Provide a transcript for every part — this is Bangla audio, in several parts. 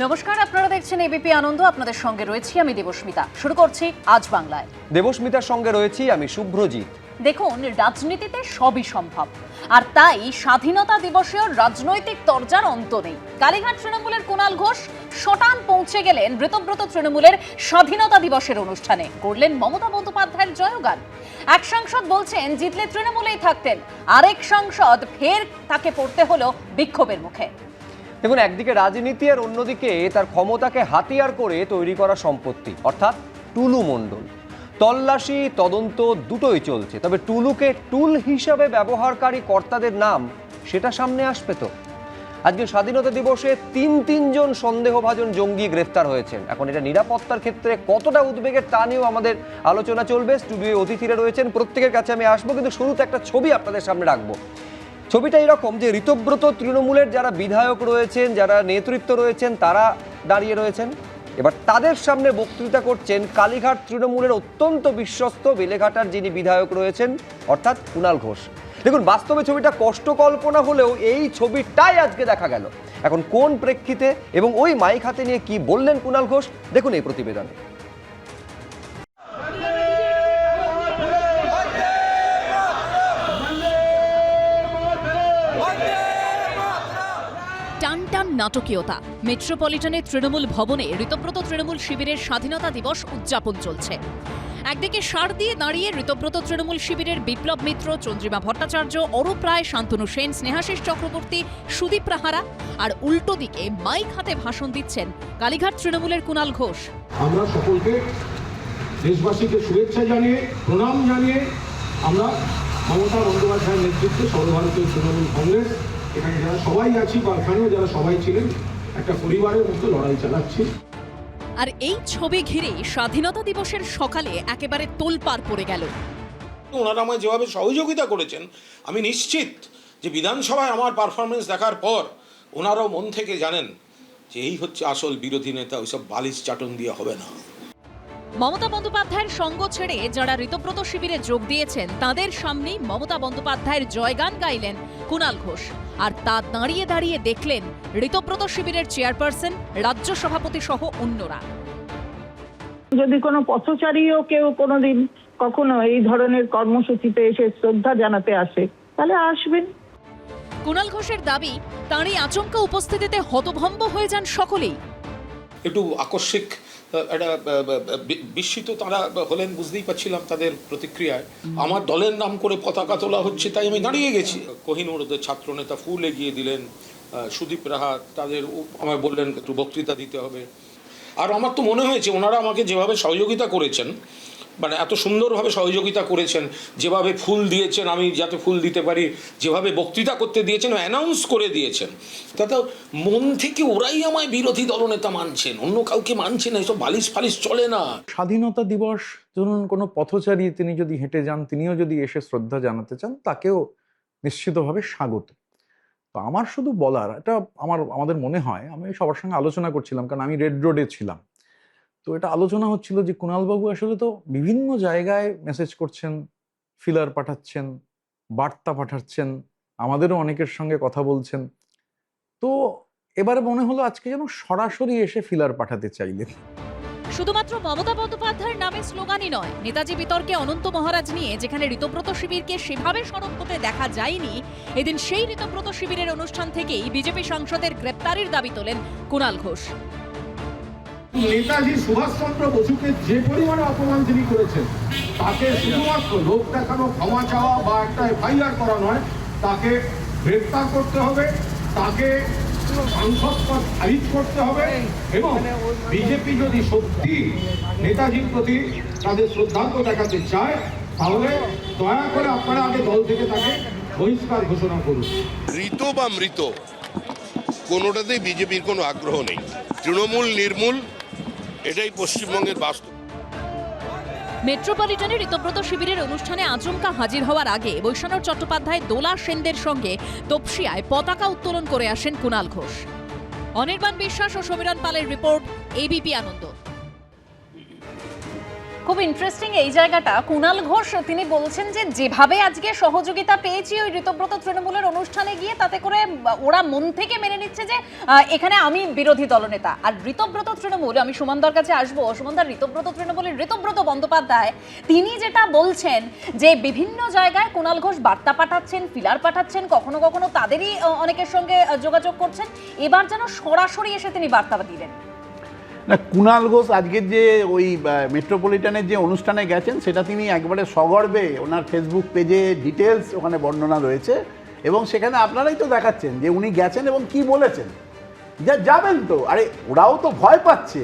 নমস্কার, আপনারা দেখছেন এবিপি আনন্দ। আপনাদের সঙ্গে রয়েছি আমি দেবস্মিতা। শুরু করছি আজ বাংলায়। দেবস্মিতার সঙ্গে রয়েছি আমি শুভ্রজিৎ। দেখুন, রাজনীতিতে সবই সম্ভব, আর তাই স্বাধীনতা দিবসেও রাজনৈতিক তরজার অন্ত নেই। কালীঘাট তৃণমূলের কুণাল ঘোষ শটান পৌঁছে গেলেন ঋতব্রত তৃণমূলের স্বাধীনতা দিবসের অনুষ্ঠানে, করলেন মমতা বন্দ্যোপাধ্যায়ের জয়গান। এক সাংসদ বলছেন জিতলে তৃণমূলেই থাকতেন, আরেক সাংসদ ফের তাকে পড়তে হলো বিক্ষোভের মুখে। দেখুন, একদিকে রাজনীতি আর অন্যদিকে তার ক্ষমতাকে হাতিয়ার করে তৈরি করা সম্পত্তি, অর্থাৎ টুলু মণ্ডল। তল্লাশি তদন্ত দুটোই চলছে, তবে টুলুকে টুল হিসাবে ব্যবহারকারী কর্তাদের নাম সেটা সামনে আসবে তো। আজকে স্বাধীনতা দিবসে তিনজন সন্দেহভাজন জঙ্গি গ্রেফতার হয়েছেন। এখন এটা নিরাপত্তার ক্ষেত্রে কতটা উদ্বেগের তা নিয়েও আমাদের আলোচনা চলবে। স্টুডিওয়ে অতিথিরা রয়েছেন, প্রত্যেকের কাছে আমি আসবো, কিন্তু শুরুতে একটা ছবি আপনাদের সামনে রাখবো। ছবিটা এরকম যে ঋতব্রত তৃণমূলের যারা বিধায়ক রয়েছেন, যারা নেতৃত্ব রয়েছেন, তারা দাঁড়িয়ে রয়েছেন। এবার তাদের সামনে বক্তৃতা করছেন কালীঘাট তৃণমূলের অত্যন্ত বিশ্বস্ত বেলেঘাটার যিনি বিধায়ক রয়েছেন, অর্থাৎ কুণাল ঘোষ। দেখুন, বাস্তবে ছবিটা কষ্ট কল্পনা হলেও এই ছবিটাই আজকে দেখা গেল। এখন কোন প্রেক্ষিতে এবং ওই মাইক হাতে নিয়ে কি বললেন কুণাল ঘোষ, দেখুন এই প্রতিবেদনে। টানটান নাটকীয়তা। মেট্রোপলিটনের তৃণমূল ভবনে ঋতব্রত তৃণমূল শিবিরের স্বাধীনতা দিবস উদযাপন চলছে। একদিকে সার দিয়ে দাঁড়িয়ে ঋতব্রত তৃণমূল শিবিরের বিপ্লব মিত্র, চন্দ্রিমা ভট্টাচার্য, অরূপ রায়, শান্তনু সেন, স্নেহাশিস চক্রবর্তী, সুদীপ রাহারা, আর উল্টো দিকে মাইক হাতে ভাষণ দিচ্ছেন কালীঘাট তৃণমূলের কুণাল ঘোষ। আমরা সকলকে দেশবাসীকে শুভেচ্ছা জানিয়ে, প্রণাম জানিয়ে আমরা মমতা বন্দ্যোপাধ্যায়ের নেতৃত্বে সর্বভারতীয় তৃণমূল কংগ্রেস, এখানে যারা সবাই আছি বা এখানেও যারা সবাই ছিলেন, একটা পরিবারের মতো লড়াই চালাচ্ছি। আর এই ছবি ঘিরে স্বাধীনতা দিবসের সকালে একেবারে তোলপাড় পড়ে গেল। ওনারা আমায় যেভাবে সহযোগিতা করেছেন, আমি নিশ্চিত যে বিধানসভায় আমার পারফরমেন্স দেখার পর ওনারাও মন থেকে জানেন যে এই হচ্ছে আসল বিরোধী নেতা, ওইসব বালিশ চাটন দিয়ে হবে না। মমতা বন্দ্যোপাধ্যায়ের সঙ্গ ছেড়ে যারা ঋতব্রত শিবিরে যোগ দিয়েছেন তাদের সামনেই মমতা বন্দ্যোপাধ্যায়ের জয়গান গাইলেন কুণাল ঘোষ। আর তা দাঁড়িয়ে দাঁড়িয়ে দেখলেন ঋতব্রত শিবিরের চেয়ারপারসন, রাজ্য সভাপতি সহ অন্যরা। যদি কোনো পথচারীও কেউ কোনোদিন কখনো এই ধরনের কর্মসূচিতে এসে শ্রদ্ধা জানাতে আসে, তাহলে আসবেন। কুণাল ঘোষের দাবি, তাঁরই আচমকা উপস্থিতিতে হতভম্ব হয়ে যান সকলেই। একটু আকস্মিক একটা বিস্মিত তারা হলেন, বুঝতেই পারছিলাম তাদের প্রতিক্রিয়ায়। আমার দলের নাম করে পতাকা তোলা হচ্ছে, তাই আমি দাঁড়িয়ে গেছি। কোহিনুর ওদের ছাত্রনেতা ফুল এগিয়ে দিলেন, সুদীপ রাহা তাদের আমায় বললেন একটু বক্তৃতা দিতে হবে। আর আমার তো মনে হয়েছে ওনারা আমাকে যেভাবে সহযোগিতা করেছেন, মানে এত সুন্দরভাবে সহযোগিতা করেছেন, যেভাবে ফুল দিয়েছেন আমি যাতে ফুল দিতে পারি, যেভাবে বক্তৃতা করতে দিয়েছেন, অ্যানাউন্স করে দিয়েছেন, তাতে মন থেকে ওরাই আমায় বিরোধী দলনেতা মানছেন, অন্য কাউকে মানছেন না। এসব বালিশ ফালিশ চলে না। স্বাধীনতা দিবস ধরুন কোনো পথচারী তিনি যদি হেঁটে যান, তিনিও যদি এসে শ্রদ্ধা জানাতে চান, তাকেও নিশ্চিতভাবে স্বাগত। তো আমার শুধু বলার, এটা আমাদের মনে হয়, আমি সবার সঙ্গে আলোচনা করছিলাম, কারণ আমি রেড রোডে ছিলাম, তো এটা আলোচনা হচ্ছিল যে কুণালবাবু আসলে তো বিভিন্ন জায়গায় মেসেজ করছেন, ফিলার পাঠাচ্ছেন, বার্তা পাঠাচ্ছেন, আমাদেরও অনেকের সঙ্গে কথা বলছেন। তো এবারে মনে হলো আজকে যেন সরাসরি এসে ফিলার পাঠাতে চাইলেন। শুধুমাত্র মমতা বন্দ্যোপাধ্যায়ের নামে স্লোগানই নয়, নেতাজি বিতর্কে অনন্ত মহারাজ নিয়ে যেখানে ঋতব্রত শিবিরকে সেভাবে স্মরণ করতে দেখা যায়নি, এদিন সেই ঋতব্রত শিবিরের অনুষ্ঠান থেকেই বিজেপি সাংসদের গ্রেপ্তারের দাবি তোলেন কুণাল ঘোষ। নেতাজি সুভাষচন্দ্র বসুকে যে পরিমাণে অপমান তিনি করেছেন, তাকে শুধুমাত্র লোক দেখানো, ক্ষমা চাওয়া বা একটা এফআইআর করা নয়, তাকে গ্রেপ্তার করতে হবে, তাকে সাংসদ পদ খারিজ করতে হবে। এবং বিজেপি যদি সত্যি নেতাজির প্রতি তাদের শ্রদ্ধার্ঘ দেখাতে চায়, তাহলে দয়া করে আপনারা আগে দল থেকে তাকে বহিষ্কার ঘোষণা করুন। ঋত বা মৃত কোনোটাতেই বিজেপির কোনো আগ্রহ নেই। তৃণমূল নির্মূল, এটাই পশ্চিমবঙ্গের বাস্তব। মেট্রোপলিটনের ঋতব্রত শিবিরের অনুষ্ঠানে আচমকা হাজির হওয়ার আগে বৈষ্ণব চট্টোপাধ্যায়, দোলা সেনদের সঙ্গে তপসিয়ায় পতাকা উত্তোলন করে আসেন কুণাল ঘোষ। অনির্বাণ বিশ্বাস ও সমীরণ পালের রিপোর্ট, এবিপি আনন্দ। খুব ইন্টারেস্টিং এই জায়গাটা। কুণাল ঘোষ তিনি বলছেন যে যেভাবে আজকে সহযোগিতা পেয়েছি ওই ঋতব্রত তৃণমূলের অনুষ্ঠানে গিয়ে, তাতে করে ওরা মন থেকে মেনে নিচ্ছে যে এখানে আমি বিরোধী দলনেতা। আর ঋতব্রত তৃণমূল, আমি সুমনদার কাছে আসবো, সুমনদার ঋতব্রত তৃণমূলের ঋতব্রত বন্দ্যোপাধ্যায় তিনি যেটা বলছেন যে বিভিন্ন জায়গায় কুণাল ঘোষ বার্তা পাঠাচ্ছেন, ফিলার পাঠাচ্ছেন, কখনো কখনো তাদেরই অনেকের সঙ্গে যোগাযোগ করছেন, এবার যেন সরাসরি এসে তিনি বার্তা দিলেন। না, কুণাল ঘোষ আজকের যে ওই মেট্রোপলিটনের যে অনুষ্ঠানে গেছেন সেটা তিনি একবারে সগর্বে ওনার ফেসবুক পেজে ডিটেলস ওখানে বর্ণনা রয়েছে, এবং সেখানে আপনারাই তো দেখাচ্ছেন যে উনি গেছেন এবং কি বলেছেন। যাবেন তো, আরে ওরাও তো ভয় পাচ্ছে।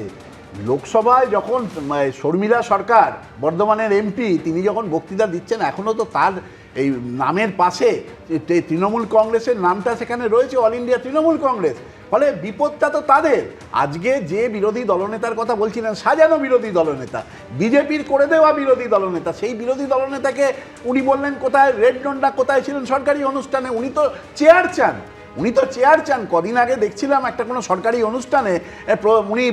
লোকসভায় যখন শর্মিলা সরকার বর্ধমানের এমপি তিনি যখন বক্তৃতা দিচ্ছেন, এখনও তো তার এই নামের পাশে তৃণমূল কংগ্রেসের নামটা সেখানে রয়েছে, অল ইন্ডিয়া তৃণমূল কংগ্রেস। ফলে বিপদটা তো তাদের। আজকে যে বিরোধী দলনেতার কথা বলছিলেন, সাজানো বিরোধী দলনেতা, বিজেপির করে দেওয়া বিরোধী দলনেতা, সেই বিরোধী দলনেতাকে উনি বললেন কোথায় রেড ডন্ডা, কোথায় ছিলেন সরকারি অনুষ্ঠানে। উনি তো চেয়ার চান, কদিন আগে দেখছিলাম একটা কোনো সরকারি অনুষ্ঠানে উনি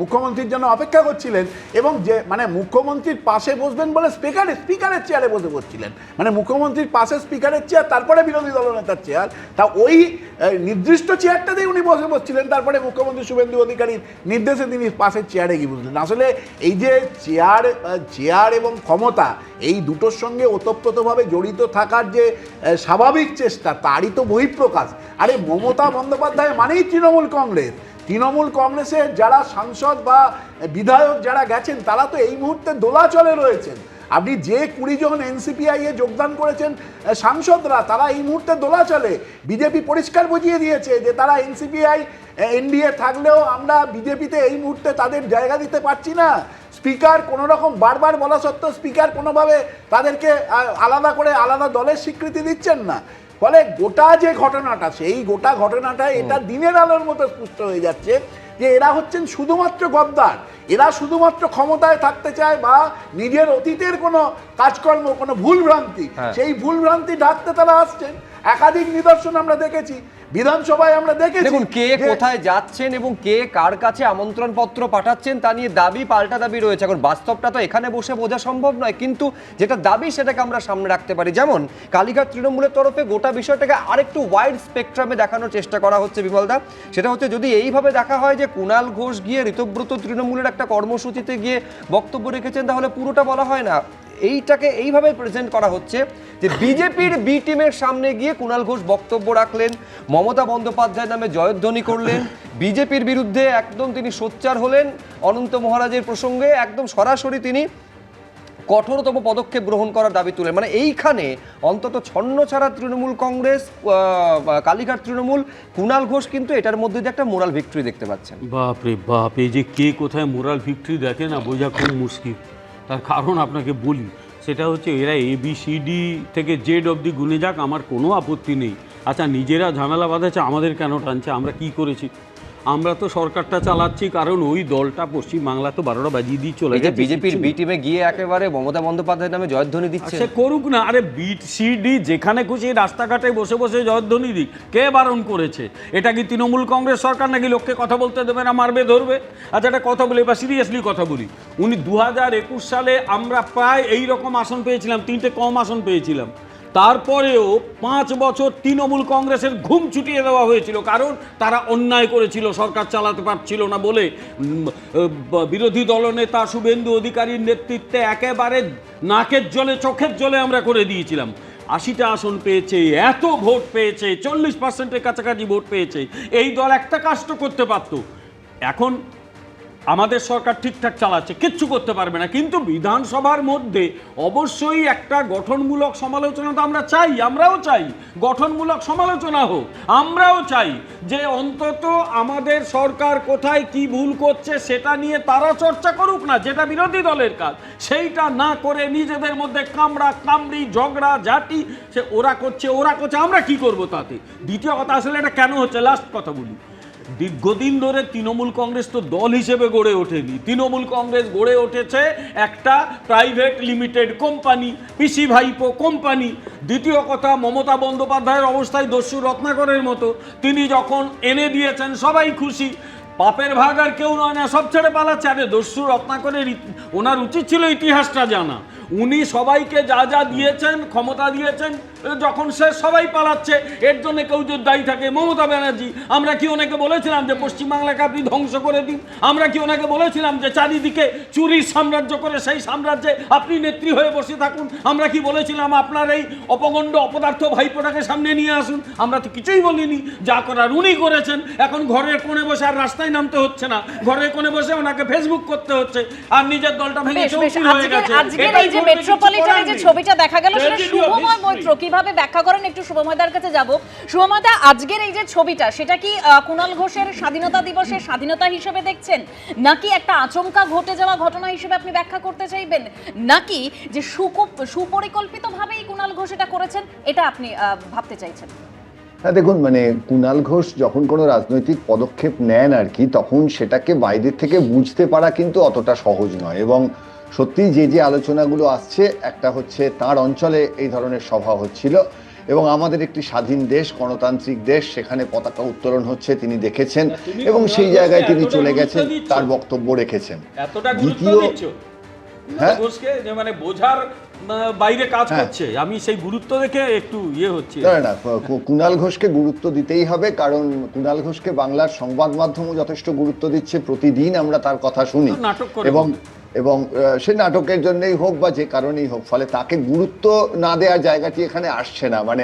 মুখ্যমন্ত্রীর জন্য অপেক্ষা করছিলেন, এবং যে মানে মুখ্যমন্ত্রীর পাশে বসবেন বলে স্পিকারের চেয়ারে বসে পড়ছিলেন, মানে মুখ্যমন্ত্রীর পাশে স্পিকারের চেয়ার, তারপরে বিরোধী দলনেতার চেয়ার, তা ওই নির্দিষ্ট চেয়ারটাতেই উনি বসে বসছিলেন, তারপরে মুখ্যমন্ত্রী শুভেন্দু অধিকারীর নির্দেশে তিনি পাশের চেয়ারে গিয়ে বসলেন। আসলে এই যে চেয়ার এবং ক্ষমতা, এই দুটোর সঙ্গে ওতপ্রোতভাবে জড়িত থাকার যে স্বাভাবিক চেষ্টা, তারই তো বহিঃপ্রকাশ। আরে মমতা বন্দ্যোপাধ্যায় মানেই তৃণমূল কংগ্রেসের যারা সাংসদ বা বিধায়ক যারা গেছেন, তারা তো এই মুহূর্তে দোলাচলে রয়েছেন। আপনি যে 20 জন এনসিপিআই এ যোগদান করেছেন সাংসদরা, তারা এই মুহূর্তে দোলাচলে। বিজেপি পরিষ্কার বুঝিয়ে দিয়েছে যে তারা এনসিপিআই এনডিএ থাকলেও আমরা বিজেপিতে এই মুহূর্তে তাদের জায়গা দিতে পারছি না। স্পিকার কোনো রকম বারবার বলা সত্ত্বেও স্পিকার কোনোভাবে তাদেরকে আলাদা করে আলাদা দলের স্বীকৃতি দিচ্ছেন না। ফলে গোটা যে ঘটনাটা, সেই গোটা ঘটনাটা এটা দিনের আলোর মতো স্পষ্ট হয়ে যাচ্ছে যে এরা হচ্ছেন শুধুমাত্র গদ্দার। এরা শুধুমাত্র ক্ষমতায় থাকতে চায় বা নিজের অতীতের কোনো কাজকর্ম, কোনো ভুলভ্রান্তি, সেই ভুলভ্রান্তি ঢাকতে তারা আসছেন। একাধিক নিদর্শন আমরা দেখেছি, বিধানসভায় আমরা দেখেছি। দেখুন কে কোথায় যাচ্ছেন এবং কে কার কাছে আমন্ত্রণ পত্র পাঠাচ্ছেন তা নিয়ে দাবি পাল্টা দাবি রয়েছে। এখন বাস্তবটা তো এখানে বসে বোঝা সম্ভব নয়, কিন্তু যেটা দাবি সেটাকে আমরা সামনে রাখতে পারি। যেমন কালীঘাট তৃণমূলের তরফে গোটা বিষয়টাকে আরেকটু ওয়াইড স্পেকট্রামে দেখানোর চেষ্টা করা হচ্ছে বিমলদা। সেটা হচ্ছে যদি এইভাবে দেখা হয় যে কুণাল ঘোষ গিয়ে ঋতব্রত তৃণমূলের একটা কর্মসূচিতে গিয়ে বক্তব্য রেখেছেন, তাহলে পুরোটা বলা হয় না। এইটাকে এইভাবে প্রেজেন্ট করা হচ্ছে যে বিজেপির বি টিমের সামনে গিয়ে কুণাল ঘোষ বক্তব্য রাখলেন, মমতা বন্দ্যোপাধ্যায় নামে জয়ধ্বনি করলেন, বিজেপির বিরুদ্ধে একদম তিনি সোচ্চার হলেন, অনন্ত মহারাজের প্রসঙ্গে একদম সরাসরি তিনি কঠোরতম পদক্ষেপ গ্রহণ করার দাবি তুলেন। মানে এইখানে অন্তত ছন্ন ছাড়া তৃণমূল কংগ্রেস, কালীঘাট তৃণমূল, কুণাল ঘোষ কিন্তু এটার মধ্যে দিয়ে একটা মোরাল ভিক্টরি দেখতে পাচ্ছেন। বাপরে বাপ, এই যে কে কোথায় মোরাল ভিক্টরি দেখে না বোঝা খুব মুশকিল। তার কারণ আপনাকে বলি, সেটা হচ্ছে এরা ABCD থেকে Z অবধি গুনে যাক, আমার কোনো আপত্তি নেই। আচ্ছা, নিজেরা ঝামেলা বাঁধাচ্ছে, আমাদের কেন টানছে? আমরা কি করেছি? আমরা তো সরকারটা চালাচ্ছি কারণ ওই দলটা পশ্চিমবাংলা তো 12টা বাজিয়ে দিয়ে চলে গেছে। বিজেপির বি টিমে গিয়ে একেবারে মমতা বন্দ্যোপাধ্যায় নামে জয়ধ্বনি দিচ্ছে। সে করুক না, আরে BCD যেখানে খুশি রাস্তাঘাটে বসে বসে জয়ধ্বনি দিক, কে বারণ করেছে? এটা কি তৃণমূল কংগ্রেস সরকার নাকি লোককে কথা বলতে দেবে না, মারবে ধরবে? আচ্ছা, একটা কথা বলি, এবার সিরিয়াসলি কথা বলি। 2021 সালে আমরা প্রায় এই রকম আসন পেয়েছিলাম, 3টে কম আসন পেয়েছিলাম। তারপরেও 5 বছর তৃণমূল কংগ্রেসের ঘুম ছুটিয়ে দেওয়া হয়েছিল, কারণ তারা অন্যায় করেছিল, সরকার চালাতে পারছিল না বলে। বিরোধী দলনেতা শুভেন্দু অধিকারীর নেতৃত্বে একেবারে নাকের জলে চোখের জলে আমরা করে দিয়েছিলাম। 80টা আসন পেয়েছে, এত ভোট পেয়েছে, 40%-এর কাছাকাছি ভোট পেয়েছে। এই দল একটা কাজটা করতে পারত। এখন আমাদের সরকার ঠিকঠাক চালাচ্ছে, কিচ্ছু করতে পারবে না। কিন্তু বিধানসভার মধ্যে অবশ্যই একটা গঠনমূলক সমালোচনা তো আমরা চাই, আমরাও চাই গঠনমূলক সমালোচনা হোক। আমরাও চাই যে অন্তত আমাদের সরকার কোথায় কি ভুল করছে সেটা নিয়ে তারা চর্চা করুক না, যেটা বিরোধী দলের কাজ। সেইটা না করে নিজেদের মধ্যে কামড়া কামড়ি, ঝগড়া ঝাঁটি, সে ওরা করছে আমরা কি করব তাতে? দ্বিতীয় কথা, আসলে এটা কেন হচ্ছে, লাস্ট কথা বলি। দীর্ঘদিন ধরে তৃণমূল কংগ্রেস তো দল হিসেবে গড়ে ওঠেনি। তৃণমূল কংগ্রেস গড়ে উঠেছে একটা প্রাইভেট লিমিটেড কোম্পানি, পিসি ভাইপো কোম্পানি। দ্বিতীয় কথা, মমতা বন্দ্যোপাধ্যায়ের অবস্থায় দস্যু রত্নাকরের মতো। তিনি যখন এনে দিয়েছেন সবাই খুশি, পাপের ভাগ আর কেউ নয় না, সব ছেড়ে পালাচ্ছে। আরে দস্যু রত্নাকরের ওনার উচিত ছিল ইতিহাসটা জানা। উনি সবাইকে যা যা দিয়েছেন, ক্ষমতা দিয়েছেন, যখন সে সবাই পালাচ্ছে, এর জন্য কেউ যদি দায়ী থাকে মমতা ব্যানার্জি। আমরা কি ওনাকে বলেছিলাম যে পশ্চিমবাংলাকে আপনি ধ্বংস করে দিন? আমরা কি ওনাকে বলেছিলাম যে চারিদিকে চুরির সাম্রাজ্য করে সেই সাম্রাজ্যে আপনি নেত্রী হয়ে বসে থাকুন? আমরা কি বলেছিলাম আপনার এই অপগণ্ড অপদার্থ ভাইপোটাকে সামনে নিয়ে আসুন? আমরা তো কিছুই বলিনি। যা করার উনি করেছেন। এখন ঘরের কোণে বসে আর রাস্তায় নামতে হচ্ছে না, ঘরের কোণে বসে ওনাকে ফেসবুক করতে হচ্ছে, আর নিজের দলটা ভেঙে চৌচির হয়ে গেছে। এই যে মেট্রোপলিটনে যে ছবিটা দেখা গেল সেটা শুভময় মৈত্র কিভাবে ব্যাখ্যা করেন একটু শুভময়দার কাছে যাব। শুভময়দা, আজকের এই যে ছবিটা সেটা কি কুণাল ঘোষের স্বাধীনতা দিবসের স্বাধীনতা হিসেবে দেখছেন, নাকি একটা আচমকা ঘটে যাওয়া ঘটনা হিসেবে আপনি ব্যাখ্যা করতে চাইবেন, নাকি যে সুপরিকল্পিতভাবেই কুণাল ঘোষ এটা করেছেন এটা আপনি ভাবতে চাইছেন? হ্যাঁ দেখুন, মানে কুণাল ঘোষ যখন কোনো রাজনৈতিক পদক্ষেপ নেন আর কি, তখন সেটাকে বাইরের থেকে বুঝতে পারা কিন্তু অতটা সহজ নয়। এবং সত্যি যে যে আলোচনাগুলো আসছে, একটা হচ্ছে তার অঞ্চলে এই ধরনের সভা হচ্ছিল এবং আমাদের একটি স্বাধীন দেশ, গণতান্ত্রিক দেশ, সেখানে পতাকা উত্তোলন হচ্ছে তিনি দেখেছেন এবং সেই জায়গায় তিনি চলে গেছেন, তার বক্তব্য রেখেছেন। দ্বিতীয়, হ্যাঁ মানে বোঝার বাইরে কাজ করছে, আমি সেই গুরুত্ব দেখে একটু হচ্ছে না, কুণাল ঘোষকে গুরুত্ব দিতেই হবে, কারণ কুণাল ঘোষকে বাংলার সংবাদ মাধ্যমও যথেষ্ট গুরুত্ব দিচ্ছে। প্রতিদিন আমরা তার কথা শুনি এবং সে নাটকের জন্যই হোক বা যে কারণেই হোক, ফলে তাকে গুরুত্ব না দেওয়ার জায়গাটি এখানে আসছে না। মানে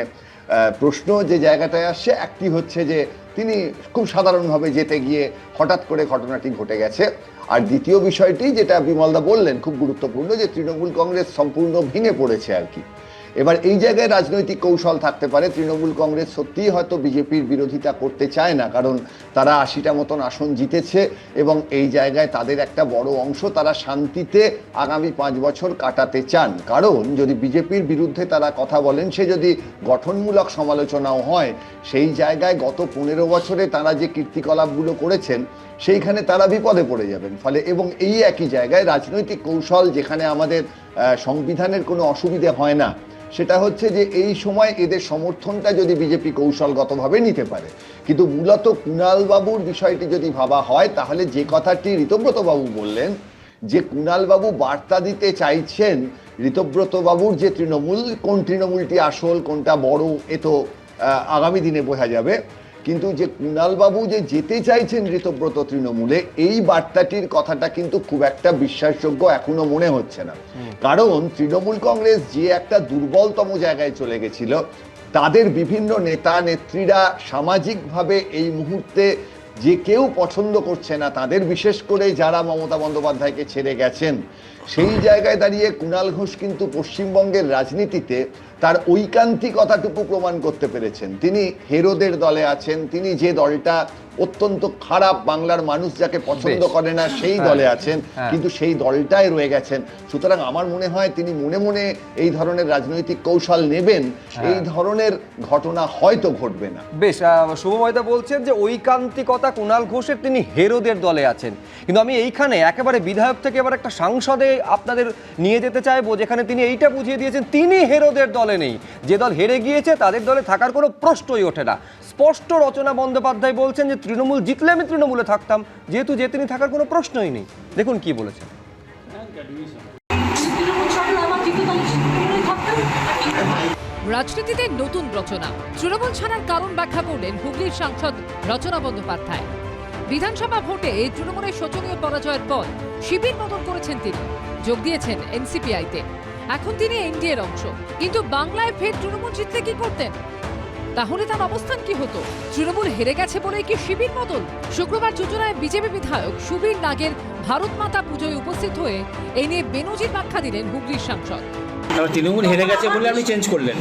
প্রশ্ন যে জায়গাটায় আসছে, একটি হচ্ছে যে তিনি খুব সাধারণভাবে যেতে গিয়ে হঠাৎ করে ঘটনাটি ঘটে গেছে, আর দ্বিতীয় বিষয়টি যেটা বিমলদা বললেন খুব গুরুত্বপূর্ণ, যে তৃণমূল কংগ্রেস সম্পূর্ণ ভেঙে পড়েছে আর কি। এবার এই জায়গায় রাজনৈতিক কৌশল থাকতে পারে। তৃণমূল কংগ্রেস সত্যিই হয়তো বিজেপির বিরোধিতা করতে চায় না, কারণ তারা ৮০টা মতন আসন জিতেছে এবং এই জায়গায় তাদের একটা বড় অংশ তারা শান্তিতে আগামী ৫ বছর কাটাতে চান। কারণ যদি বিজেপির বিরুদ্ধে তারা কথা বলেন, সে যদি গঠনমূলক সমালোচনাও হয়, সেই জায়গায় গত ১৫ বছরে তারা যে কীর্তিকলাপগুলো করেছেন সেইখানে তারা বিপদে পড়ে যাবেন। ফলে এবং এই একই জায়গায় রাজনৈতিক কৌশল, যেখানে আমাদের সংবিধানের কোনো অসুবিধে হয় না, সেটা হচ্ছে যে এই সময় এদের সমর্থনটা যদি বিজেপি কৌশলগতভাবে নিতে পারে। কিন্তু মূলত কুণাল বাবুর বিষয়টি যদি ভাবা হয়, তাহলে যে কথাটি ঋতব্রত বাবু বললেন, যে কুণাল বাবু বার্তা দিতে চাইছেন, ঋতব্রত বাবুর যে তৃণমূল, কোন তৃণমূলটি আসল কোনটা বড় এ তো আগামী দিনে বোঝা যাবে, কিন্তু যে কুণাল বাবু যে যেতে চাইছেন ঋতব্রত তৃণমূলে, এই বার্তাটির কথাটা কিন্তু খুব একটা বিশ্বাসযোগ্য এখনো মনে হচ্ছে না। কারণ তৃণমূল কংগ্রেস যে একটা দুর্বলতম জায়গায় চলে গেছিল, তাদের বিভিন্ন নেতা নেত্রীরা সামাজিকভাবে এই মুহূর্তে যে কেউ পছন্দ করছে না তাদের, বিশেষ করে যারা মমতা বন্দ্যোপাধ্যায়কে ছেড়ে গেছেন, সেই জায়গায় দাঁড়িয়ে কুণাল ঘোষ কিন্তু পশ্চিমবঙ্গের রাজনীতিতে তার ঐকান্তিকতাটুকু প্রমাণ করতে পেরেছেন। তিনি হেরোদের দলে আছেন, তিনি যে দলটা অত্যন্ত খারাপ, বাংলার মানুষ যাকে পছন্দ করে না সেই দলে আছেন, কিন্তু সেই দলটাই রয়ে গেছেন। সুতরাং আমার মনে হয় তিনি মনে মনে এই ধরনের রাজনৈতিক কৌশল নেবেন, এই ধরনের ঘটনা হয়তো ঘটবে না। বেশ, শুভময়দা বলছেন যে ঐকান্তিকতা কুণাল ঘোষের, তিনি হেরোদের দলে আছেন। কিন্তু আমি এইখানে একেবারে বিধায়ক থেকে এবার একটা সাংসদে আপনাদের নিয়ে যেতে চাইবো, যেখানে তিনি এইটা বুঝিয়ে দিয়েছেন তিনি হেরোদের দলে নেই। যে দল হেরে গিয়েছে তাদের দলে থাকার কোনো প্রশ্নই ওঠে না। স্পষ্ট রচনা বন্দ্যোপাধ্যায় বলছেন যে তৃণমূল জিতলে আমি তৃণমূলে থাকতাম, যেহেতু তিনি থাকার কোনো প্রশ্নই নেই। দেখুন কি বলেছেন। রাজনীতিতে নতুন রচনা, তৃণমূল ছাড়ার কারণ ব্যাখ্যা করলেন হুগলির সাংসদ রচনা বন্দ্যোপাধ্যায়। বিধানসভা ভোটে তৃণমূলের শোচনীয় পরাজয়ের পর শিবির বদল করেছেন তিনি, যোগ দিয়েছেন এনসিপিআইতে। এখন তিনি এনডিএর অংশ, কিন্তু বাংলায় ফের তৃণমূল জিতলে কি করতেন? তাহলে তার অবস্থান কি হতো? তৃণমূল হেরে গেছে বলে কি শিবির বদল? শুক্রবার চুচুড়ায় বিজেপি বিধায়ক সুবীর নাগের ভারত মাতা পুজোয় উপস্থিত হয়ে এই নিয়ে বেনজির ব্যাখ্যা দিলেন হুগলির সাংসদ। তৃণমূল হেরে গেছে বলে আপনি চেঞ্জ করলেন?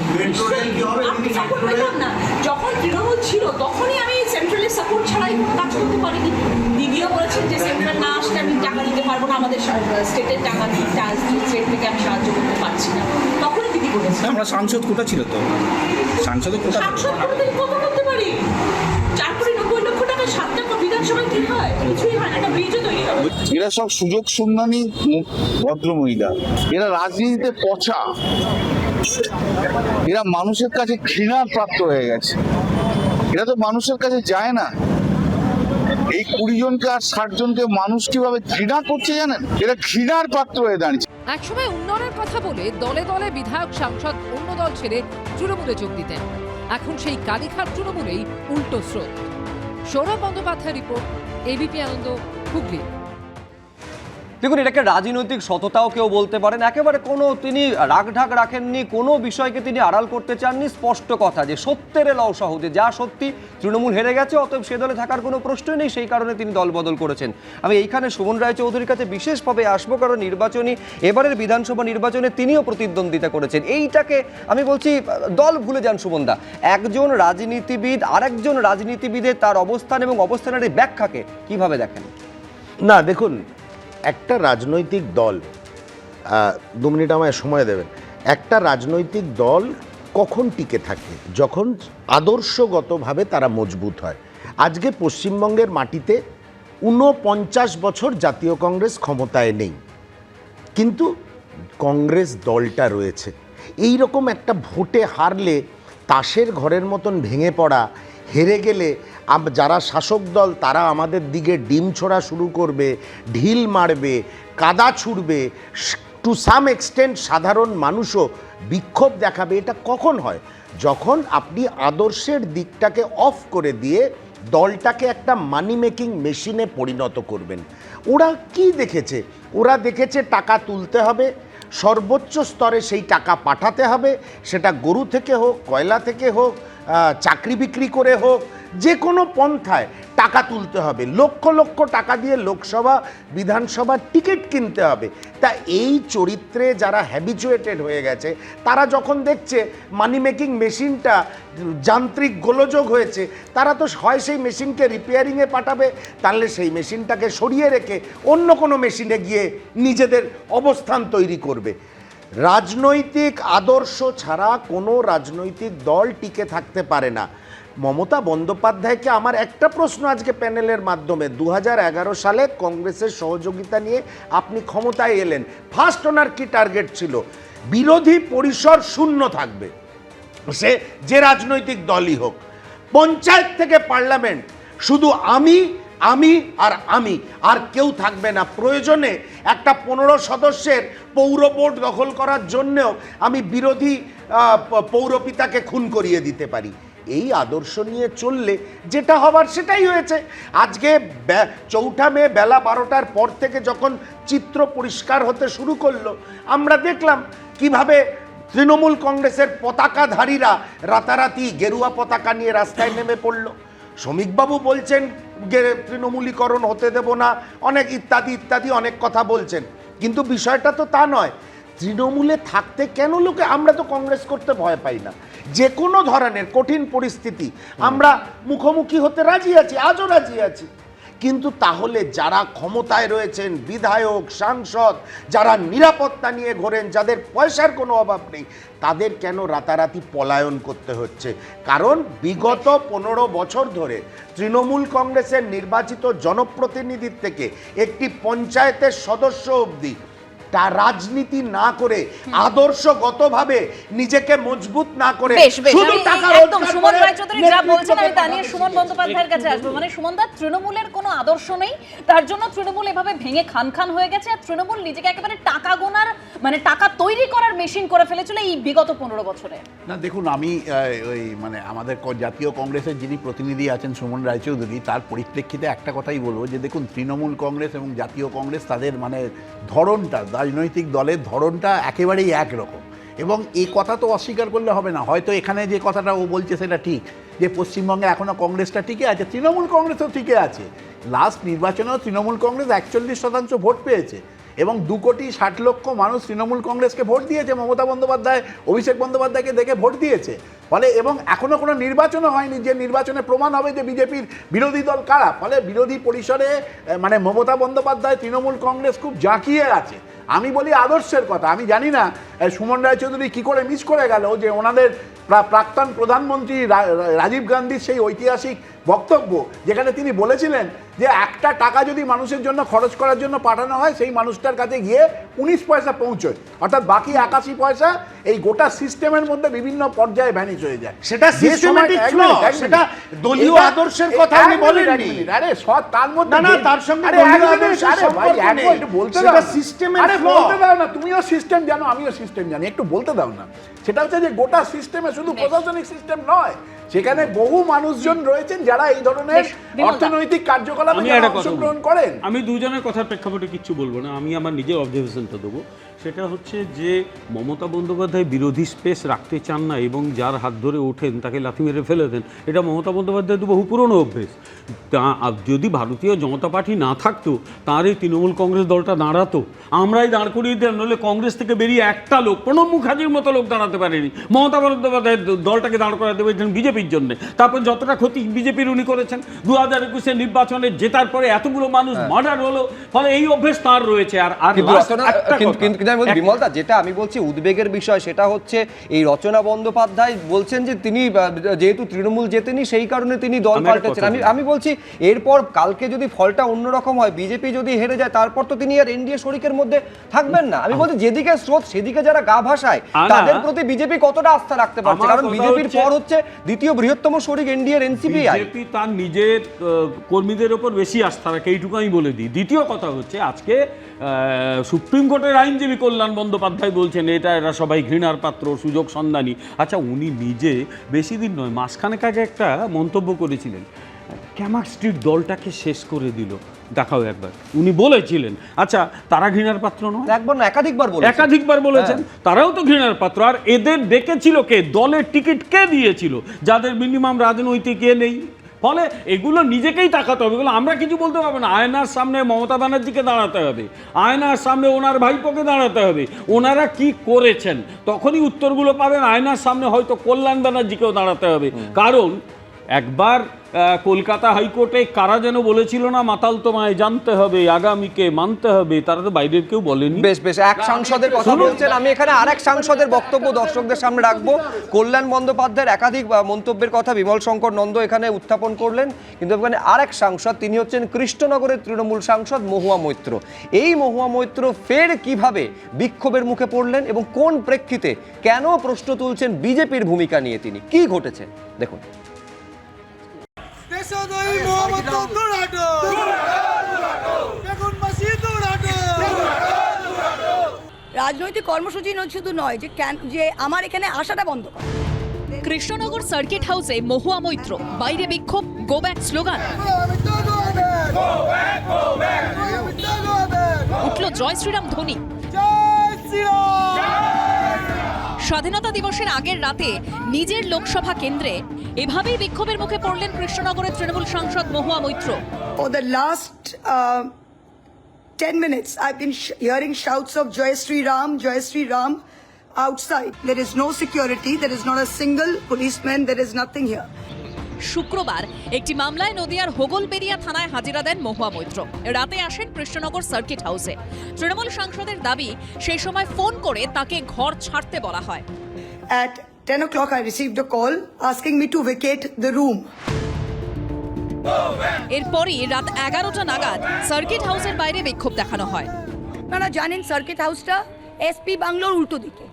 যখন তৃণমূল ছিল তখনই আমি সেন্ট্রালের সাপোর্ট ছাড়াই কাজ করতে পারিনি। দিদিও বলেছেন যে সেন্ট্রাল না আসলে আমি টাকা দিতে পারবো না, আমাদের স্টেটের টাকা স্টেট থেকে আমি সাহায্য করতে পারছি না, তখনই দিদি বলেছেন। আমরা সাংসদ কোটা ছিল তো, সাংসদ কত করতে পারি? 4 কোটি 90 লক্ষ টাকা 7টা বিধানসভায় কি হয়? কিছুই হয় না, একটা ব্রিজও তৈরি হবে। এরা সব সুযোগ সন্ধানী ভদ্র মহিলা, এরা রাজনীতিতে পচা, এরা মানুষের কাছে ঘৃণার প্রাপ্ত হয়ে গেছে, এরা তো মানুষের কাছে যায় না। এই 20 জনকে আর 60 জনকে মানুষ কিভাবে ঘৃণা করছে জানেন? এটা ঘৃণার পাত্র হয়ে দাঁড়িয়েছে। একসময় উন্নয়নের কথা বলে দলে দলে বিধায়ক সাংসদ অন্য দল ছেড়ে তৃণমূলে যোগ দিতেন। এখন সেই কালীঘাট তৃণমূলেই উল্টো স্রোত। সৌরভ বন্দ্যোপাধ্যায় রিপোর্ট, এবিপি আনন্দ, হুগলি। দেখুন, এটাকে রাজনৈতিক সততাও কেউ বলতে পারেন। একেবারে কোনো তিনি রাগঢাক রাখেননি, কোনো বিষয়কে তিনি আড়াল করতে চাননি। স্পষ্ট কথা যে সত্যের লওসহ যে যা সত্যি তৃণমূল হেরে গেছে, অতএব সে দলে থাকার কোনো প্রশ্নই নেই, সেই কারণে তিনি দল বদল করেছেন। আমি এইখানে সুমন রায়চৌধুরীর কাছে বিশেষভাবে আসবো, কারণ নির্বাচনী এবারের বিধানসভা নির্বাচনে তিনিও প্রতিদ্বন্দ্বিতা করেছেন। এইটাকে আমি বলছি দল ভুলে যান সুমনদা। একজন রাজনীতিবিদ আরেকজন রাজনীতিবিদের তার অবস্থান এবং অবস্থানের এই ব্যাখ্যাকে কিভাবে দেখেন? না দেখুন, একটা রাজনৈতিক দল 2 মিনিট আমায় সময় দেবেন। একটা রাজনৈতিক দল কখন টিকে থাকে? যখন আদর্শগতভাবে তারা মজবুত হয়। আজকে পশ্চিমবঙ্গের মাটিতে 49 বছর জাতীয় কংগ্রেস ক্ষমতায় নেই, কিন্তু কংগ্রেস দলটা রয়েছে। এই রকম একটা ভোটে হারলে তাসের ঘরের মতন ভেঙে পড়া, হেরে গেলে যারা শাসক দল তারা আমাদের দিকে ডিম ছোড়া শুরু করবে, ঢিল মারবে, কাদা ছুড়বে, টু সাম এক্সটেন্ট সাধারণ মানুষও বিক্ষোভ দেখাবে। এটা কখন হয়? যখন আপনি আদর্শের দিকটাকে অফ করে দিয়ে দলটাকে একটা মানি মেকিং মেশিনে পরিণত করবেন। ওরা কি দেখেছে? ওরা দেখেছে টাকা তুলতে হবে, সর্বোচ্চ স্তরে সেই টাকা পাঠাতে হবে, সেটা গরু থেকে হোক, কয়লা থেকে হোক, চাকরি বিক্রি করে হোক, যে কোনো পন্থায় টাকা তুলতে হবে। লক্ষ লক্ষ টাকা দিয়ে লোকসভা বিধানসভার টিকিট কিনতে হবে। তা এই চরিত্রে যারা হ্যাবিচুয়েটেড হয়ে গেছে, তারা যখন দেখছে মানি মেকিং মেশিনটা যান্ত্রিক গোলযোগ হয়েছে, তারা তো হয় সেই মেশিনকে রিপেয়ারিংয়ে পাঠাবে, তাহলে সেই মেশিনটাকে সরিয়ে রেখে অন্য কোনো মেশিনে গিয়ে নিজেদের অবস্থান তৈরি করবে। রাজনৈতিক আদর্শ ছাড়া কোনো রাজনৈতিক দল টিকে থাকতে পারে না। মমতা বন্দ্যোপাধ্যায়কে আমার একটা প্রশ্ন আজকে প্যানেলের মাধ্যমে, 2011 সালে কংগ্রেসের সহযোগিতা নিয়ে আপনি ক্ষমতায় এলেন, ফার্স্ট ওনার কি টার্গেট ছিল? বিরোধী পরিসর শূন্য থাকবে, সে যে রাজনৈতিক দলই হোক। পঞ্চায়েত থেকে পার্লামেন্ট শুধু আমি আর কেউ থাকবে না। প্রয়োজনে একটা 15 সদস্যের পৌর বোর্ড দখল করার জন্যেও আমি বিরোধী পৌরপিতাকে খুন করিয়ে দিতে পারি। এই আদর্শ নিয়ে চললে যেটা হবার সেটাই হয়েছে। আজকে 4 মে বেলা 12টার পর থেকে যখন চিত্র পরিষ্কার হতে শুরু করলো, আমরা দেখলাম কিভাবে তৃণমূল কংগ্রেসের পতাকাধারীরা রাতারাতি গেরুয়া পতাকা নিয়ে রাস্তায় নেমে পড়ল। শ্রমিকবাবু বলছেন তৃণমূলীকরণ হতে দেব না, অনেক ইত্যাদি ইত্যাদি অনেক কথা বলছেন, কিন্তু বিষয়টা তো তা নয়। তৃণমূলে থাকতে কেন লোকে, আমরা তো কংগ্রেস করতে ভয় পাই না। যে কোনো ধরনের কঠিন পরিস্থিতি আমরা মুখোমুখি হতে রাজি আছি, আজও রাজি আছি। কিন্তু তাহলে যারা ক্ষমতায় রয়েছেন, বিধায়ক, সাংসদ, যারা নিরাপত্তা নিয়ে ঘোরেন, যাদের পয়সার কোনো অভাব নেই, তাদের কেন রাতারাতি পলায়ন করতে হচ্ছে? কারণ বিগত 15 বছর ধরে তৃণমূল কংগ্রেসের নির্বাচিত জনপ্রতিনিধির থেকে একটি পঞ্চায়েতের সদস্য অবধি তা রাজনীতি না করে, আদর্শগতভাবে নিজেকে মজবুত না করে, শুধু টাকা রোজগার সুমন রায়চৌধুরী যা বলছেন, আমি তা নিয়ে সুমন বন্দ্যোপাধ্যায়ের কাছে আসবো। মানে সুমন দা, তৃণমূলের কোনো আদর্শ নেই, তার জন্য তৃণমূল এভাবে ভেঙে খান হয়ে গেছে, আর তৃণমূল নিজেকে একেবারে টাকা গোনার, মানে টাকা তৈরি করার মেশিন করে ফেলেছিল এই বিগত 15 বছরে। না দেখুন, আমি ওই মানে আমাদের জাতীয় কংগ্রেসের যিনি প্রতিনিধি আছেন সুমন রায়চৌধুরী, তার পরিপ্রেক্ষিতে একটা কথাই বলবো যে দেখুন, তৃণমূল কংগ্রেস এবং জাতীয় কংগ্রেস তাদের মানে ধরনটা, রাজনৈতিক দলের ধরনটা একেবারেই একরকম। এবং এই কথা তো অস্বীকার করলে হবে না। হয়তো এখানে যে কথাটা ও বলছে সেটা ঠিক, যে পশ্চিমবঙ্গে এখনও কংগ্রেসটা টিকে আছে, তৃণমূল কংগ্রেসও টিকে আছে। লাস্ট নির্বাচনেও তৃণমূল কংগ্রেস 41% ভোট পেয়েছে এবং 2,60,00,000 মানুষ তৃণমূল কংগ্রেসকে ভোট দিয়েছে। মমতা বন্দ্যোপাধ্যায়, অভিষেক বন্দ্যোপাধ্যায়কে দেখে ভোট দিয়েছে। ফলে এবং এখনও কোনো নির্বাচনও হয়নি যে নির্বাচনে প্রমাণ হবে যে বিজেপির বিরোধী দল কারা। ফলে বিরোধী পরিসরে মানে মমতা বন্দ্যোপাধ্যায়, তৃণমূল কংগ্রেস খুব জাঁকিয়ে আছে। আমি বলি আদর্শের কথা, আমি জানি না সুমন রায়চৌধুরী কী করে মিস করে গেল যে ওনাদের প্রাক্তন প্রধানমন্ত্রী রাজীব গান্ধীর সেই ঐতিহাসিক বক্তব্য, যেখানে তিনি বলেছিলেন যে একটা টাকা যদি মানুষের জন্য খরচ করার জন্য পাঠানো হয় সেই মানুষটার কাছে গিয়ে 19 পয়সা পৌঁছয়, অর্থাৎ বাকি 81 পয়সা এই গোটা সিস্টেমের মধ্যে বিভিন্ন পর্যায়ে ভ্যানিশ হয়ে যায়। সেটা সিস্টেমেটিক ফ্ল, সেটা দলীয় আদর্শের কথা উনি বলেননি। আরে সৎ তার মধ্যে না তার সঙ্গে দলীয় আদর্শের সম্পর্ক নেই, একটু বলতে দাও, সেটা সিস্টেমের ফ্ল। বলতে দাও না, তুমিও সিস্টেম জানো আমিও সিস্টেম জানি, একটু বলতে দাও না। সেটা হচ্ছে যে গোটা সিস্টেমে শুধু প্রশাসনিক সিস্টেম নয়, সেখানে বহু মানুষজন রয়েছেন যারা এই ধরনের অর্থনৈতিক কার্যকলাপে অংশগ্রহণ করেন। আমি দুজনের কথার প্রেক্ষাপটে কিচ্ছু বলবো না, আমি আমার নিজের অবজারভেশনটা দেবো। সেটা হচ্ছে যে মমতা বন্দ্যোপাধ্যায় বিরোধী স্পেস রাখতে চান না এবং যার হাত ধরে ওঠেন তাকে লাথি মেরে ফেলে দেন, এটা মমতা বন্দ্যোপাধ্যায় তো বহু পুরনো অভ্যেস। তা যদি ভারতীয় জনতা পার্টি না থাকতো তার এই তৃণমূল কংগ্রেস দলটা দাঁড়াতো, আমরাই দাঁড় করিয়ে দিলাম, নইলে কংগ্রেস থেকে বেরিয়ে একটা লোক, প্রণব মুখার্জির মতো লোক দাঁড়াতে পারেনি। মমতা বন্দ্যোপাধ্যায় দলটাকে দাঁড় করাতে পেরেছেন বিজেপির জন্য, তারপর যতটা ক্ষতি বিজেপির উনি করেছেন। 2021 নির্বাচনে জেতার পরে এতগুলো মানুষ মার্ডার হলো, ফলে এই অভ্যেস তার রয়েছে। বিমলদা, যেটা আমি বলছি উদ্বেগের বিষয় সেটা হচ্ছে এই রচনা বন্দ্যোপাধ্যায় বলছেন যে তিনি যেহেতু তৃণমূল জেতেনি সেই কারণে তিনি দল পাল্টেছেন। আমি বলছি এরপর কালকে যদি ফলটা অন্যরকম হয়, বিজেপি যদি হেরে যায়, তারপর তো তিনি আর এনডিএ শরিকের মধ্যে থাকবেন না। আমি বলছি যেদিকে স্রোত সেদিকে যারা গা ভাসায় তাদের প্রতি বিজেপি কতটা আস্থা রাখতে পারছে, কারণ বিজেপির পর হচ্ছে দ্বিতীয় বৃহত্তম শরিক এনডিএ এনসিপি। বিজেপি তার নিজের কর্মীদের ওপর বেশি আস্থা রাখে, এইটুকু আমি বলে দিই। দ্বিতীয় কথা হচ্ছে আজকে সুপ্রিম কোর্টের আইনজীবী কল্যাণ বন্দ্যোপাধ্যায় বলছেন এরা সবাই ঘৃণার পাত্র, সুযোগ সন্ধানী। আচ্ছা, উনি নিজে বেশি দিন নয় মাসখানেক আগে একটা মন্তব্য করেছিলেন, ক্যামাক স্ট্রিট দলটাকে শেষ করে দিল, দেখাও একবার, উনি বলেছিলেন। আচ্ছা, তারা ঘৃণার পাত্র নয়? একবার না, একাধিকবার বলেছেন, তারাও তো ঘৃণার পাত্র। আর এদের ডেকেছিল কে? দলের টিকিট কে দিয়েছিল? যাদের মিনিমাম রাজনৈতিক নেই। ফলে এগুলো নিজেকেই তাকাতে হবে, এগুলো আমরা কিছু বলতে পারবো না। আয়নার সামনে মমতা ব্যানার্জিকে দাঁড়াতে হবে, আয়নার সামনে ওনার ভাইপোকে দাঁড়াতে হবে, ওনারা কি করেছেন তখনই উত্তরগুলো পাবেন। আয়নার সামনে হয়তো কল্যাণ ব্যানার্জিকেও দাঁড়াতে হবে, কারণ একবার কলকাতা হাইকোর্টে কারা যেন বলেছিল না, মাতাল তোমায় জানতে হবে, আগামীকে মানতে হবে, তারা তো বাইরের কেউ বলেনি। বেশ এক সাংসদের কথা বলছেন, আমি এখানে আরেক সাংসদের বক্তব্য দর্শকদের সামনে রাখবো। কল্যাণ বন্দ্যোপাধ্যায়ের একাধিক মন্তব্যের কথা বিমল শঙ্কর নন্দ এখানে উত্থাপন করলেন, কিন্তু এখানে আরেক সাংসদ, তিনি হচ্ছেন কৃষ্ণনগরের তৃণমূল সাংসদ মহুয়া মৈত্র। এই মহুয়া মৈত্র ফের কিভাবে বিক্ষোভের মুখে পড়লেন এবং কোন প্রেক্ষিতে কেন প্রশ্ন তুলছেন বিজেপির ভূমিকা নিয়ে, তিনি কি ঘটেছে দেখুন। রাজনৈতিক কর্মসূচি শুধু নয় যে আমার এখানে আসাটা বন্ধ করা। কৃষ্ণনগর সার্কিট হাউসে মহুয়া মৈত্র, বাইরে বিক্ষোভ, গো ব্যাক স্লোগান, উঠল জয় শ্রীরাম ধ্বনি। স্বাধীনতা দিবসের আগের রাতে নিজের লোকসভা কেন্দ্রে এভাবেই বিক্ষোভের মুখে পড়লেন কৃষ্ণনগরের তৃণমূল সাংসদ Mahua Moitra. For the last 10 minutes I've been hearing shouts of Jai Sri Ram outside. There is no security, there is not a single policeman, there is nothing here. শুক্রবার একটি মামলায় নদিয়ার হোগলবেড়িয়া থানায় হাজিরা দেন মহুয়া মৈত্র। রাতে আসেন কৃষ্ণনগর সার্কিট হাউসে। তৃণমূল সাংসদের দাবি সেই সময় ফোন করে তাকে ঘর ছাড়তে বলা হয়। At 10 o'clock I received a call asking me to vacate the room. এরপরই রাত 11টা নাগাদ সার্কিট হাউসের বাইরে বিক্ষোভ দেখানো হয়। আপনারা জানেন সার্কিট হাউসটা এসপি বাংলোর উল্টো দিকে।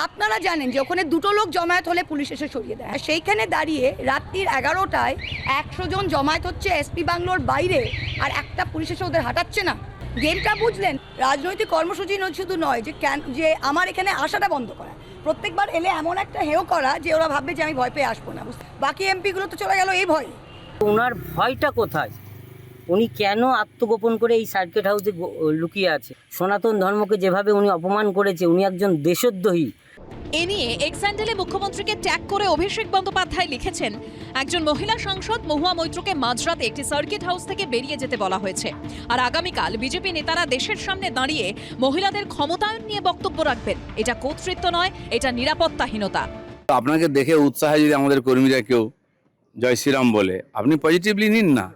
আপনারা জানেন যে ওখানে দুটো লোক জমায়েত হলে পুলিশ এসে সরিয়ে দেয়। সেইখানে দাঁড়িয়ে রাত্রির 11টায় 100 জন জমায়েত হচ্ছে এসপি বাংলোর বাইরে, আর একটা পুলিশ এসে ওদের হাঁটাচ্ছে না। গেমটা বুঝলেন? রাজনৈতিক কর্মসূচি শুধু নয় যে আমার এখানে আসাটা বন্ধ করা, প্রত্যেকবার এলে এমন একটা হেয় করা যে ওরা ভাববে যে আমি ভয় পেয়ে আসবো না। বাকি এমপিগুলো তো চলে গেল এই ভয়ে। ওনার ভয়টা কোথায়? উনি কেন আত্মগোপন করে এই সার্কিট হাউসে লুকিয়ে আছে? সনাতন ধর্মকে যেভাবে উনি অপমান করেছে, উনি একজন দেশদ্রোহী। এ নিয়ে এক্স হ্যান্ডেলে মুখ্যমন্ত্রীকে ট্যাগ করে অভিষেক বন্দ্যোপাধ্যায় লিখেছেন, একজন মহিলা সাংসদ মহুয়া মৈত্রকে মাঝরাতে একটি সার্কিট হাউস থেকে বেরিয়ে যেতে বলা হয়েছে, আর আগামীকাল বিজেপি নেতারা দেশের সামনে দাঁড়িয়ে মহিলাদের ক্ষমতায়ন নিয়ে বক্তব্য রাখবেন। এটা কর্তৃত্ব নয়, এটা নিরাপত্তাহীনতা। আপনাকে দেখে উৎসাহে যদি আমাদের কর্মীরা কেউ জয় শ্রীরাম বলে, আপনি পজিটিভলি নিন না,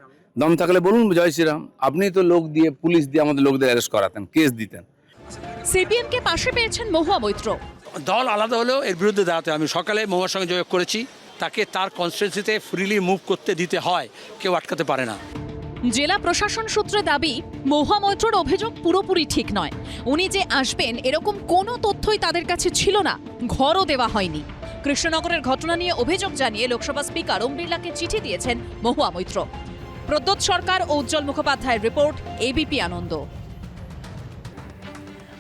দম থাকলে বলুন জয় শ্রীরাম। আপনি তো লোক দিয়ে, পুলিশ দিয়ে আমাদের লোকদের অ্যারেস্ট করাতেন, কেস দিতেন। সিপিএম কে পাশে পেয়েছেন মহুয়া মৈত্র। দল আলাদা হলেও এর বিরুদ্ধে দাঁড়াতে আমি সকালে মহুয়ার সঙ্গে যোগাযোগ করেছি, তাকে তার কনস্টিটিউয়েন্সিতে ফ্রিলি মুভ করতে দিতে হয়, কেউ আটকাতে পারে না। জেলা প্রশাসন সূত্রে দাবি, মহুয়া মৈত্রর অভিযোগ পুরোপুরি ঠিক নয়। উনি যে আসবেন এরকম কোনো তথ্যই তাদের কাছে ছিল না, ঘরও দেওয়া হয়নি। কৃষ্ণনগরের ঘটনা নিয়ে অভিযোগ জানিয়ে লোকসভা স্পিকার ওম বিড়লাকে চিঠি দিয়েছেন মহুয়া মৈত্র। প্রদ্যোৎ সরকার ও উজ্জ্বল মুখোপাধ্যায়ের রিপোর্ট, এবিপি আনন্দ।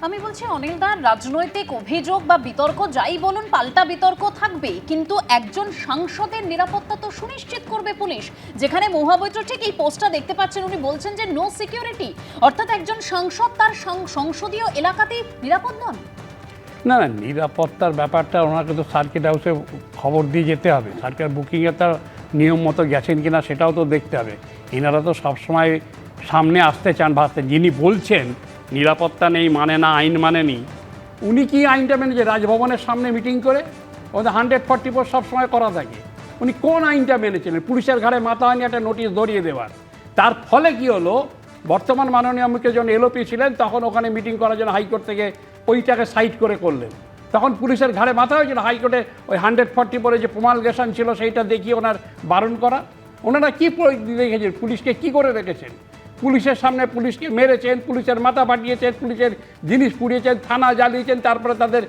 আমি বলছি অনিলদার, রাজনৈতিক অভিযোগ বা বিতর্ক যাই বলুন, পাল্টা বিতর্ক থাকবেই, কিন্তু একজন সাংসদের নিরাপত্তা তো সুনিশ্চিত করবে পুলিশ। যেখানে মহুয়া মৈত্র ঠিক এই পোস্টটা দেখতে পাচ্ছেন, উনি বলছেন যে নো সিকিউরিটি, অর্থাৎ একজন সাংসদ তার সংসদীয় এলাকাতেই নিরাপদ নন। না না, নিরাপত্তার ব্যাপারটা ওনাকে তো সার্কিট হাউসে খবর দিয়ে যেতে হবে। সার্কিট বুকিংয়ে তার নিয়ম মতো গেছেন কিনা সেটাও তো দেখতে হবে। এনারা তো সবসময় সামনে আসতে চান, ভাবতে। যিনি বলছেন নিরাপত্তা নেই মানে না, আইন মানেনি, উনি কি আইনটা মেনেছে? রাজভবনের সামনে মিটিং করে ওদের 144 সবসময় করা থাকে। উনি কোন আইনটা মেনেছিলেন? পুলিশের ঘাড়ে মাথা হয়নি একটা নোটিশ ধরিয়ে দেওয়ার। তার ফলে কি হলো, বর্তমান মাননীয় মুখ্য যখন এলওপি ছিলেন তখন ওখানে মিটিং করার জন্য হাইকোর্ট থেকে ওইটাকে সাইড করে করলেন। তখন পুলিশের ঘাড়ে মাথা হয়েছিল হাইকোর্টে ওই 144 যে প্রমালগেশন ছিল সেইটা দেখিয়ে ওনার বারণ করা। ওনারা কী রেখেছেন? পুলিশকে কি করে রেখেছেন? পুলিশের সামনে পুলিশকে মেরেছেন, পুলিশের মাথা ফাটিয়েছেন, পুলিশের জিনিস পুড়িয়েছেন, থানা জ্বালিয়েছেন, তারপরে তাদের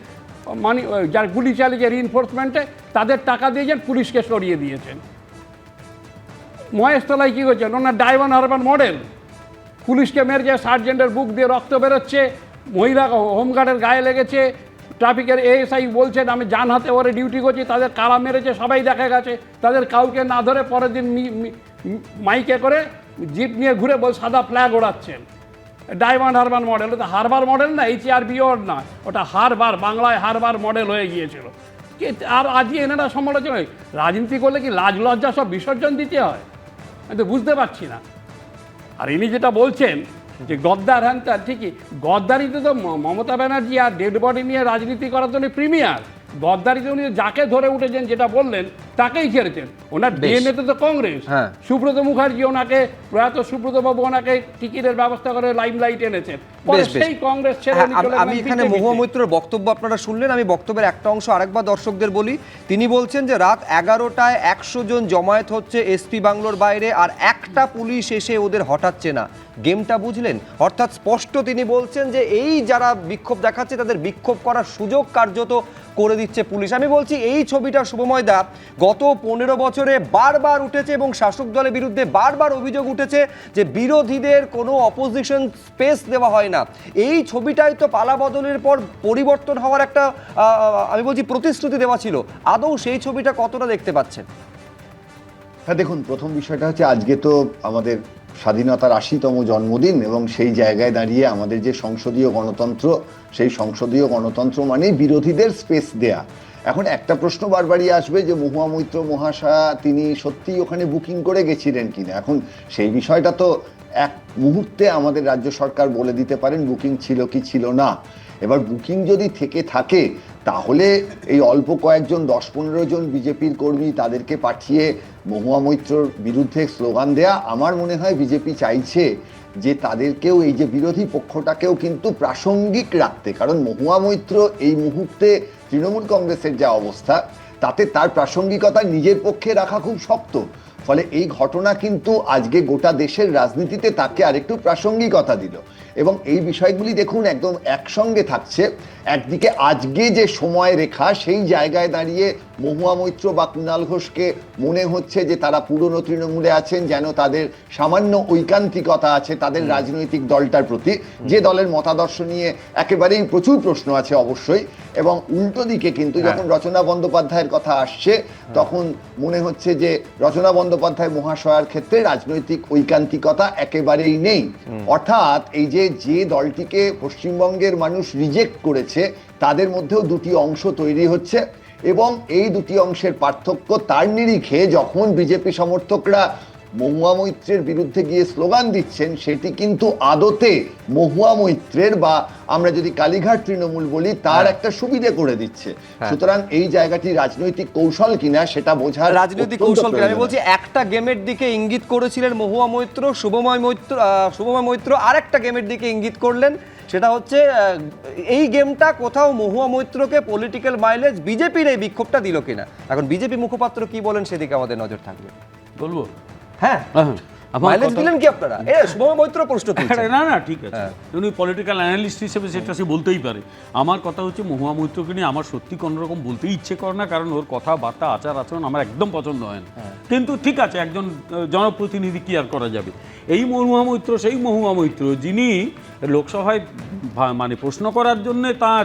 যার গুলি চালিয়েছে রিইনফোর্সমেন্টে তাদের টাকা দিয়েছেন, পুলিশকে সরিয়ে দিয়েছেন। মহেশতলায় কী করছেন? ওনার ডায়মন্ড হারবার মডেল, পুলিশকে মেরেছে, সার্জেন্টের বুক দিয়ে রক্ত বেরোচ্ছে, মহিলা হোমগার্ডের গায়ে লেগেছে, ট্রাফিকের এএসআই বলছেন আমি জান হাতে ওরে ডিউটি করছি, তাদের কারা মেরেছে সবাই দেখা গেছে। তাদের কাউকে না ধরে পরের দিন মাইকে করে জিপ নিয়ে ঘুরে সাদা ফ্ল্যাগ ওড়াচ্ছেন। ডায়মন্ড হারবার মডেল, ওটা হারবার মডেল না, HRBOর না, ওটা হারবার, বাংলায় হারবার মডেল হয়ে গিয়েছিল। আর আজকে এনারা সমালোচনা, রাজনীতি করলে কি লাজ লজ্জা সব বিসর্জন দিতে হয়? আমি তো বুঝতে পারছি না। আর ইনি যেটা বলছেন যে গদ্দার, হ্যান তার ঠিকই, গদ্দারিতে তো মমতা ব্যানার্জি আর ডেড বডি নিয়ে রাজনীতি করার জন্য প্রিমিয়ার। গদ্দারিতে উনি যাকে ধরে উঠেছেন, যেটা বললেন তাকেই ছেড়েছেন। ওনার ডিএনএতে তো কংগ্রেস, সুব্রত মুখার্জি ওনাকে, প্রয়াত সুব্রত বাবু ওনাকে টিকিটের ব্যবস্থা করে লাইমলাইট এনেছেন, সেই কংগ্রেস ছেড়ে। আমি এখানে মহুয়া মৈত্রর বক্তব্য আপনারা শুনলেন, আমি বক্তব্যের একটা অংশ আরেকবার দর্শকদের বলি। তিনি বলছেন যে রাত 11টায় 100 জন জমায়েত হচ্ছে এসপি বাংলোর বাইরে, আর একটা পুলিশ এসে ওদের হটাচ্ছে না। গেমটা বুঝলেন? অর্থাৎ স্পষ্ট তিনি বলছেন যে এই যারা বিক্ষোভ দেখাচ্ছে তাদের বিক্ষোভ করার সুযোগ কার্যত করে দিচ্ছে পুলিশ। আমি বলছি এই ছবিটা শুভময় দা গত 15 বছরে বারবার উঠেছে এবং শাসক দলের বিরুদ্ধে বারবার অভিযোগ উঠেছে যে বিরোধীদের কোনো অপোজিশন স্পেস দেওয়া হয় না। এই ছবিটাই তো পালা বদলের পর পরিবর্তন হওয়ার একটা আমি বলছি প্রতিশ্রুতি দেওয়া ছিল। আদৌ সেই ছবিটা কতটা দেখতে পাচ্ছেন? হ্যাঁ, দেখুন, প্রথম বিষয়টা হচ্ছে আজকে তো আমাদের স্বাধীনতার 80তম জন্মদিন, এবং সেই জায়গায় দাঁড়িয়ে আমাদের যে সংসদীয় গণতন্ত্র, সেই সংসদীয় গণতন্ত্র মানেই বিরোধীদের স্পেস দেয়া। এখন একটা প্রশ্ন বারবারই আসবে যে মহুয়া মৈত্র মহাশয়া তিনি সত্যিই ওখানে বুকিং করে গেছিলেন কিনা। এখন সেই বিষয়টা তো এক মুহূর্তে আমাদের রাজ্য সরকার বলে দিতে পারেন বুকিং ছিল কি ছিল না। এবার বুকিং যদি থেকে থাকে তাহলে এই অল্প কয়েকজন 10-15 জন বিজেপির কর্মী তাদেরকে পাঠিয়ে মহুয়া মৈত্রর বিরুদ্ধে স্লোগান দেয়া, আমার মনে হয় বিজেপি চাইছে যে তাদেরকেও, এই যে বিরোধী পক্ষটাকেও কিন্তু প্রাসঙ্গিক রাখতে। কারণ মহুয়া মৈত্র এই মুহূর্তে তৃণমূল কংগ্রেসের যা অবস্থা, তাতে তার প্রাসঙ্গিকতা নিজের পক্ষে রাখা খুব শক্ত। ফলে এই ঘটনা কিন্তু আজকে গোটা দেশের রাজনীতিতে তাকে আরেকটু প্রাসঙ্গিকতা দিল। এবং এই বিষয়গুলি দেখুন একদম একসঙ্গে থাকছে। একদিকে আজকে যে সময় রেখা, সেই জায়গায় দাঁড়িয়ে মহুয়া মৈত্র বা কুণাল ঘোষকে মনে হচ্ছে যে তারা পুরনো তৃণমূলে আছেন, যেন তাদের সামান্য ঐকান্তিকতা আছে তাদের রাজনৈতিক দলটার প্রতি, যে দলের মতাদর্শ নিয়ে একেবারেই প্রচুর প্রশ্ন আছে অবশ্যই। এবং উল্টো দিকে কিন্তু যখন রচনা বন্দ্যোপাধ্যায়ের কথা আসছে, তখন মনে হচ্ছে যে রচনা বন্দ্যোপাধ্যায় মহাশয়ার ক্ষেত্রে রাজনৈতিক ঐকান্তিকতা একেবারেই নেই। অর্থাৎ এই যে দলটিকে পশ্চিমবঙ্গের মানুষ রিজেক্ট করেছে, তাদের মধ্যেও দুটি অংশ তৈরি হচ্ছে, এবং এই দুটি অংশের পার্থক্য তার নিরিখে যখন বিজেপি সমর্থকরা মহুয়া মৈত্রের বিরুদ্ধে গিয়ে স্লোগান দিচ্ছেন সেটি কিন্তু আদতে মহুয়া মৈত্রের বা আমরা যদি কালীঘাট তৃণমূল বলি তার একটা সুবিধে করে দিচ্ছে। সুতরাং এই জায়গাটি রাজনৈতিক কৌশল কিনা সেটা বোঝার রাজনৈতিক কৌশল কিনা আমি বলছি একটা গেমের দিকে ইঙ্গিত করেছিলেন মহুয়া মৈত্র, শুভময় মৈত্র আরেকটা গেমের দিকে ইঙ্গিত করলেন, সেটা হচ্ছে এই গেমটা কোথাও মহুয়া মৈত্রকে পলিটিক্যাল মাইলেজ বিজেপির এই বিক্ষোভটা দিল কিনা। এখন বিজেপি মুখপাত্র কি বলেন সেদিকে আমাদের নজর থাকবে। বলবো হ্যাঁ মাইলেজ দিলেন কি আপনারা? শুভময় মৈত্র প্রশ্ন তুলছেন। না ঠিক আছে, উনি পলিটিক্যাল অ্যানালিস্ট হিসেবে সেটা সে বলতেই পারে। আমার কথা হচ্ছে মহুয়া মৈত্রকে নিয়ে আমার সত্যি কোনো রকম বলতে ইচ্ছে করে না, কারণ ওর কথাবার্তা আচার আচরণ আমার একদম পছন্দ হয় না। কিন্তু ঠিক আছে, একজন জনপ্রতিনিধি কি আর করা যাবে। এই মহুয়া মৈত্র সেই মহুয়া মৈত্র যিনি লোকসভায় মানে প্রশ্ন করার জন্য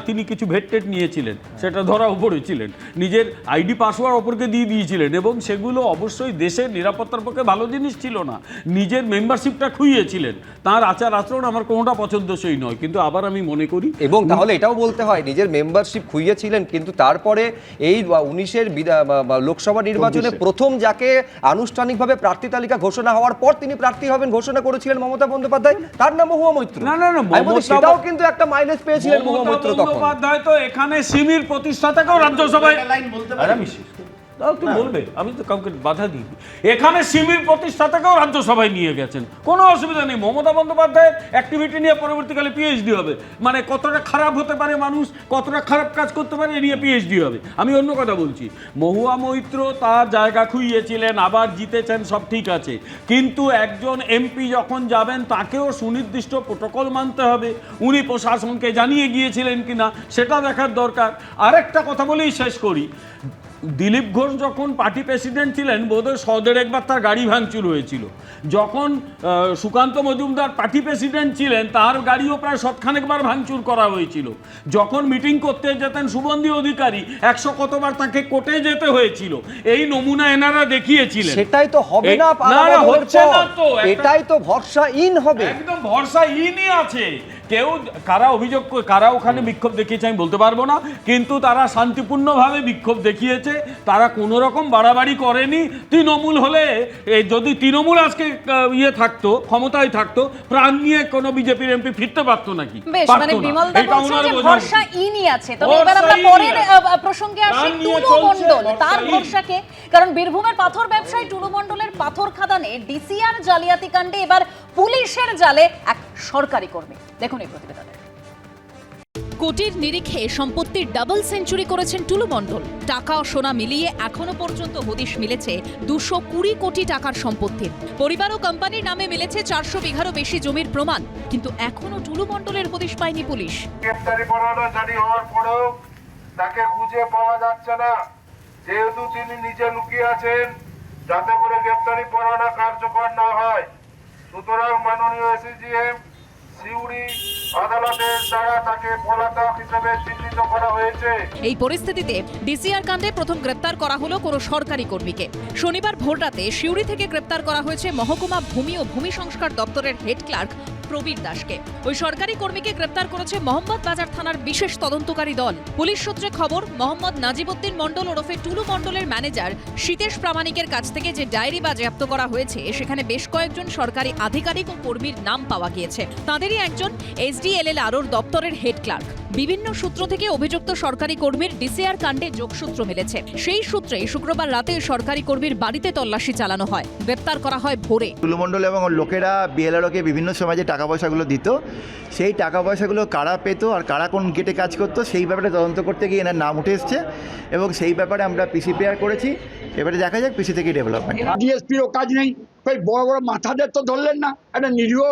তিনি কিছু ভেটটেট নিয়েছিলেন, সেটা ধরাও পড়েছিলেন, নিজের আইডি পাসওয়ার্ড অপরকে দিয়ে দিয়েছিলেন এবং সেগুলো অবশ্যই দেশের নিরাপত্তার পক্ষে ভালো জিনিস ছিল না। নিজের মেম্বারশিপটা খুইয়েছিলেন, তার আচার আচরণ আমার কোনোটা পছন্দসই নয়। কিন্তু আবার আমি মনে করি এবং তাহলে এটাও বলতে হয় নিজের মেম্বারশিপ খুইয়েছিলেন, কিন্তু তারপরে এই 19-এর লোকসভা নির্বাচনে প্রথম যাকে আনুষ্ঠানিকভাবে প্রার্থী তালিকা ঘোষণা হওয়ার পর তিনি প্রার্থী হবেন ঘোষণা করেছিলেন মমতা বন্দ্যোপাধ্যায়, তার নাম মহুয়া মৈত্র। না সেটাও কিন্তু একটা মাইলেজ পেয়েছিলেন মহুয়া মৈত্র তখন। বন্দ্যোপাধ্যায় তো এখানে সিমির প্রতিষ্ঠাতাকেও রাজ্যসভায় বলবে, আমি তো কাউকে বাধা দিই। এখানে সিমির প্রতিষ্ঠাতাকেও রাজ্যসভায় নিয়ে গেছেন, কোনো অসুবিধা নেই। মমতা বন্দ্যোপাধ্যায়ের অ্যাক্টিভিটি নিয়ে পরবর্তীকালে পিএইচডি হবে, মানে কতটা খারাপ হতে পারে মানুষ, কতটা খারাপ কাজ করতে পারে এ নিয়ে পিএইচডি হবে। আমি অন্য কথা বলছি, মহুয়া মৈত্র তার জায়গা খুইয়েছিলেন, আবার জিতেছেন, সব ঠিক আছে, কিন্তু একজন এমপি যখন যাবেন তাকেও সুনির্দিষ্ট প্রোটোকল মানতে হবে। উনি প্রশাসনকে জানিয়ে গিয়েছিলেন কিনা সেটা দেখার দরকার। আরেকটা কথা বলেই শেষ করি, দিলীপ ঘোষ যখন পার্টি প্রেসিডেন্ট ছিলেন বোধহয় 100-150 তার গাড়ি ভাঙচুর হয়েছিল। যখন সুকান্ত মজুমদার পার্টি প্রেসিডেন্ট ছিলেন তার গাড়িও প্রায় 100-খানেকবার ভাঙচুর করা হয়েছিল। যখন মিটিং করতে যেতেন শুভেন্দু অধিকারী 100 কতবার তাকে কোর্টে যেতে হয়েছিল। এই নমুনা এনারা দেখিয়েছিলেন। সেটাই তো হবে না, হচ্ছে না তো, এটাই তো ভরসাহীন হবে। একদম ভরসাহীনই আছে। কেউ কারা অভিযোগ কারা ওখানে বিক্ষোভ দেখিয়েছে আমি বলতে পারবো না, কিন্তু তারা শান্তিপূর্ণভাবে বিক্ষোভ দেখিয়েছে, তারা কোনো রকম বাড়াবাড়ি করেনি। তৃণমূল হলে যদি তৃণমূল আজকে থাকতো, ক্ষমতায় থাকতো, প্রাণ নিয়ে কোনো বিজেপির এমপি ফিরতে পারতো নাকি? বেশ, মানে বিমল দা বলছেন যে ভরসাহীনই আছে। তবে এবার আমরা পরের প্রসঙ্গে আসি, টুলু মণ্ডল তার ভরসাকে, কারণ বীরভূমের পাথর ব্যবসায়ী টুলু মণ্ডলের পাথর খাদানে ডিসিআর জালিয়াতি কাণ্ডে এবার পুলিশের জালে এক সরকারি কর্মী। দেখুন এই প্রতিবেদনে। কোটির নিরিখে সম্পত্তির ডাবল সেঞ্চুরি করেছেন টুলু মণ্ডল। টাকা ও সোনা মিলিয়ে এখনো পর্যন্ত হদিশ মিলেছে 220 কোটি টাকার সম্পত্তির। পরিবার ও কোম্পানির নামে মিলেছে 400 বিঘারও বেশি জমির প্রমাণ, কিন্তু এখনো টুলু মণ্ডলের হদিশ পায়নি পুলিশ। গ্রেফতারি পরোয়ানা জারি হওয়ার পরেও তাকে খুঁজে পাওয়া যাচ্ছে না, যেহেতু তিনি নিজে লুকিয়ে আছেন, যাতে করে গ্রেফতারি পরোয়ানা কার্যকর না হয়। সুতরাং মাননীয় এসিজিএম সিউড়ি আদালতের দ্বারা তাকে পলাতক হিসেবে চিহ্নিত করা হয়েছে। এই পরিস্থিতিতে ডিসিআর কাণ্ডে প্রথম গ্রেপ্তার করা হলো কোনো সরকারি কর্মীকে। শনিবার ভোররাতে সিউড়ি থেকে গ্রেপ্তার করা হয়েছে মহকুমা ভূমি ও ভূমি সংস্কার দপ্তরের হেড ক্লার্ক প্রবীর দাসকে। ওই সরকারি কর্মীকে গ্রেপ্তার করেছে মোহাম্মদ বাজার থানার বিশেষ তদন্তকারী দল। পুলিশ সূত্রে খবর, মোহাম্মদ নাজিবউদ্দিন মণ্ডল ওরফে টুলু মণ্ডলের ম্যানেজার শীতেশ প্রামাণিকের কাছ থেকে যে ডায়েরি বাজেয়াপ্ত করা হয়েছে সেখানে বেশ কয়েকজন সরকারি আধিকারিক ও কর্মীর নাম পাওয়া গিয়েছে। তাদেরই একজন SDLLR দপ্তরের হেড ক্লার্ক। বিভিন্ন সূত্র থেকে অভিযুক্ত সরকারি কর্মীর ডিসিআর কাণ্ডে যোগসূত্র মিলেছে। সেই সূত্রে শুক্রবার রাতে সরকারি কর্মীর বাড়িতে তল্লাশি চালানো হয়। গ্রেপ্তার করা হয় ভোরে। টুলু মণ্ডল এবং লোকেরা BLROকে বিভিন্ন সময় যে টাকা পয়সাগুলো দিত, সেই টাকা পয়সাগুলো কারা পেত আর কারা কোন গেটে কাজ করতো সেই ব্যাপারে তদন্ত করতে গিয়ে এনার নাম উঠে এসছে এবং সেই ব্যাপারে আমরা পিসি প্রেয়ার করেছি। এবারে দেখা যাক পিসি থেকে ডেভেলপমেন্ট। ডিএসপিরও কাজ নেই, ওই বড় বড় মাথাদের তো ধরলেন না। একটা নিরীহ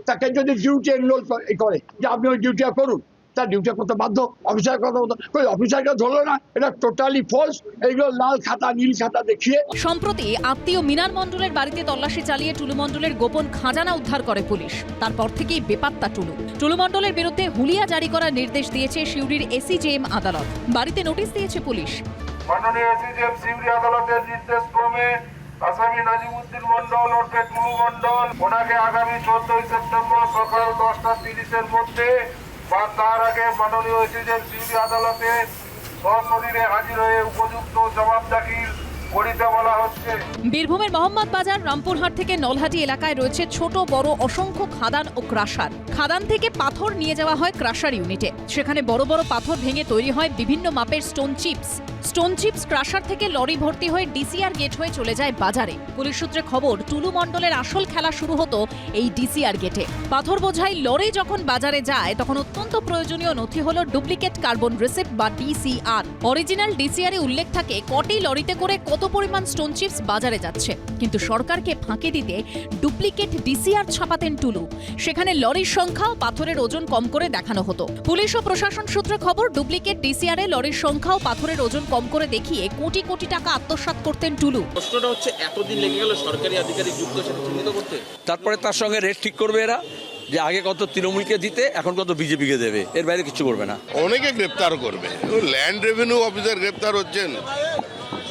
তাকে যদি ডিউটি এনরোল করে যে আপনি ওই ডিউটিটা করুন, তার ডিউটি করতে বাধ্য। অফিসার কথা বলতো, ওই অফিসারকে ধরলো না, এটা টোটালি ফলস। এইগুলো লাল খাতা নীল খাতা দেখিয়ে। সম্প্রতি আত্মীয় মিনার মণ্ডলের বাড়িতে তল্লাশি চালিয়ে টুলু মণ্ডলের গোপন খাজানা উদ্ধার করে পুলিশ। তারপর থেকেই বেপাত্তা টুলু। টুলু মণ্ডলের বিরুদ্ধে হুলিয়া জারি করার নির্দেশ দিয়েছে সিউড়ির SEJM আদালত। বাড়িতে নোটিশ দিয়েছে পুলিশ। মাননীয় এসিজিএম সিউড়ি আদালতের নির্দেশ ক্রমে আসামি নাজিবউদ্দিন মণ্ডল ওরফে টুলু মণ্ডল, ওনাকে আগামী 14 সেপ্টেম্বর সকাল 10:30-এর মধ্যে বা তার আগে মাননীয় এসিজিএম সিউড়ি আদালতে সশরীরে হাজির হয়ে উপযুক্ত জবাব দাখিল করিতে বলা হচ্ছে। বীরভূমের মোহাম্মদ বাজার, রামপুরহাট থেকে নলহাটি এলাকায় রয়েছে ছোট বড় অসংখ্য খাদান ও ক্রাশার। খাদান থেকে পাথর নিয়ে যাওয়া হয় ক্রাশার ইউনিটে। সেখানে বড় বড় পাথর ভেঙে তৈরি হয় বিভিন্ন মাপের stone chips. Stone chips crusher থেকে লরি ভর্তি হয়ে ডিসিআর গেট হয়ে চলে যায় বাজারে। পুলিশ সূত্রে খবর, টুলু মণ্ডলের আসল খেলা শুরু হতো এই ডিসিআর গেটে। পাথর বোঝাই লরি যখন বাজারে যায় তখন অত্যন্ত প্রয়োজনীয় নথি হলো ডুপ্লিকেট কার্বন রিসিপ্ট বা ডিসিআর। অরিজিনাল ডিসিআর এ উল্লেখ থাকে কটি লরিতে করে কত পরিমাণ স্টোন চিপস বাজারে যাচ্ছে, কিন্তু সরকারকে ফাঁকি দিতে ডুপ্লিকেট ডিসিআর ছাপাতেন টুলু। সেখানে লরির সংখ্যা ও পাথরের ওজন কম করে দেখানো হতো। পুলিশ ও প্রশাসন সূত্রে খবর, ডুপ্লিকেট ডিসিআর এ লরির সংখ্যা ও পাথরের ওজন কম করে দেখিয়ে কোটি কোটি টাকা আত্মসাৎ করতেন টুলু। প্রশ্নটা হচ্ছে এতদিন লেগে গেল সরকারি আধিকারিক যুক্ত সেটা চিহ্নিত করতে, তারপরে তার সঙ্গে রেট ঠিক করবে এরা যে আগে কত তৃণমূলকে দিতে এখন কত বিজেপিকে দেবে, এর বাইরে কিছু করবে না। অনেকে গ্রেপ্তার করবে, ল্যান্ড রেভিনিউ অফিসার গ্রেপ্তার হচ্ছেন।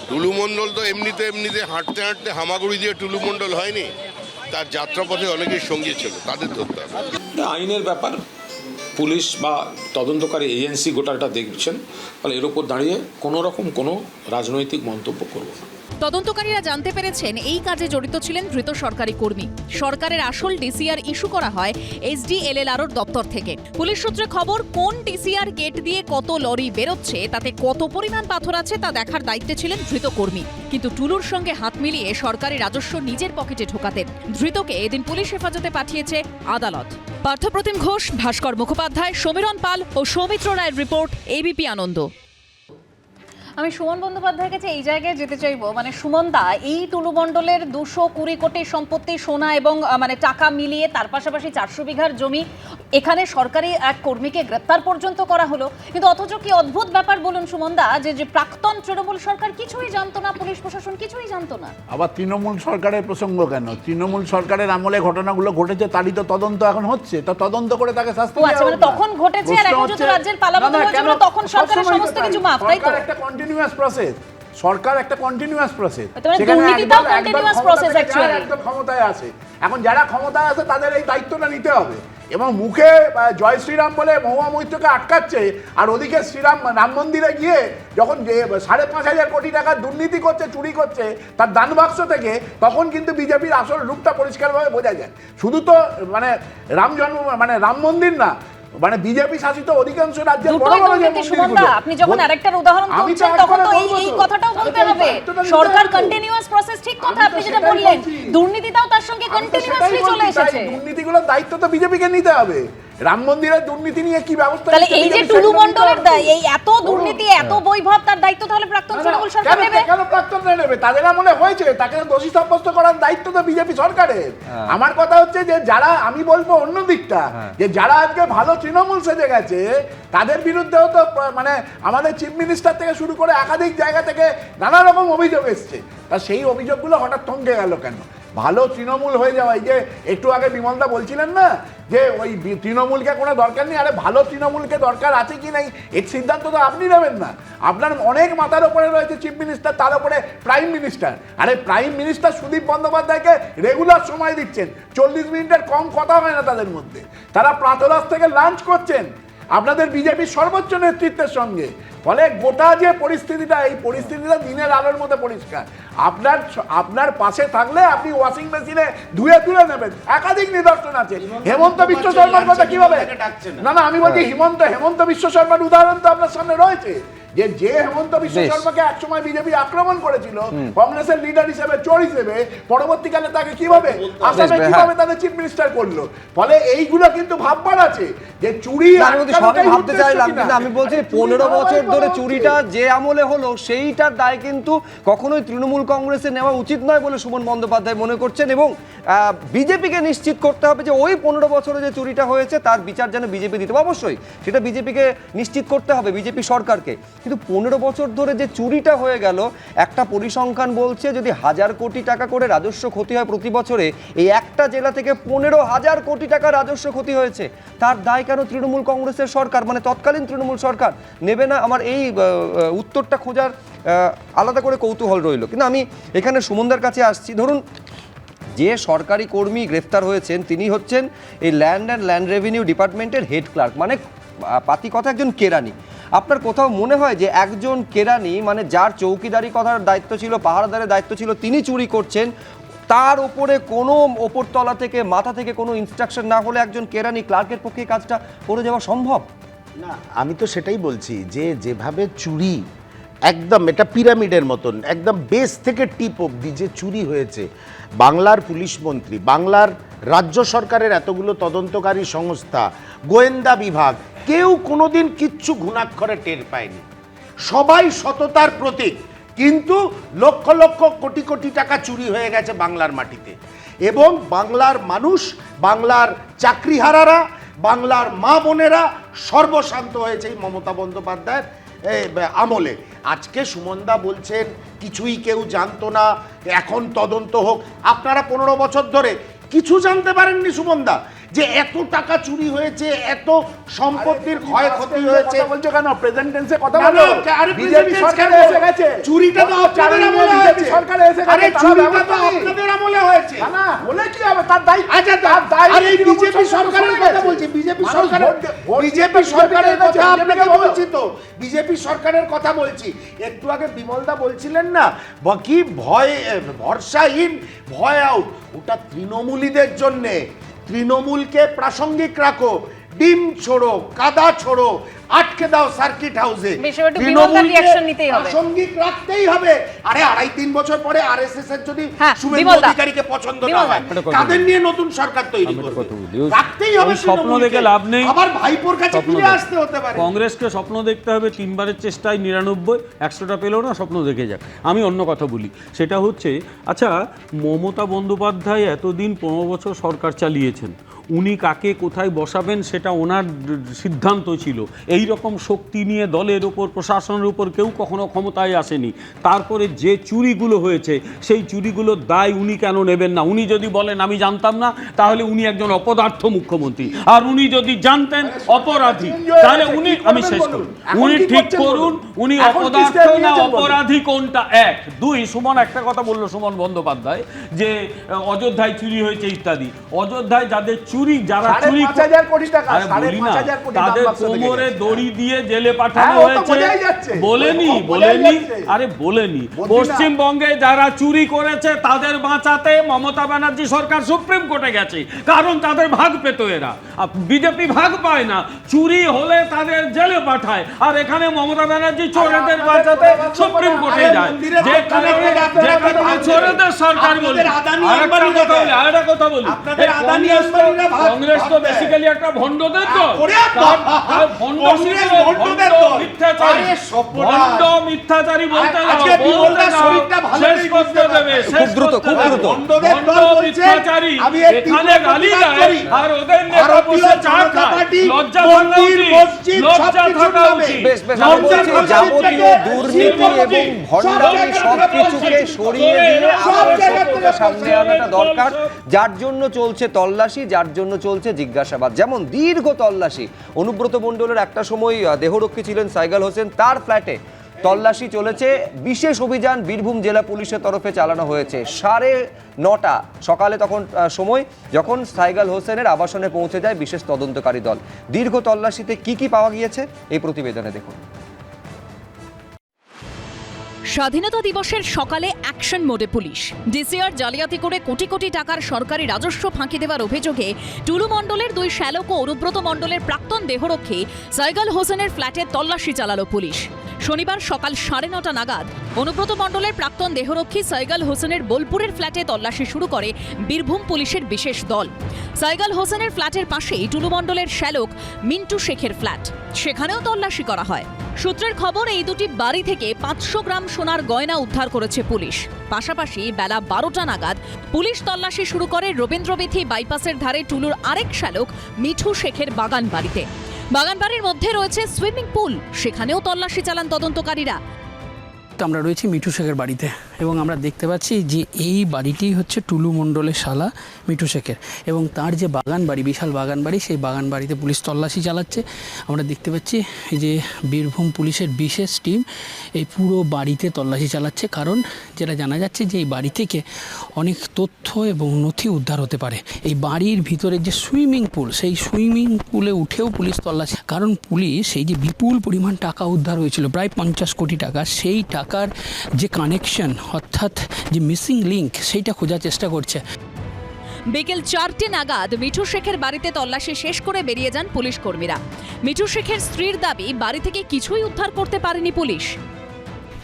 টুলু মণ্ডল তো এমনিতে হাঁটতে হাঁটতে হামাগুড়ি দিয়ে টুলু মণ্ডল হয়নি, তার যাত্রাপথে অনেকের সঙ্গী ছিল, তাদের ধরতে হবে। আইনের ব্যাপার, পুলিশ বা তদন্তকারী এজেন্সি গোটাটা দেখছেন, ফলে এর উপর দাঁড়িয়ে কোনো রকম কোনো রাজনৈতিক মন্তব্য করব না। তদন্তকারীরা জানতে পেরেছেন এই কাজে জড়িত ছিলেন ধৃত সরকারি কর্মী। সরকারের আসল ডিসিআর ইস্যু করা হয় এসডিএলএলআর দপ্তর থেকে। পুলিশ সূত্রে খবর, কোন ডিসিআর গেট দিয়ে কত লরি বেরোচ্ছে, তাতে কত পরিমাণ পাথর আছে তা দেখার দায়িত্বে ছিলেন ধৃত কর্মী। কিন্তু টুলুর সঙ্গে হাত মিলিয়ে সরকারি রাজস্ব নিজের পকেটে ঢোকাতেন। ধৃতকে এদিন পুলিশ হেফাজতে পাঠিয়েছে আদালত। পার্থপ্রতিম ঘোষ, ভাস্কর মুখোপাধ্যায়, সমীরণ পাল ও সৌমিত্র রায়ের রিপোর্ট, এবিপি আনন্দ। আমি সুমন বন্দ্যোপাধ্যায়ের কাছে এই জায়গায় যেতে চাইবো, মানে সুমন দা, এই টুলু মণ্ডলের 220 কোটি সম্পত্তি, সোনা এবং মানে টাকা মিলিয়ে, তার পাশাপাশি 400 বিঘার জমি, এখানে সরকারি এক কর্মীকে গ্রেপ্তার পর্যন্ত করা হলো। কিন্তু অথচ কি অদ্ভুত ব্যাপার বলুন সুমন দা, যে প্রাক্তন তৃণমূল সরকার কিছুই জানতো না, পুলিশ প্রশাসন কিছুই জানতো না। আবার তৃণমূল সরকারের প্রসঙ্গ কেন? তৃণমূল সরকারের আমলে ঘটনাগুলো ঘটেছে, তারই তো তদন্ত এখন হচ্ছে। তো তদন্ত করে তাকে শাস্তি দেওয়া আচ্ছা, মানে তখন ঘটেছে আর এখন যত রাজ্যের পালাবদল হয়েছিল তখন সরকারের সমস্ত কিছু মাফ, তাই তো? একটা কন্টিনিউয়াস প্রসেস, সরকার একটা কন্টিনিউয়াস প্রসেস, দুর্নীতিটাও কন্টিনিউয়াস প্রসেস অ্যাকচুয়ালি। একদম ক্ষমতায় আছে, এখন যারা ক্ষমতায় আছে তাদের এই দায়িত্বটা নিতে হবে। এবং মুখে জয় শ্রীরাম বলে মহুয়া মৈত্রকে আটকাচ্ছে, আর ওদিকে রাম মন্দিরে গিয়ে যখন 5,500 কোটি টাকার দুর্নীতি করছে, চুরি করছে তার দান বাক্স থেকে, তখন কিন্তু বিজেপির আসল রূপটা পরিষ্কারভাবে বোঝা যায়। শুধু তো মানে রাম মন্দির না, মানে বিজেপি শাসিত অধিকাংশ রাজ্যের বড় বড় যে মন্দিরগুলো। আপনি যখন আরেকটার উদাহরণ বলছেন তখন তো এই কথাটাও বলতে হবে, সরকার কন্টিনিউয়াস প্রসেস, ঠিক কথা আপনি যেটা বললেন, দুর্নীতিটাও তার সঙ্গে কন্টিনিউয়াসলি চলে এসেছে। দুর্নীতিগুলোর দায়িত্ব তো বিজেপিকে নিতে হবে। রাম মন্দিরের দুর্নীতি নিয়ে কি ব্যবস্থা, তাহলে এই যে টুলু মণ্ডলের এই এত দুর্নীতি, এত বৈভব, তার দায়িত্ব তাহলে প্রাক্তন তৃণমূল সরকার নেবে? কেন প্রাক্তনরা নেবে? তাদের আমলে হয়েছে, তাকে দোষী সাব্যস্ত করার দায়িত্ব তো বিজেপি সরকারের। আমার কথা হচ্ছে যে যারা, আমি বলবো অন্য দিকটা, যে যারা আজকে ভালো তৃণমূল সেজে গেছে তাদের বিরুদ্ধেও তো মানে আমাদের চিফ মিনিস্টার থেকে শুরু করে একাধিক জায়গা থেকে নানা রকম অভিযোগ এসছে। তা সেই অভিযোগগুলো হঠাৎ থমকে গেল কেন? ভালো তৃণমূল হয়ে যাওয়া, এই যে একটু আগে বিমলদা বলছিলেন না যে ওই তৃণমূলকে কোনো দরকার নেই, আরে ভালো তৃণমূলকে দরকার আছে কি নেই এর সিদ্ধান্ত তো আপনি নেবেন না। আপনার অনেক মাথার ওপরে রয়েছে চিফ মিনিস্টার, তার উপরে প্রাইম মিনিস্টার। আরে প্রাইম মিনিস্টার সুদীপ বন্দ্যোপাধ্যায়কে রেগুলার সময় দিচ্ছেন, 40 মিনিটের কম কথা হয় না তাদের মধ্যে। তারা প্রাতরাশ থেকে লাঞ্চ করছেন আপনাদের বিজেপির সর্বোচ্চ নেতৃত্বের সঙ্গে। ফলে গোটা যে পরিস্থিতিটা, এই পরিস্থিতিটা দিনের আলোর মধ্যে পরিষ্কার। আপনার পাশে থাকলে আপনি ওয়াশিং মেশিনে ধুয়ে তুলে নেবেন, একাধিক নিদর্শন আছে। হেমন্ত বিশ্ব শর্মার কথা কিভাবে, না আমি বলছি হেমন্ত বিশ্ব শর্মার উদাহরণ তো আপনার সামনে রয়েছে, যে হেমন্ত বিশ্ব শর্মাকে একসময় বিজেপি আক্রমণ করেছিল কংগ্রেসের লিডার হিসেবে, চোর হিসেবে, পরবর্তীকালে তাকে কিভাবে আসামে কিভাবে তাদের চিফ মিনিস্টার করলো। ফলে এইগুলো কিন্তু ভাববার আছে যে চুরি ভাবতে চাইলাম, কিন্তু আমি বলছি 15 বছর ধরে চুরিটা যে আমলে হলো সেইটার দায় কিন্তু কখনোই তৃণমূল কংগ্রেসে নেওয়া উচিত নয় বলে সুমন বন্দ্যোপাধ্যায় মনে করছেন। এবং বিজেপিকে নিশ্চিত করতে হবে যে ওই 15 বছরে যে চুরিটা হয়েছে তার বিচার যেন বিজেপি দিতে হবে। অবশ্যই সেটা বিজেপিকে নিশ্চিত করতে হবে, বিজেপি সরকারকে। কিন্তু 15 বছর ধরে যে চুরিটা হয়ে গেল, একটা পরিসংখ্যান বলছে যদি 1000 কোটি টাকা করে রাজস্ব ক্ষতি হয় প্রতি বছরে, এই একটা জেলা থেকে 15,000 কোটি টাকা রাজস্ব ক্ষতি হয়েছে, তার দায় কেন তৃণমূল কংগ্রেসের সরকার, মানে তৎকালীন তৃণমূল সরকার নেবে না? আমার এই উত্তরটা খোঁজার আলাদা করে কৌতূহল রইল। কিন্তু আমি এখানে সুমনদার কাছে আসছি। ধরুন, যে সরকারি কর্মী গ্রেফতার হয়েছেন তিনি হচ্ছেন এই ল্যান্ড রেভিনিউ ডিপার্টমেন্টের হেড ক্লার্ক, মানে পাতি কথা একজন কেরানি। আপনার কোথাও মনে হয় যে একজন কেরানি, মানে যার চৌকিদারি করার দায়িত্ব ছিল, পাহারাদারের দায়িত্ব ছিল, তিনি চুরি করছেন, তার উপরে কোনো ওপরতলা থেকে মাথা থেকে কোনো ইনস্ট্রাকশন না হলে একজন কেরানি ক্লার্কের পক্ষে কাজটা করে যাওয়া সম্ভব? না, আমি তো সেটাই বলছি যে যেভাবে চুরি একদম এটা পিরামিডের মতন একদম বেস থেকে টিপ অবধি যে চুরি হয়েছে, বাংলার পুলিশ মন্ত্রী, বাংলার রাজ্য সরকারের এতগুলো তদন্তকারী সংস্থা, গোয়েন্দা বিভাগ, কেউ কোনোদিন কিচ্ছু ঘুণাক্ষরে টের পায়নি। সবাই সততার প্রতীক, কিন্তু লক্ষ লক্ষ কোটি কোটি টাকা চুরি হয়ে গেছে বাংলার মাটিতে। এবং বাংলার মানুষ, বাংলার চাকরিহারারা, বাংলার মা বোনেরা সর্বশান্ত হয়েছে এই মমতা বন্দ্যোপাধ্যায়ের আমলে। আজকে সুমনদা বলছেন কিছুই কেউ জানতো না, এখন তদন্ত হোক। আপনারা 15 বছর ধরে কিছু জানতে পারেননি সুমনদা, যে এত টাকা চুরি হয়েছে, এত সম্পত্তির ক্ষয়ক্ষতি হয়েছে। বলছো কেন? প্রেজেন্ট টেন্সে কথা বলো। বিজেপি সরকার এসে গেছে, চুরিটা তো আপনাদের আমলে হয়েছে। সরকার এসে গেছে, আরে চুরিটা তো আপনাদের আমলে হয়েছে। না বলে কি হবে? তার দায়িত্ব। আচ্ছা, আরে বিজেপি সরকারের কথা বলছি, বিজেপি সরকারের কথা আপনাকে বলছি তো, বিজেপি সরকারের কথা বলছি। একটু আগে বিমলদা বলছিলেন না কি ভরসাহীন, ভয় আউট, ওটা তৃণমূলীদের জন্যে। তৃণমূলকে প্রাসঙ্গিক রাখো, ডিম ছোড়ো, কাদা ছোড়ো, আটকে দাও সার্কিট হাউসে, প্রাসঙ্গিক রাখতেই হবে। আরে 2.5-3 বছর পরে আরএসএস এর যদি শুভেন্দু অধিকারীকে পছন্দ না হয়, কাদের নিয়ে নতুন সরকার তৈরি করবে? রাখতেই হবে। স্বপ্ন দেখে লাভ নেই, আবার ভাইপোর কাছে ফিরে আসতে হতে পারে। কংগ্রেসকে স্বপ্ন দেখতে হবে, 3 বারের চেষ্টায় 99, 100টা পেলেও না, স্বপ্ন দেখে যাক। আমি অন্য কথা বলি, সেটা হচ্ছে, আচ্ছা মমতা বন্দ্যোপাধ্যায় এতদিন 15 বছর সরকার চালিয়েছেন, উনি কাকে কোথায় বসাবেন সেটা ওনার সিদ্ধান্ত ছিল। এই রকম শক্তি নিয়ে দলের উপর, প্রশাসনের উপর কেউ কখনো ক্ষমতায় আসেনি। তারপরে যে চুরিগুলো হয়েছে, সেই চুরিগুলোর দায় উনি কেন নেবেন না? উনি যদি বলেন আমি জানতাম না, তাহলে উনি একজন অপদার্থ মুখ্যমন্ত্রী। আর উনি যদি জানতেন অপরাধী, তাহলে উনি, আমি শেষ করুন, উনি ঠিক করুন উনি অপদার্থ না অপরাধী কোনটা। 1, 2, সুমন একটা কথা বললো, সুমন বন্দ্যোপাধ্যায়, যে অযোধ্যায় চুরি হয়েছে ইত্যাদি। অযোধ্যায় যাদের চুরি, যারা চুরি, তাদের কোমরে দড়ি দিয়ে জেলে পাঠানো হয়েছে। বলেনি, আরে বলেনি, পশ্চিমবঙ্গে যারা চুরি করেছে তাদের বাঁচাতে মমতা ব্যানার্জি সরকার সুপ্রিম কোর্টে গেছে, কারণ তাদের ভাগ পেত এরা। বিজেপি ভাগ পায় না, চুরি হলে তাদের জেলে পাঠায়, আর এখানে মমতা ব্যানার্জি চোরেদের বাঁচাতে সুপ্রিম কোর্টে যায়। যে চোরেদের সরকার বলে। আরেকটা কথা বলি, কংগ্রেস তো বেসিক্যালি একটা ভণ্ডদের দল, মিথ্যাচারী বলতে শেষ করতে দেবে, মিথ্যাচারী এখানে গালি দেয়, আর ওদের নেতা বসে চা খায়। লজ্জা থাকা উচিত। যাবতীয় দুর্নীতি এবং ভণ্ডামি সবকিছুকে সরিয়ে দিয়ে সত্যতা সামনে আনাটা দরকার, যার জন্য চলছে তল্লাশি, যার জন্য চলছে জিজ্ঞাসাবাদ। যেমন দীর্ঘ তল্লাশি, অনুব্রত মণ্ডলের একটা সময় দেহরক্ষী ছিলেন সাইগাল হোসেন, তার ফ্ল্যাটে তল্লাশি চলেছে। বিশেষ অভিযান বীরভূম জেলা পুলিশের তরফে চালানো হয়েছে 9:30 সকালে, তখন সময় যখন সাইগাল হোসেনের আবাসনে পৌঁছে যায় বিশেষ তদন্তকারী দল। দীর্ঘ তল্লাশিতে কি পাওয়া গিয়েছে এই প্রতিবেদনে দেখুন। স্বাধীনতা দিবসের সকালে অ্যাকশন মোডে পুলিশ। ডিসিআর জালিয়াতি করে কোটি কোটি টাকার সরকারি রাজস্ব ফাঁকি দেওয়ার অভিযোগে টুলু মণ্ডলের 2 শ্যালক ও অনুব্রত মণ্ডলের প্রাক্তন দেহরক্ষী সাইগাল হোসেনের ফ্ল্যাটে তল্লাশি চালালো পুলিশ। শনিবার সকাল 9:30 নাগাদ অনুব্রত মণ্ডলের প্রাক্তন দেহরক্ষী সাইগাল হোসেনের বোলপুরের ফ্ল্যাটে তল্লাশি শুরু করে বীরভূম পুলিশের বিশেষ দল। সাইগাল হোসেনের ফ্ল্যাটের পাশেই টুলু মণ্ডলের শ্যালক মিন্টু শেখের ফ্ল্যাট, সেখানেও তল্লাশি করা হয়। সূত্রের খবর, এই দুটি বাড়ি থেকে 500 গ্রাম সোনার গয়না উদ্ধার করেছে পুলিশ। পাশাপাশি বেলা 12টা নাগাদ পুলিশ তল্লাশি শুরু করে রবীন্দ্রবেথী বাইপাসের ধারে টুলুর আরেক শ্যালক মিঠু শেখের বাগান বাড়িতে। বাগান বাড়ির মধ্যে রয়েছে সুইমিং পুল, সেখানেও তল্লাশি চালান তদন্তকারীরা। মুহূর্তে আমরা রয়েছি মিঠু শেখের বাড়িতে এবং আমরা দেখতে পাচ্ছি যে এই বাড়িটি হচ্ছে টুলু মণ্ডলের শালা মিঠু শেখের এবং তার যে বাগান বাড়ি, বিশাল বাগান বাড়ি, সেই বাগান বাড়িতে পুলিশ তল্লাশি চালাচ্ছে। আমরা দেখতে পাচ্ছি যে বীরভূম পুলিশের বিশেষ টিম এই পুরো বাড়িতে তল্লাশি চালাচ্ছে, কারণ যেটা জানা যাচ্ছে যে এই বাড়ি থেকে অনেক তথ্য এবং নথি উদ্ধার হতে পারে। এই বাড়ির ভিতরে যে সুইমিং পুল, সেই সুইমিং পুলে উঠেও পুলিশ তল্লাশি, কারণ পুলিশ এই যে বিপুল পরিমাণ টাকা উদ্ধার হয়েছিল প্রায় 50 কোটি টাকা, সেই টাকার যে কানেকশন অর্থাৎ যে মিসিং লিঙ্ক সেইটা খোঁজার চেষ্টা করছে। বিকেল 4টে নাগাদ মিঠু শেখের বাড়িতে তল্লাশি শেষ করে বেরিয়ে যান পুলিশ কর্মীরা। মিঠু শেখের স্ত্রীর দাবি, বাড়ি থেকে কিছুই উদ্ধার করতে পারেনি পুলিশ।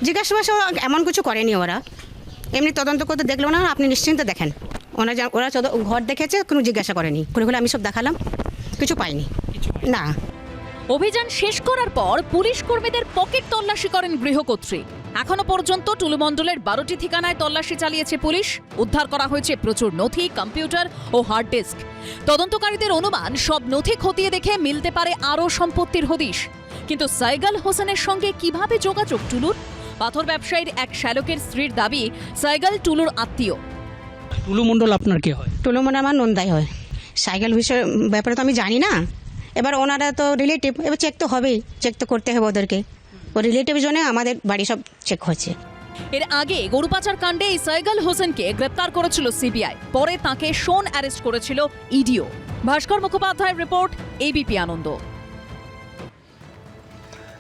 জিজ্ঞাসাবাস এমন কিছু করেনি ওরা, এমনি তদন্ত করতে দেখলো না। আপনি নিশ্চিন্তে দেখেন, ওরা ঘর দেখেছে, কোনো জিজ্ঞাসা করেনি। করে আমি সব দেখালাম, কিছু পাইনি না। অভিযান শেষ করার পর পুলিশ কর্মীদের পকেট তল্লাশি করেন গৃহকর্ত্রী। এখনো পর্যন্ত টুলু মণ্ডলের 12টি ঠিকানায় তল্লাশি চালিয়েছে পুলিশ। উদ্ধার করা হয়েছে প্রচুর নথি, কম্পিউটার ও হার্ড ডিস্ক। তদন্তকারীদের অনুমান, সব নথি খতিয়ে দেখে মিলতে পারে আরও সম্পত্তির হদিশ। কিন্তু সাইগাল হোসেনের সঙ্গে কিভাবে যোগাযোগ টুলুর? পাথর ব্যবসায়ীর এক শ্যালকের স্ত্রীর দাবি, সাইগাল টুলুর আত্মীয়। টুলু মণ্ডল আপনার কে হয়? টুলু মণ্ডল আমার নন্দাই হয়। সাইকেল বিষয়ের ব্যাপারে তো আমি জানি না, এবার ওনারা তো রিলেটিভ, এবার চেক তো হবেই, চেক তো করতে হবে ওদেরকে। ও রিলেটিভ জন্য আমাদের বাড়ি সব চেক হচ্ছে। এর আগে গরু পাচার কাণ্ডে এই সাইগাল হোসেনকে গ্রেপ্তার করেছিল সিবিআই, পরে তাকে শোন অ্যারেস্ট করেছিল ইডিও। ভাস্কর মুখোপাধ্যায়ের রিপোর্ট, এবিপি আনন্দ।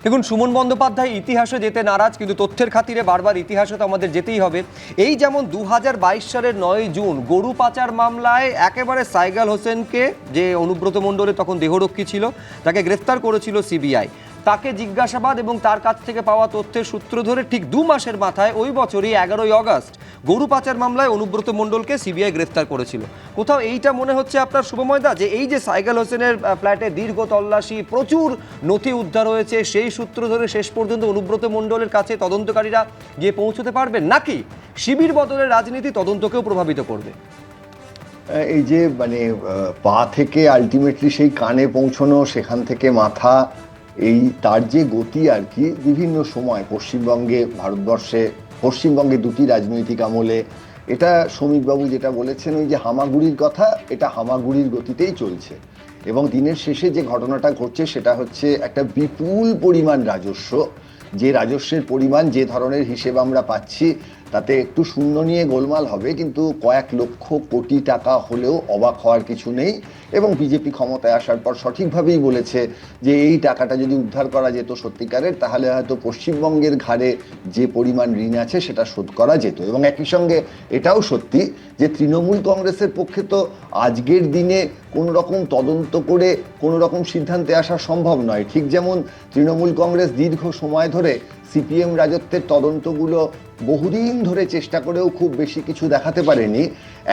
দেখুন, সুমন বন্দ্যোপাধ্যায় ইতিহাসে যেতে নারাজ, কিন্তু তথ্যের খাতিরে বারবার ইতিহাসে তো আমাদের যেতেই হবে। এই যেমন 2022 সালের 9 জুন গরু পাচার মামলায় একেবারে সাইগাল হোসেনকে, যে অনুব্রত মণ্ডলের তখন দেহরক্ষী ছিল, তাকে গ্রেফতার করেছিল সিবিআই। তাকে জিজ্ঞাসাবাদ এবং তার কাছ থেকে পাওয়া তথ্যের সূত্র ধরে ঠিক 2 মাসের মাথায় ওই বছরই 11ই অগস্ট গরু পাচার মামলায় অনুব্রত মণ্ডলকে সিবিআই গ্রেফতার করেছিল। কোথাও এইটা মনে হচ্ছে আপনার, শুভময়দা, যে এই যে সাইগাল হোসেনের ফ্ল্যাটে দীর্ঘ তল্লাশি, প্রচুর নথি উদ্ধার হয়েছে, সেই সূত্র ধরে শেষ পর্যন্ত অনুব্রত মণ্ডলের কাছে তদন্তকারীরা গিয়ে পৌঁছতে পারবেন, নাকি শিবির বদলের রাজনীতি তদন্তকেও প্রভাবিত করবে? এই যে মানে পা থেকে আলটিমেটলি সেই কানে পৌঁছানো, সেখান থেকে মাথা, এই তার যে গতি আর কি, বিভিন্ন সময় পশ্চিমবঙ্গে, ভারতবর্ষে, পশ্চিমবঙ্গে 2টি রাজনৈতিক আমলে, এটা শ্রমিকবাবু যেটা বলেছেন, ওই যে হামাগুড়ির কথা, এটা হামাগুড়ির গতিতেই চলছে। এবং দিনের শেষে যে ঘটনাটা ঘটছে সেটা হচ্ছে একটা বিপুল পরিমাণ রাজস্ব, যে রাজস্বের পরিমাণ, যে ধরনের হিসেব আমরা পাচ্ছি, তাতে একটু শূন্য নিয়ে গোলমাল হবে, কিন্তু কয়েক লক্ষ কোটি টাকা হলেও অবাক হওয়ার কিছু নেই। এবং বিজেপি ক্ষমতায় আসার পর সঠিকভাবেই বলেছে যে এই টাকাটা যদি উদ্ধার করা যেত সত্যিকারের, তাহলে হয়তো পশ্চিমবঙ্গের ঘাড়ে যে পরিমাণ ঋণ আছে সেটা শোধ করা যেত। এবং একই সঙ্গে এটাও সত্যি যে তৃণমূল কংগ্রেসের পক্ষে তো আজকের দিনে কোনো রকম তদন্ত করে কোনো রকম সিদ্ধান্তে আসা সম্ভব নয়। ঠিক যেমন তৃণমূল কংগ্রেস দীর্ঘ সময় ধরে সিপিএম রাজত্বের তদন্তগুলো বহুদিন ধরে চেষ্টা করেও খুব বেশি কিছু দেখাতে পারেনি,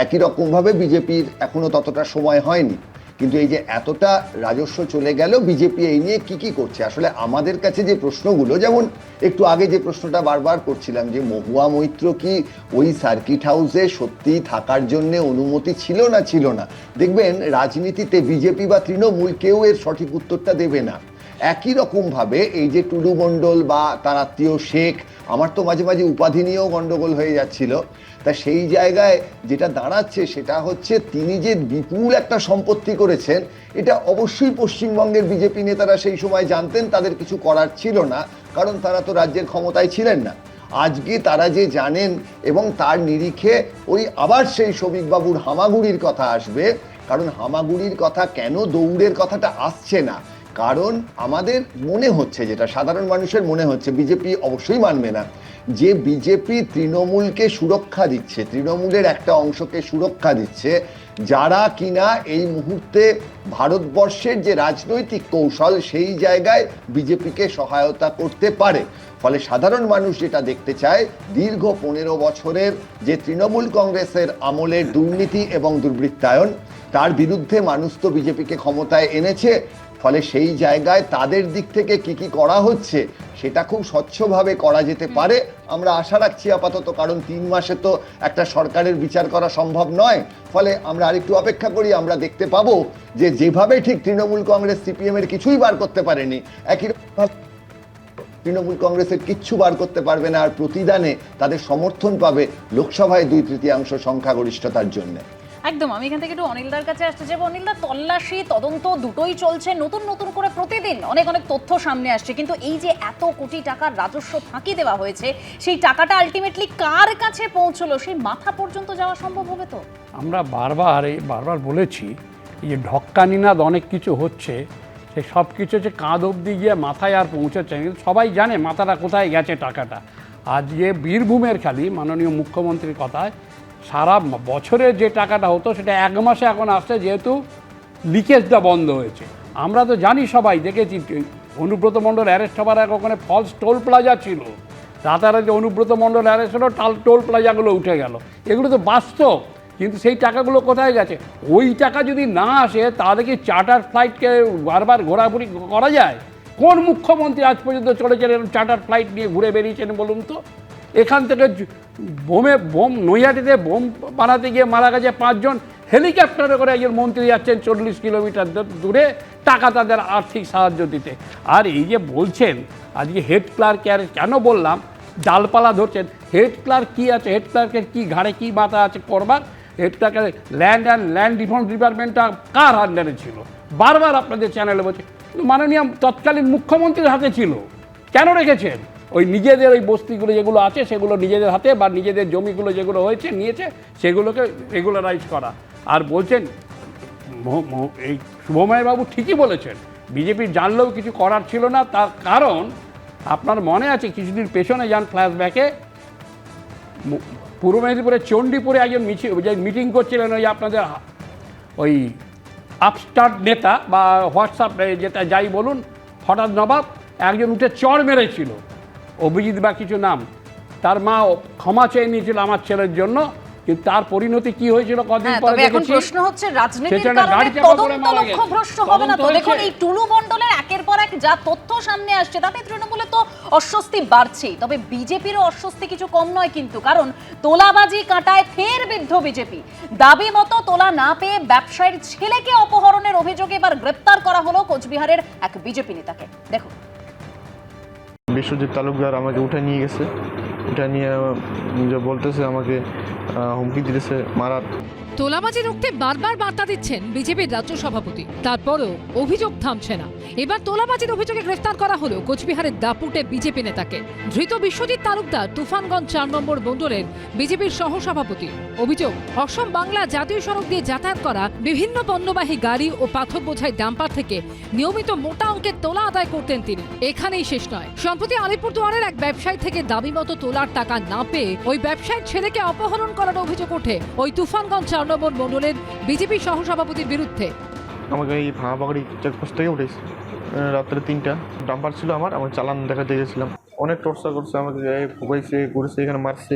একই রকমভাবে বিজেপির এখনো ততটা সময় হয়নি। কিন্তু এই যে এতটা রাজস্ব চলে গেল, বিজেপি এই নিয়ে কি করছে? আসলে আমাদের কাছে যে প্রশ্নগুলো, যেমন একটু আগে যে প্রশ্নটা বারবার করছিলাম, যে মহুয়া মৈত্র কি ওই সার্কিট হাউসে সত্যি থাকার জন্য অনুমতি ছিল না, দেখবেন রাজনীতিতে বিজেপি বা তৃণমূল কেউ এর সঠিক উত্তরটা দেবে না। একই রকমভাবে এই যে টুলু মণ্ডল বা তার আত্মীয় শেখ, আমার তো মাঝে মাঝে উপাধি নিয়েও গণ্ডগোল হয়ে যাচ্ছিল, তা সেই জায়গায় যেটা দাঁড়াচ্ছে সেটা হচ্ছে তিনি যে বিপুল একটা সম্পত্তি করেছেন, এটা অবশ্যই পশ্চিমবঙ্গের বিজেপি নেতারা সেই সময় জানতেন, তাদের কিছু করার ছিল না, কারণ তারা তো রাজ্যের ক্ষমতায় ছিলেন না। আজকে তারা যে জানেন, এবং তার নিরিখে ওই আবার সেই শ্রমিকবাবুর হামাগুড়ির কথা আসবে। কারণ হামাগুড়ির কথা কেন, দৌড়ের কথাটা আসছে না, কারণ আমাদের মনে হচ্ছে, যেটা সাধারণ মানুষের মনে হচ্ছে, বিজেপি অবশ্যই মানবে না, যে বিজেপি তৃণমূলকে সুরক্ষা দিচ্ছে, তৃণমূলের একটা অংশকে সুরক্ষা দিচ্ছে, যারা কিনা এই মুহূর্তে ভারতবর্ষের যে রাজনৈতিক কৌশল, সেই জায়গায় বিজেপিকে সহায়তা করতে পারে। ফলে সাধারণ মানুষ যেটা দেখতে চায়, দীর্ঘ 15 বছরের যে তৃণমূল কংগ্রেসের আমলের দুর্নীতি এবং দুর্বৃত্তায়ন, তার বিরুদ্ধে মানুষ তো বিজেপিকে ক্ষমতায় এনেছে। ফলে সেই জায়গায় তাদের দিক থেকে কি করা হচ্ছে সেটা খুব স্বচ্ছভাবে করা যেতে পারে, আমরা আশা রাখছি আপাতত। কারণ 3 মাসে তো একটা সরকারের বিচার করা সম্ভব নয়। ফলে আমরা আরেকটু অপেক্ষা করি, আমরা দেখতে পাবো যে যেভাবে ঠিক তৃণমূল কংগ্রেস সিপিএম এর কিছুই বার করতে পারেনি, একই তৃণমূল কংগ্রেসের কিচ্ছু বার করতে পারবে না, আর প্রতিদানে তাদের সমর্থন পাবে লোকসভায় 2/3 সংখ্যাগরিষ্ঠতার জন্য। একদম। আমি এখান থেকে একটু অনিলদার কাছে আসতে চাইবো। অনিলদা, তল্লাশি তদন্ত দুটোই চলছে, নতুন নতুন করে প্রতিদিন অনেক অনেক তথ্য সামনে আসছে, কিন্তু এই যে এত কোটি টাকার রাজস্ব ফাঁকি দেওয়া হয়েছে, সেই টাকাটা আলটিমেটলি কার কাছে পৌঁছলো সেই মাথা পর্যন্ত যাওয়া সম্ভব হবে তো? আমরা বারবার বলেছি যে ঢক্কানিনাদ অনেক কিছু হচ্ছে, সে সব কিছু হচ্ছে কাঁধ অবধি গিয়ে মাথায় আর পৌঁছচ্ছে, কিন্তু সবাই জানে মাথাটা কোথায় গেছে টাকাটা। আজকে বীরভূমের খালি মাননীয় মুখ্যমন্ত্রীর কথায় সারা বছরে যে টাকাটা হতো সেটা 1 মাসে এখন আসছে, যেহেতু লিকেজটা বন্ধ হয়েছে। আমরা তো জানি, সবাই দেখেছি, অনুব্রত মণ্ডল অ্যারেস্ট হবার আগে ওখানে ফলস টোল প্লাজা ছিল, রাতারাতি অনুব্রত মণ্ডল অ্যারেস্ট হলো, টোল প্লাজাগুলো উঠে গেল, এগুলো তো বাস্তব। কিন্তু সেই টাকাগুলো কোথায় গেছে? ওই টাকা যদি না আসে তাহলে কি চার্টার ফ্লাইটকে বারবার ঘোরাঘুরি করা যায়? কোন মুখ্যমন্ত্রী আজ পর্যন্ত চলেছেন এরকম চার্টার ফ্লাইট নিয়ে ঘুরে বেরিয়েছেন বলুন তো? এখান থেকে বোম নৈহাটিতে বোম বানাতে গিয়ে মারা গেছে 5 জন, হেলিকপ্টারে করে একজন মন্ত্রী যাচ্ছেন 40 কিলোমিটার দূরে টাকা তাদের আর্থিক সাহায্য দিতে। আর এই যে বলছেন আজকে হেড ক্লার্ক, কেন বললাম ডালপালা ধরছেন, হেড ক্লার্ক কী আছে? হেড ক্লার্কের কী ঘাড়ে কী মাথা আছে করবার? হেড ক্লার্কের ল্যান্ড রিফর্ম ডিপার্টমেন্টটা কার আন্ডারে ছিল? বারবার আপনাদের চ্যানেলে বলছে, মাননীয় তৎকালীন মুখ্যমন্ত্রীর হাতে ছিল। কেন রেখেছেন? ওই নিজেদের ওই বস্তিগুলো যেগুলো আছে সেগুলো নিজেদের হাতে, বা নিজেদের জমিগুলো যেগুলো হয়েছে নিয়েছে সেগুলোকে রেগুলারাইজ করা। আর বলছেন এই শুভময় বাবু ঠিকই বলেছেন, বিজেপির জানলেও কিছু করার ছিল না। তার কারণ আপনার মনে আছে কিছুদিন পেছনে যান ফ্ল্যাশব্যাকে, পূর্ব মেদিনীপুরের চণ্ডীপুরে একজন মিটিং করছিলেন ওই আপনাদের ওই আপস্টার্ট নেতা বা হোয়াটসঅ্যাপ যেটা যাই বলুন, হঠাৎ নবাব একজন উঠে চড় মেরেছিল, অভিজিৎ বা কিছু নাম, তার মা ক্ষমা চেয়ে নিয়েছিল আমার ছেলের জন্য, কিন্তু তার পরিণতি কি হয়েছিল কদিন পরে দেখেছি। এখন প্রশ্ন হচ্ছে রাজনীতির কারণে তদন্ত লক্ষ্যভ্রষ্ট হবে না তো? দেখুন এই টুলু মণ্ডলের একের পর এক যা তথ্য সামনে আসছে তাতে তৃণমূলে তো অস্বস্তি বাড়ছেই, তবে বিজেপিরও অস্বস্তি কিছু কম নয় কিন্তু, কারণ তোলাবাজি কাঁটায় ফের বিদ্ধ বিজেপি। দাবি মতো তোলা না পেয়ে ব্যবসায়ীর ছেলেকে অপহরণের অভিযোগে এবার গ্রেপ্তার করা হলো কোচবিহারের এক বিজেপি নেতাকে। দেখুন, বিশ্বজিৎ তালুকদার আমাকে উঠে নিয়ে গেছে, উঠে নিয়ে বলতেছে আমাকে হুমকি দিতেছে মারার। তোলাবাজি রুখতে বারবার বার্তা দিচ্ছেন বিজেপির রাজ্য সভাপতি, তারপরও অভিযোগ থামছে না। এবার তোলাবাজির অভিযোগে গ্রেফতার করা হলো কোচবিহারের দাপুটে বিজেপি নেতাকে। ধৃত বিশ্বজিৎ তালুকদার তুফানগঞ্জ 4 নম্বর মণ্ডলের বিজেপির সহসভাপতি। অভিযোগ, অসম বাংলা জাতীয় সড়ক দিয়ে যাতায়াত করা বিভিন্ন পণ্যবাহী গাড়ি ও পাথর বোঝাই ডাম্পার থেকে নিয়মিত মোটা অঙ্কের তোলা আদায় করতেন তিনি। এখানেই শেষ নয়, সম্প্রতি আলিপুরদুয়ারের এক ব্যবসায়ী থেকে দাবি মতো তোলার টাকা না পেয়ে ওই ব্যবসায়ীর ছেলেকে অপহরণ করার অভিযোগ ওঠে ওই তুফানগঞ্জ 4 নম্বর মণ্ডলের বিজেপি সহসভাপতির বিরুদ্ধে। আমাকে এই ভাঙাবাড়ি চেকপোস্ট থেকে উঠেছি, রাত্রে 3টা ডাম্পার ছিল আমার চালান দেখাতে গেছিলাম, অনেক টর্চার করছে আমাকে, ভুগাইছে ঘুরেছে, এখানে মারছে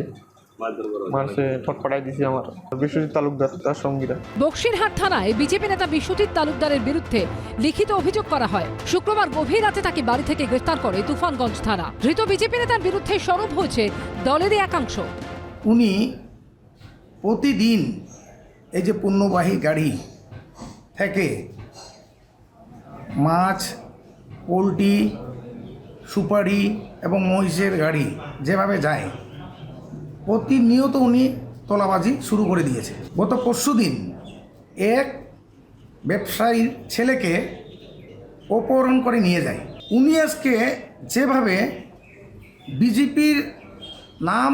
ছটপটাই দিয়েছে আমার বিশ্বজিৎ তালুকদার তার সঙ্গীরা। বক্সিরহাট থানায় বিজেপি নেতা বিশ্বজিৎ তালুকদারের বিরুদ্ধে লিখিত অভিযোগ করা হয়। শুক্রবার গভীর রাতে তাকে বাড়ি থেকে গ্রেফতার করে তুফানগঞ্জ থানা। ধৃত বিজেপি নেতার বিরুদ্ধে সরব হয়েছে দলেরই একাংশ। উনি প্রতিদিন এই যে পণ্যবাহী গাড়ি থেকে মাছ, পোলট্রি, সুপারি এবং মহিষের গাড়ি যেভাবে যায়, প্রতিনিয়ত উনি তোলাবাজি শুরু করে দিয়েছে। গত পরশুদিন এক ব্যবসায়ীর ছেলেকে অপহরণ করে নিয়ে যায়। উনি আজকে যেভাবে বিজেপির নাম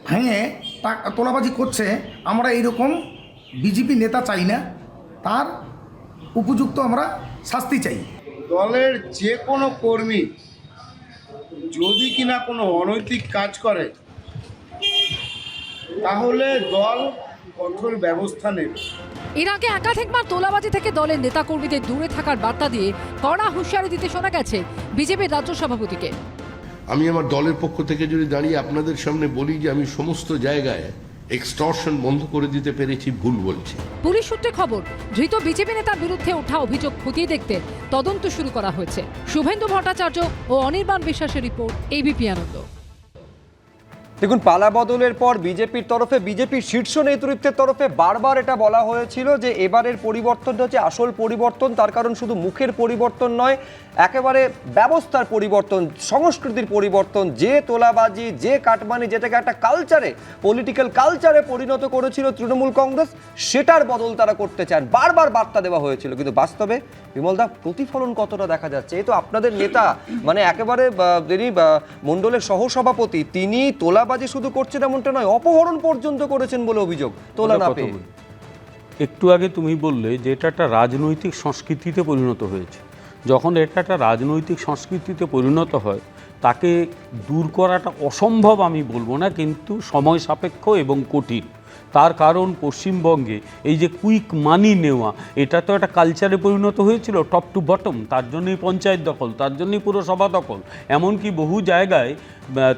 ভেঙে তোলাবাজি করছে, আমরা এইরকম বিজেপি নেতা চাই না, তার উপযুক্ত আমরা শাস্তি চাই। দলের যে কোনো কর্মী যদি কিনা কোনো অনৈতিক কাজ করে তাহলে দল কঠোর ব্যবস্থা নেবে। এর আগে একাধিকবার তোলাবাজি থেকে দলের নেতাকর্মীদের দূরে থাকার বার্তা দিয়ে কড়া হুঁশিয়ারি দিতে শোনা গেছে বিজেপির রাজ্য সভাপতিকে। আমি আমার দলের পক্ষ থেকে যদি দাঁড়িয়ে আপনাদের সামনে বলি যে আমি সমস্ত জায়গায় এক্সটর্শন বন্ধ করে দিতে পেরেছি, ভুল বলছি। পুলিশ সূত্রে খবর, ধৃত বিজেপি নেতার বিরুদ্ধে ওঠা অভিযোগ খতিয়ে দেখতে তদন্ত শুরু করা হয়েছে। শুভেন্দু ভট্টাচার্য ও অনির্বাণ বিশ্বাসের রিপোর্ট, এবিপি আনন্দ। দেখুন, পালা বদলের পর বিজেপির তরফে, বিজেপির শীর্ষ নেতৃত্বের তরফে বারবার এটা বলা হয়েছিল যে এবারের পরিবর্তনটা হচ্ছে আসল পরিবর্তন। তার কারণ শুধু মুখের পরিবর্তন নয়, একেবারে ব্যবস্থার পরিবর্তন, সংস্কৃতির পরিবর্তন। যে তোলাবাজি, যে কাটমানি, যেটাকে একটা কালচারে, পলিটিক্যাল কালচারে পরিণত করেছিল তৃণমূল কংগ্রেস, সেটার বদল তারা করতে চান। বারবার বার্তা দেওয়া হয়েছিল, কিন্তু বাস্তবে বিমলদা প্রতিফলন কতটা দেখা যাচ্ছে? এই তো আপনাদের নেতা, মানে একেবারে যিনি মণ্ডলের সহসভাপতি, তিনি তোলাবাজি শুধু করছেন এমনটা নয়, অপহরণ পর্যন্ত করেছেন বলে অভিযোগ, তোলা না পেয়ে। একটু আগে তুমি বললে যে এটা একটা রাজনৈতিক সংস্কৃতিতে পরিণত হয়েছে। যখন এটা একটা রাজনৈতিক সংস্কৃতিতে পরিণত হয়, তাকে দূর করাটা অসম্ভব আমি বলবো না, কিন্তু সময় সাপেক্ষ এবং কঠিন। তার কারণ পশ্চিমবঙ্গে এই যে কুইক মানি নেওয়া, এটা তো একটা কালচারে পরিণত হয়েছিল, টপ টু বটম। তার জন্যই পঞ্চায়েত দখল, তার জন্যই পুরসভা দখল। এমনকি বহু জায়গায়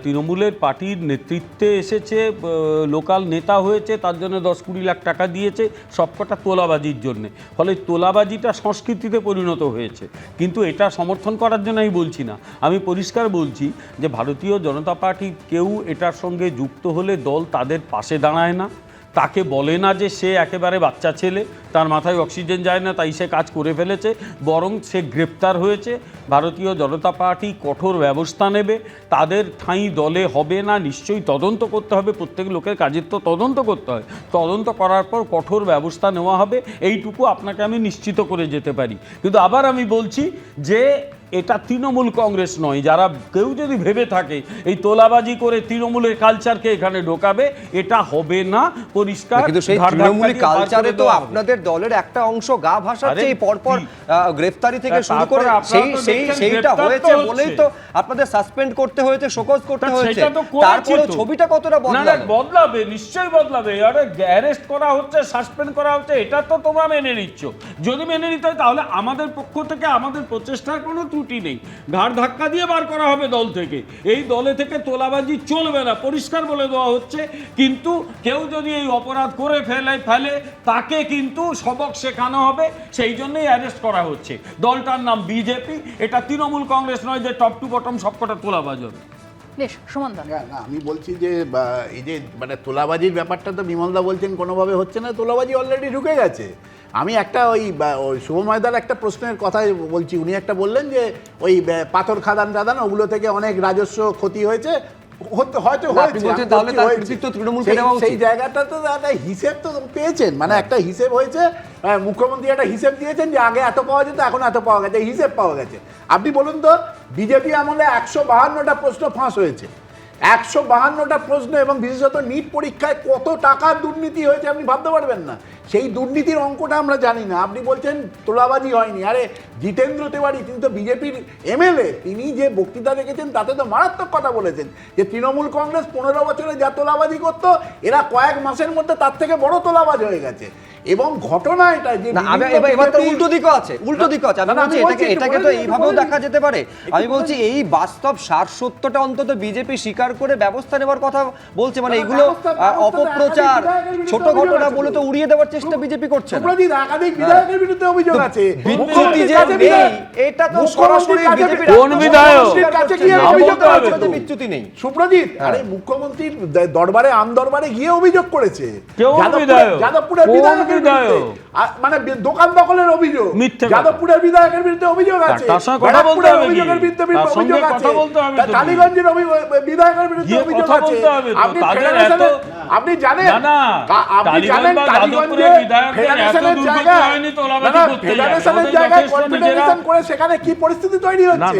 তৃণমূলের পার্টির নেতৃত্বে এসেছে, লোকাল নেতা হয়েছে, তার জন্য 10-20 লাখ টাকা দিয়েছে, সবকটা তোলাবাজির জন্যে। ফলে তোলাবাজিটা সংস্কৃতিতে পরিণত হয়েছে। কিন্তু এটা সমর্থন করার জন্য আমি বলছি না, আমি পরিষ্কার বলছি যে ভারতীয় জনতা পার্টির কেউ এটার সঙ্গে যুক্ত হলে দল তাদের পাশে দাঁড়ায় না, তাকে বলে না যে সে একেবারে বাচ্চা ছেলে, তার মাথায় অক্সিজেন যায় না, তাই সে কাজ করে ফেলেছে। বরং সে গ্রেপ্তার হয়েছে। ভারতীয় জনতা পার্টি কঠোর ব্যবস্থা নেবে, তাদের ঠাঁই দলে হবে না, নিশ্চয়ই তদন্ত করতে হবে। প্রত্যেক লোকের কাজের তো তদন্ত করতে হয়, তদন্ত করার পর কঠোর ব্যবস্থা নেওয়া হবে, এইটুকু আপনাকে আমি নিশ্চিত করে যেতে পারি। কিন্তু আবার আমি বলছি যে এটা তৃণমূল কংগ্রেস নয়। যারা কেউ যদি ভেবে থাকে এই তোলাবাজি করে তৃণমূলের কালচারকে এখানে ঢোকাবে, এটা হবে না, পরিষ্কার। কিন্তু সেই তৃণমূলী কালচারে তো আপনাদের দলের একটা অংশ গা ভাসাচ্ছে, এই পরপর গ্রেফতারি থেকে শুরু করে সেইটা হয়েছে বলেই তো আপনাদের সাসপেন্ড করতে হয়েছে, শোকজ করতে হয়েছে। তারপরে ছবিটা কতটা বদলাবে? নিশ্চয়ই বদলাবে। আরে অ্যারেস্ট করা হচ্ছে, সাসপেন্ড করা হচ্ছে, এটা তো তোমরা মেনে নিচ্ছ। যদি মেনে নিতে হয় তাহলে আমাদের পক্ষ থেকে আমাদের প্রচেষ্টার কোনো ত্রুটি নেই, ঘাড় ধাক্কা দিয়ে বার করা হবে দল থেকে। এই দলে থেকে তোলাবাজি চলবে না, পরিষ্কার বলে দেওয়া হচ্ছে। কিন্তু কেউ যদি এই অপরাধ করে ফেলে তাকে কিন্তু সবক শেখানো হবে, সেই জন্যই অ্যারেস্ট করা হচ্ছে। দলটার নাম বিজেপি, এটা তৃণমূল কংগ্রেস নয় যে টপ টু বটম সবকটা তোলাবাজ হবে। আমি বলছি যে এই যে মানে তোলাবাজির ব্যাপারটা তো বিমলদা বলছেন কোনোভাবে হচ্ছে না, তোলাবাজি অলরেডি ঢুকে গেছে। আমি একটা ওই শুভময়দার একটা প্রশ্নের কথাই বলছি, উনি একটা বললেন যে ওই পাথর খাদান টাদান ওগুলো থেকে অনেক রাজস্ব ক্ষতি হয়েছে, হয়তো সেই জায়গাটা তো একটা হিসেব তো পেয়েছেন, মানে একটা হিসেব হয়েছে, মুখ্যমন্ত্রী একটা হিসেব দিয়েছেন যে আগে এত পাওয়া যেত, এখন এত পাওয়া গেছে, হিসেব পাওয়া গেছে। আপনি বলুন তো, বিজেপি আমলে 152টা প্রশ্ন ফাঁস হয়েছে, 152টা প্রশ্ন, এবং বিশেষত নিট পরীক্ষায় কত টাকার দুর্নীতি হয়েছে আপনি ভাবতে পারবেন না। সেই দুর্নীতির অঙ্কটা আমরা জানি না। আপনি বলছেন তোলাবাজি হয়নি, আরে জিতেন্দ্র তিওয়ারি, তিনি তো বিজেপির এমএলএ, তিনি যে বক্তৃতা রেখেছেন তাতে তো মারাত্মক কথা বলেছেন যে তৃণমূল কংগ্রেস 15 বছরে যা তোলাবাজি করতো, এরা কয়েক মাসের মধ্যে তার থেকে বড় তোলাবাজ হয়ে গেছে। এবং ঘটনা এটা যে এবার তো উল্টো দিকও আছে, উল্টো দিকও আছে। আমি বলছি এটাকে তো এইভাবেও দেখা যেতে পারে। আমি বলছি এই বাস্তব সার সত্যটা অন্তত বিজেপি স্বীকার করে ব্যবস্থা নেওয়ার কথা বলছে, মানে এগুলো অপপ্রচার, ছোট ঘটনা বলে তো উড়িয়ে দেওয়ার চেষ্টা বিজেপি করছে না। একাধিক বিধায়কের বিরুদ্ধে অভিযোগ আছে, বিচ্যুতি যে নেই এটা তো সরাসরি বিজেপির কোন বিধায়ক কাছে গিয়ে অভিযোগ করেছে, বিচ্যুতি নেই। সুপ্রজিৎ, আরে মুখ্যমন্ত্রীর দরবারে আমদরবারে গিয়ে অভিযোগ করেছে, যাদবপুরের বিধায়ক মানে দোকান দখলের অভিযোগ, যাদবপুরের বিধায়কের বিরুদ্ধে অভিযোগ আছে, অভিযোগের বিরুদ্ধে অভিযোগ আছে, টালিগঞ্জের বিধায়কের বিরুদ্ধে অভিযোগ আছে। আপনি জানেন টালিগঞ্জে ফেডারেশনের জায়গায় কনফেডারেশন করে সেখানে কি পরিস্থিতি তৈরি হচ্ছে।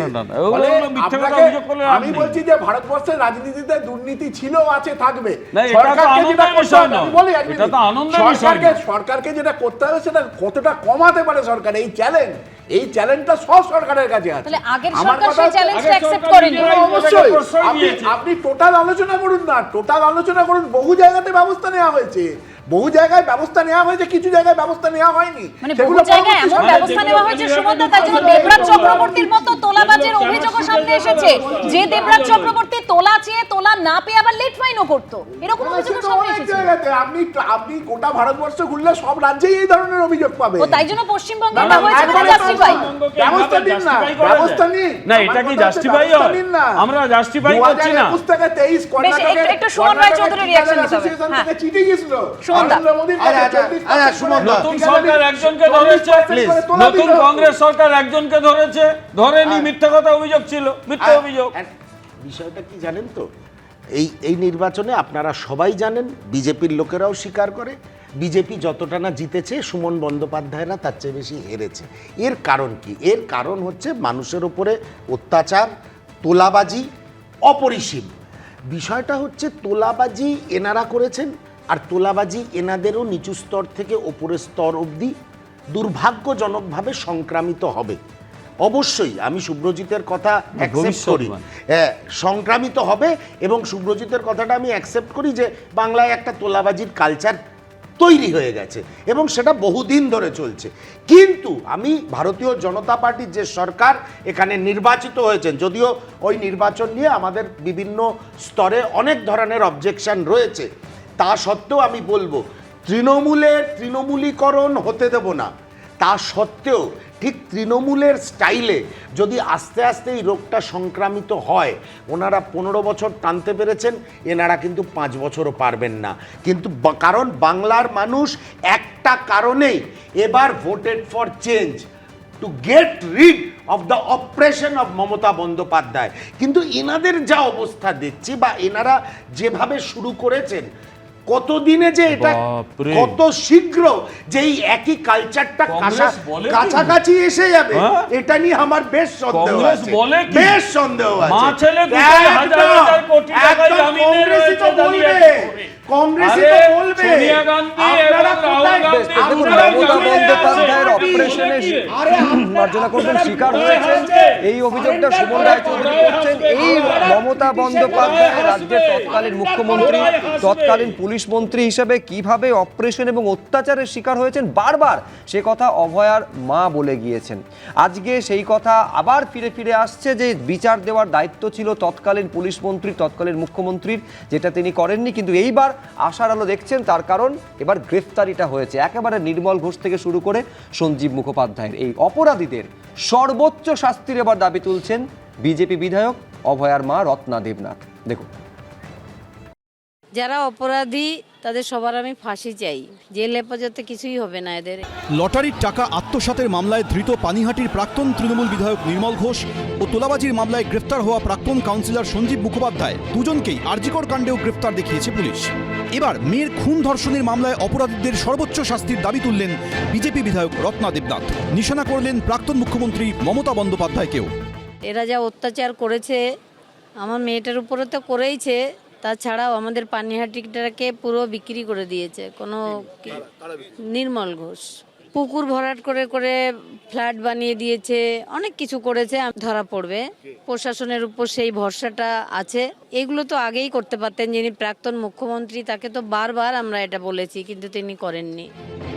আমি বলছি যে ভারতবর্ষের রাজনীতিতে দুর্নীতি ছিল, আছে, থাকবে। সরকারকে যেটা করতে হবে, আমি বলি সরকারকে যেটা করতে হবে সেটা কতটা কমাতে পারে সরকার, এই চ্যালেঞ্জটা সব সরকারের কাছে আছে। আমার কথা অবশ্যই আপনি টোটাল আলোচনা করুন না, টোটাল আলোচনা করুন। বহু জায়গাতে ব্যবস্থা নেওয়া হয়েছে, বহু জায়গায় ব্যবস্থা নেওয়া হয়েছে, কিছু জায়গায় ব্যবস্থা নেওয়া হয়নি। মানে বহু জায়গায় এমন ব্যবস্থা নেওয়া হয়েছে সুমনদা, তাই জন্য দেবরাজ চক্রবর্তীর মতো তোলাবাজের অভিযোগও সামনে এসেছে, যে দেবরাজ চক্রবর্তী তোলা চেয়ে তোলা না পেয়ে আবার লেট ফাইনও করতো, এরকম অভিযোগও সামনে এসেছে। আপনি গোটা ভারতবর্ষ ঘুরলে সব রাজ্যেই এই ধরনের অভিযোগ পাবে। ও তাই জন্য পশ্চিমবঙ্গে এটা হয়েছে বলে জাস্টিফাই। ব্যবস্থা নিন না, ব্যবস্থা নিন না, এটা কি জাস্টিফাই হয়? আমরা জাস্টিফাই করছি না। 2021 থেকে 23 কর্ণাটকের একটু সুমন রায় চৌধুরীর রিঅ্যাকশন দিতে হবে। অ্যাসোসিয়েশন থেকে চিঠি গিয়েছিল সুমনদা, নতুন সরকার একজনকে ধরেছে, নতুন কংগ্রেস সরকার একজনকে ধরেছে, ধরেনি, মিথ্যা কথা অভিযোগ ছিল, মিথ্যা অভিযোগ। বিষয়টা কি জানেন তো, এই নির্বাচনে আপনারা সবাই জানেন, বিজেপির লোকেরাও স্বীকার করে, বিজেপি যতটা না জিতেছে সুমন বন্দ্যোপাধ্যায়রা তার চেয়ে বেশি হেরেছে। এর কারণ কি? এর কারণ হচ্ছে মানুষের উপরে অত্যাচার, তোলাবাজি, অপরিসীম। বিষয়টা হচ্ছে তোলাবাজি এনারা করেছেন, আর তোলাবাজি এনাদেরও নিচু স্তর থেকে ওপরের স্তর অবধি দুর্ভাগ্যজনকভাবে সংক্রামিত হবে। অবশ্যই আমি শুভ্রজিতের কথা অ্যাকসেপ্ট করি, সংক্রামিত হবে, এবং শুভ্রজিতের কথাটা আমি অ্যাকসেপ্ট করি যে বাংলায় একটা তোলাবাজির কালচার তৈরি হয়ে গেছে এবং সেটা বহুদিন ধরে চলছে। কিন্তু আমি ভারতীয় জনতা পার্টির যে সরকার এখানে নির্বাচিত হয়েছেন, যদিও ওই নির্বাচন নিয়ে আমাদের বিভিন্ন স্তরে অনেক ধরনের অবজেকশন রয়েছে, তা সত্ত্বেও আমি বলবো তৃণমূলের তৃণমূলীকরণ হতে দেব না। তা সত্ত্বেও ঠিক তৃণমূলের স্টাইলে যদি আস্তে আস্তে এই রোগটা সংক্রামিত হয়, ওনারা 15 বছর টানতে পেরেছেন, এনারা কিন্তু 5 বছরও পারবেন না। কিন্তু কারণ বাংলার মানুষ একটা কারণেই এবার voted for change, to get rid of the operation of Mamata Bandyopadhyay. কিন্তু এনাদের যা অবস্থা দেখছি বা এনারা যেভাবে শুরু করেছেন, কতদিনে যে এটা কত শীঘ্র যে এই একই কালচারটা কাছাকাছি এসে যাবে, এটা নিয়ে আমার বেশ সন্দেহ আছে, বেশ সন্দেহ আছে। কংগ্রেসই তো বলবে, কংগ্রেসই তো বলবে মার্জনা করবেন শিকার হয়েছেন, এই অভিযোগটা সুমন রায় চৌধুরী করছেন। এই মমতা বন্দ্যোপাধ্যায় রাজ্যের তৎকালীন মুখ্যমন্ত্রী, তৎকালীন পুলিশ মন্ত্রী হিসেবে কিভাবে অপারেশন এবং অত্যাচারের শিকার হয়েছেন বারবার সে কথা অভয়ার মা বলে গিয়েছেন। আজকে সেই কথা আবার ফিরে ফিরে আসছে যে বিচার দেওয়ার দায়িত্ব ছিল তৎকালীন পুলিশ মন্ত্রী, তৎকালীন মুখ্যমন্ত্রীর, যেটা তিনি করেননি। কিন্তু এইবার আশার আলো দেখছেন, তার কারণ এবার গ্রেফতারিটা হয়েছে একেবারে নির্মল ঘোষ থেকে শুরু করে সঞ্জীব মুখোপাধ্যায়ের। এই অপরাধীদের সর্বোচ্চ শাস্তির এবার দাবি তুলছেন বিজেপি বিধায়ক অভয়ার মা রত্না দেবনাথ। দেখুন, যারা অপরাধী তাদের সবার আমি ফাঁসি চাই, জেল হেফাজতে কিছুই হবে না এদের। লটারির টাকা আত্মসাতের মামলায় ধৃত পানিহাটির প্রাক্তন তৃণমূল বিধায়ক নির্মল ঘোষ ও তোলাবাজির মামলায় গ্রেফতার হওয়া প্রাক্তন কাউন্সিলর সঞ্জীব মুখোপাধ্যায় দুজনকেই আরজিকর কাণ্ডেও গ্রেফতার দেখিয়েছে পুলিশ। এবার মেয়ের খুন ধর্ষণের মামলায় অপরাধীদের সর্বোচ্চ শাস্তির দাবি তুললেন বিজেপি বিধায়ক রত্না দেবনাথ। নিশানা করলেন প্রাক্তন মুখ্যমন্ত্রী মমতা বন্দ্যোপাধ্যায়কেও। এরা যা অত্যাচার করেছে আমার মেয়েটার উপরে তো করেইছে, তাছাড়াও আমাদের পানিহাটিটাকে পুরো বিক্রি করে দিয়েছে। কোনো নির্মল ঘোষ পুকুর ভরাট করে করে ফ্ল্যাট বানিয়ে দিয়েছে, অনেক কিছু করেছে। ধরা পড়বে, প্রশাসনের উপর সেই ভরসাটা আছে। এগুলো তো আগেই করতে পারতেন যিনি প্রাক্তন মুখ্যমন্ত্রী, তাকে তো বারবার আমরা এটা বলেছি, কিন্তু তিনি করেননি।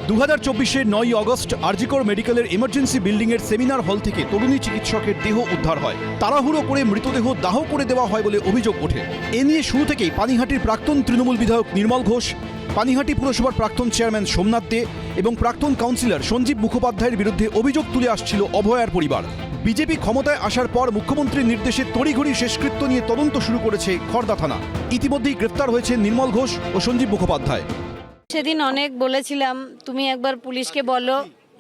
2024-এর 9ই আগস্ট আরজিকর মেডিকেলের এমার্জেন্সি বিল্ডিংয়ের সেমিনার হল থেকে তরুণী চিকিৎসকের দেহ উদ্ধার হয়। তাড়াহুড়ো করে মৃতদেহ দাহ করে দেওয়া হয় বলে অভিযোগ ওঠে। এ নিয়ে শুরু থেকেই পানিহাটির প্রাক্তন তৃণমূল বিধায়ক নির্মল ঘোষ, পানিহাটি পুরসভার প্রাক্তন চেয়ারম্যান সোমনাথ দে এবং প্রাক্তন কাউন্সিলর সঞ্জীব মুখোপাধ্যায়ের বিরুদ্ধে অভিযোগ তুলে আসছিল অভয়ার পরিবার। বিজেপি ক্ষমতায় আসার পর মুখ্যমন্ত্রীর নির্দেশে তড়িঘড়ি শেষকৃত্য নিয়ে তদন্ত শুরু করেছে খড়দা থানা। ইতিমধ্যেই গ্রেফতার হয়েছে নির্মল ঘোষ ও সঞ্জীব মুখোপাধ্যায়। সেদিন অনেক বলেছিলাম তুমি একবার পুলিশকে বলো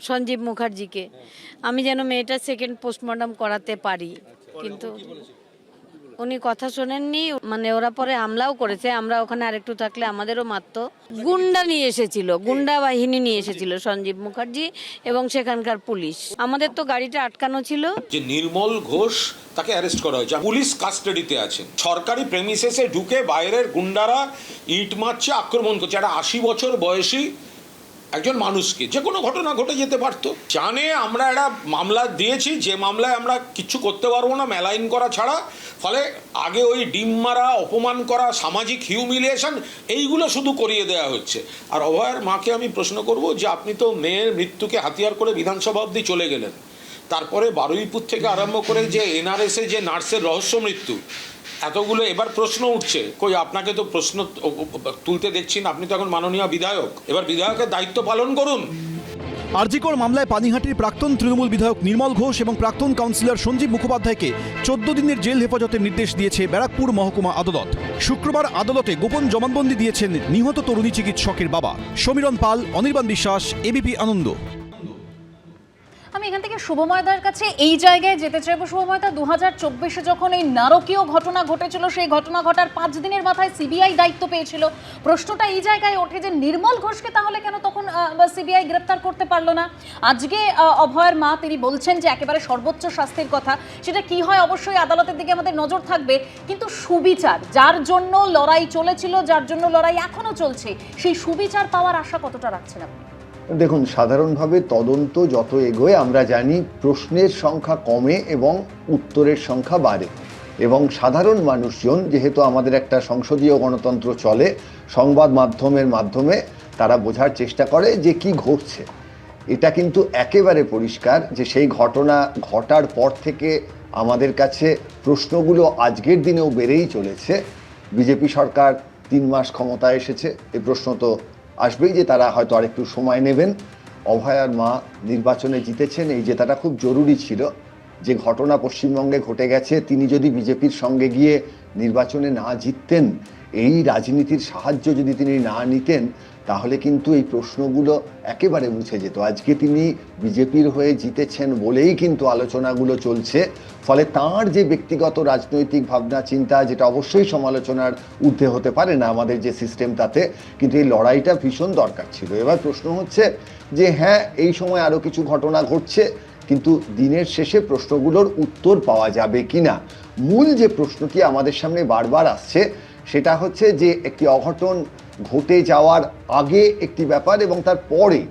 সঞ্জীব মুখার্জিকে আমি যেন মেয়েটার সেকেন্ড পোস্টমর্টম করাতে পারি, কিন্তু উনি কথা শোনেননি। মানে ওরা পরে হামলাও করেছে, আমরা ওখানে আরেকটু থাকলে আমাদেরও মারত। গুন্ডা নিয়ে এসেছিল, গুন্ডা বাহিনী নিয়ে এসেছিল সঞ্জীব মুখার্জি এবং সেখানকার পুলিশ। আমাদের তো গাড়িটা আটকানো ছিল। যে নির্মল ঘোষ তাকে অ্যারেস্ট করা হয়েছে, পুলিশ কাস্টাডিতে আছেন। সরকারি প্রেমিসেসে ঢুকে বাইরের গুন্ডারা ইট মারছে, আক্রমণ করছে। একটা 80 বছর বয়সী একজন মানুষকে যে কোনো ঘটনা ঘটে যেতে পারতো। জানে আমরা একটা মামলা দিয়েছি, যে মামলায় আমরা কিচ্ছু করতে পারবো না মেলাইন করা ছাড়া, ফলে আগে ওই ডিম মারা, অপমান করা, সামাজিক হিউমিলিয়েশন এইগুলো শুধু করিয়ে দেওয়া হচ্ছে। আর অভয়ের মাকে আমি প্রশ্ন করব যে আপনি তো মেয়ের মৃত্যুকে হাতিয়ার করে বিধানসভা অবধি চলে গেলেন, তারপরে বারুইপুর থেকে আরম্ভ করে যে এনআরএসে যে নার্সের রহস্য মৃত্যু, এতগুলো এবার প্রশ্ন উঠছে, কই আপনাকে তো প্রশ্ন তুলতে দেখছি না, আপনি তো এখন মাননীয় বিধায়ক, এবার বিধায়কের দায়িত্ব পালন করুন। আরজিকর মামলায় পানিহাটির প্রাক্তন তৃণমূল বিধায়ক নির্মল ঘোষ এবং প্রাক্তন কাউন্সিলর সঞ্জীব মুখোপাধ্যায়কে 14 দিনের জেল হেফাজতের নির্দেশ দিয়েছে ব্যারাকপুর মহকুমা আদালত। শুক্রবার আদালতে গোপন জবানবন্দি দিয়েছেন নিহত তরুণী চিকিৎসকের বাবা সমীরণ পাল, অনির্বাণ বিশ্বাস, এবিপি আনন্দ। আমি এখান থেকে শুভময়দার কাছে এই জায়গায় যেতে চাইবো। শুভময়দা, 2024-এ যখন এই নারকীয় ঘটনা ঘটেছিল, সেই ঘটনা ঘটার 5 দিনের মাথায় সিবিআই দায়িত্ব পেয়েছিল। প্রশ্নটা এই জায়গায় ওঠে যে নির্মল ঘোষকে তাহলে কেন তখন সিবিআই গ্রেপ্তার করতে পারলো না? আজকে অভয়ের মা তিনি বলছেন যে একেবারে সর্বোচ্চ শাস্তির কথা, সেটা কি হয় অবশ্যই আদালতের দিকে আমাদের নজর থাকবে, কিন্তু সুবিচার যার জন্য লড়াই চলেছিল, যার জন্য লড়াই এখনো চলছে, সেই সুবিচার পাওয়ার আশা কতটা রাখছেন আপনি? দেখুন, সাধারণভাবে তদন্ত যত এগোয় আমরা জানি প্রশ্নের সংখ্যা কমে এবং উত্তরের সংখ্যা বাড়ে, এবং সাধারণ মানুষজন, যেহেতু আমাদের একটা সংসদীয় গণতন্ত্র চলে, সংবাদ মাধ্যমের মাধ্যমে তারা বোঝার চেষ্টা করে যে কি ঘটছে। এটা কিন্তু একেবারে পরিষ্কার যে সেই ঘটনা ঘটার পর থেকে আমাদের কাছে প্রশ্নগুলো আজকের দিনেও বেড়েই চলেছে। বিজেপি সরকার 3 মাস ক্ষমতায় এসেছে, এই প্রশ্ন তো আসবেই যে তারা হয়তো আরেকটু সময় নেবেন। অভয়ার মা নির্বাচনে জিতেছেন, এই জেতাটা খুব জরুরি ছিল। যে ঘটনা পশ্চিমবঙ্গে ঘটে গেছে, তিনি যদি বিজেপির সঙ্গে গিয়ে নির্বাচনে না জিততেন, এই রাজনীতির সাহায্য যদি তিনি না নিতেন, তাহলে কিন্তু এই প্রশ্নগুলো একেবারে মুছে যেত। আজকে তিনি বিজেপির হয়ে জিতেছেন বলেই কিন্তু আলোচনাগুলো চলছে। ফলে তার যে ব্যক্তিগত রাজনৈতিক ভাবনা চিন্তা, যেটা অবশ্যই সমালোচনার ঊর্ধ্বে হতে পারে না আমাদের যে সিস্টেম, তাতে কিন্তু এই লড়াইটা ভীষণ দরকার ছিল। এবার প্রশ্ন হচ্ছে যে হ্যাঁ, এই সময় আরও কিছু ঘটনা ঘটছে, কিন্তু দিনের শেষে প্রশ্নগুলোর উত্তর পাওয়া যাবে কিনা। মূল যে প্রশ্নটি আমাদের সামনে বারবার আসছে, সেটা হচ্ছে যে একটি অঘটন ঘটে যাওয়ার আগে একটি ব্যাপার, এবং তার পরে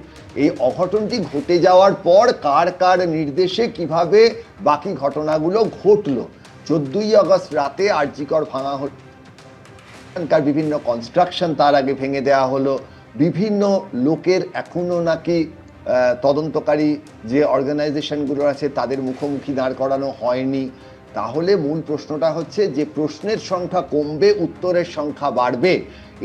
এই অঘটনটি ঘটে যাওয়ার পর কার কার নির্দেশে কিভাবে বাকি ঘটনাগুলো ঘটলো। 14ই আগস্ট রাতে আরজিকর ভাঙা হলো, বিভিন্ন কনস্ট্রাকশন তার আগে ভেঙে দেওয়া হলো, বিভিন্ন লোকের এখনো নাকি তদন্তকারী যে অর্গানাইজেশনগুলো আছে তাদের মুখোমুখি দাঁড় করানো হয়নি। তাহলে মূল প্রশ্নটা হচ্ছে যে প্রশ্নের সংখ্যা কমবে, উত্তরের সংখ্যা বাড়বে।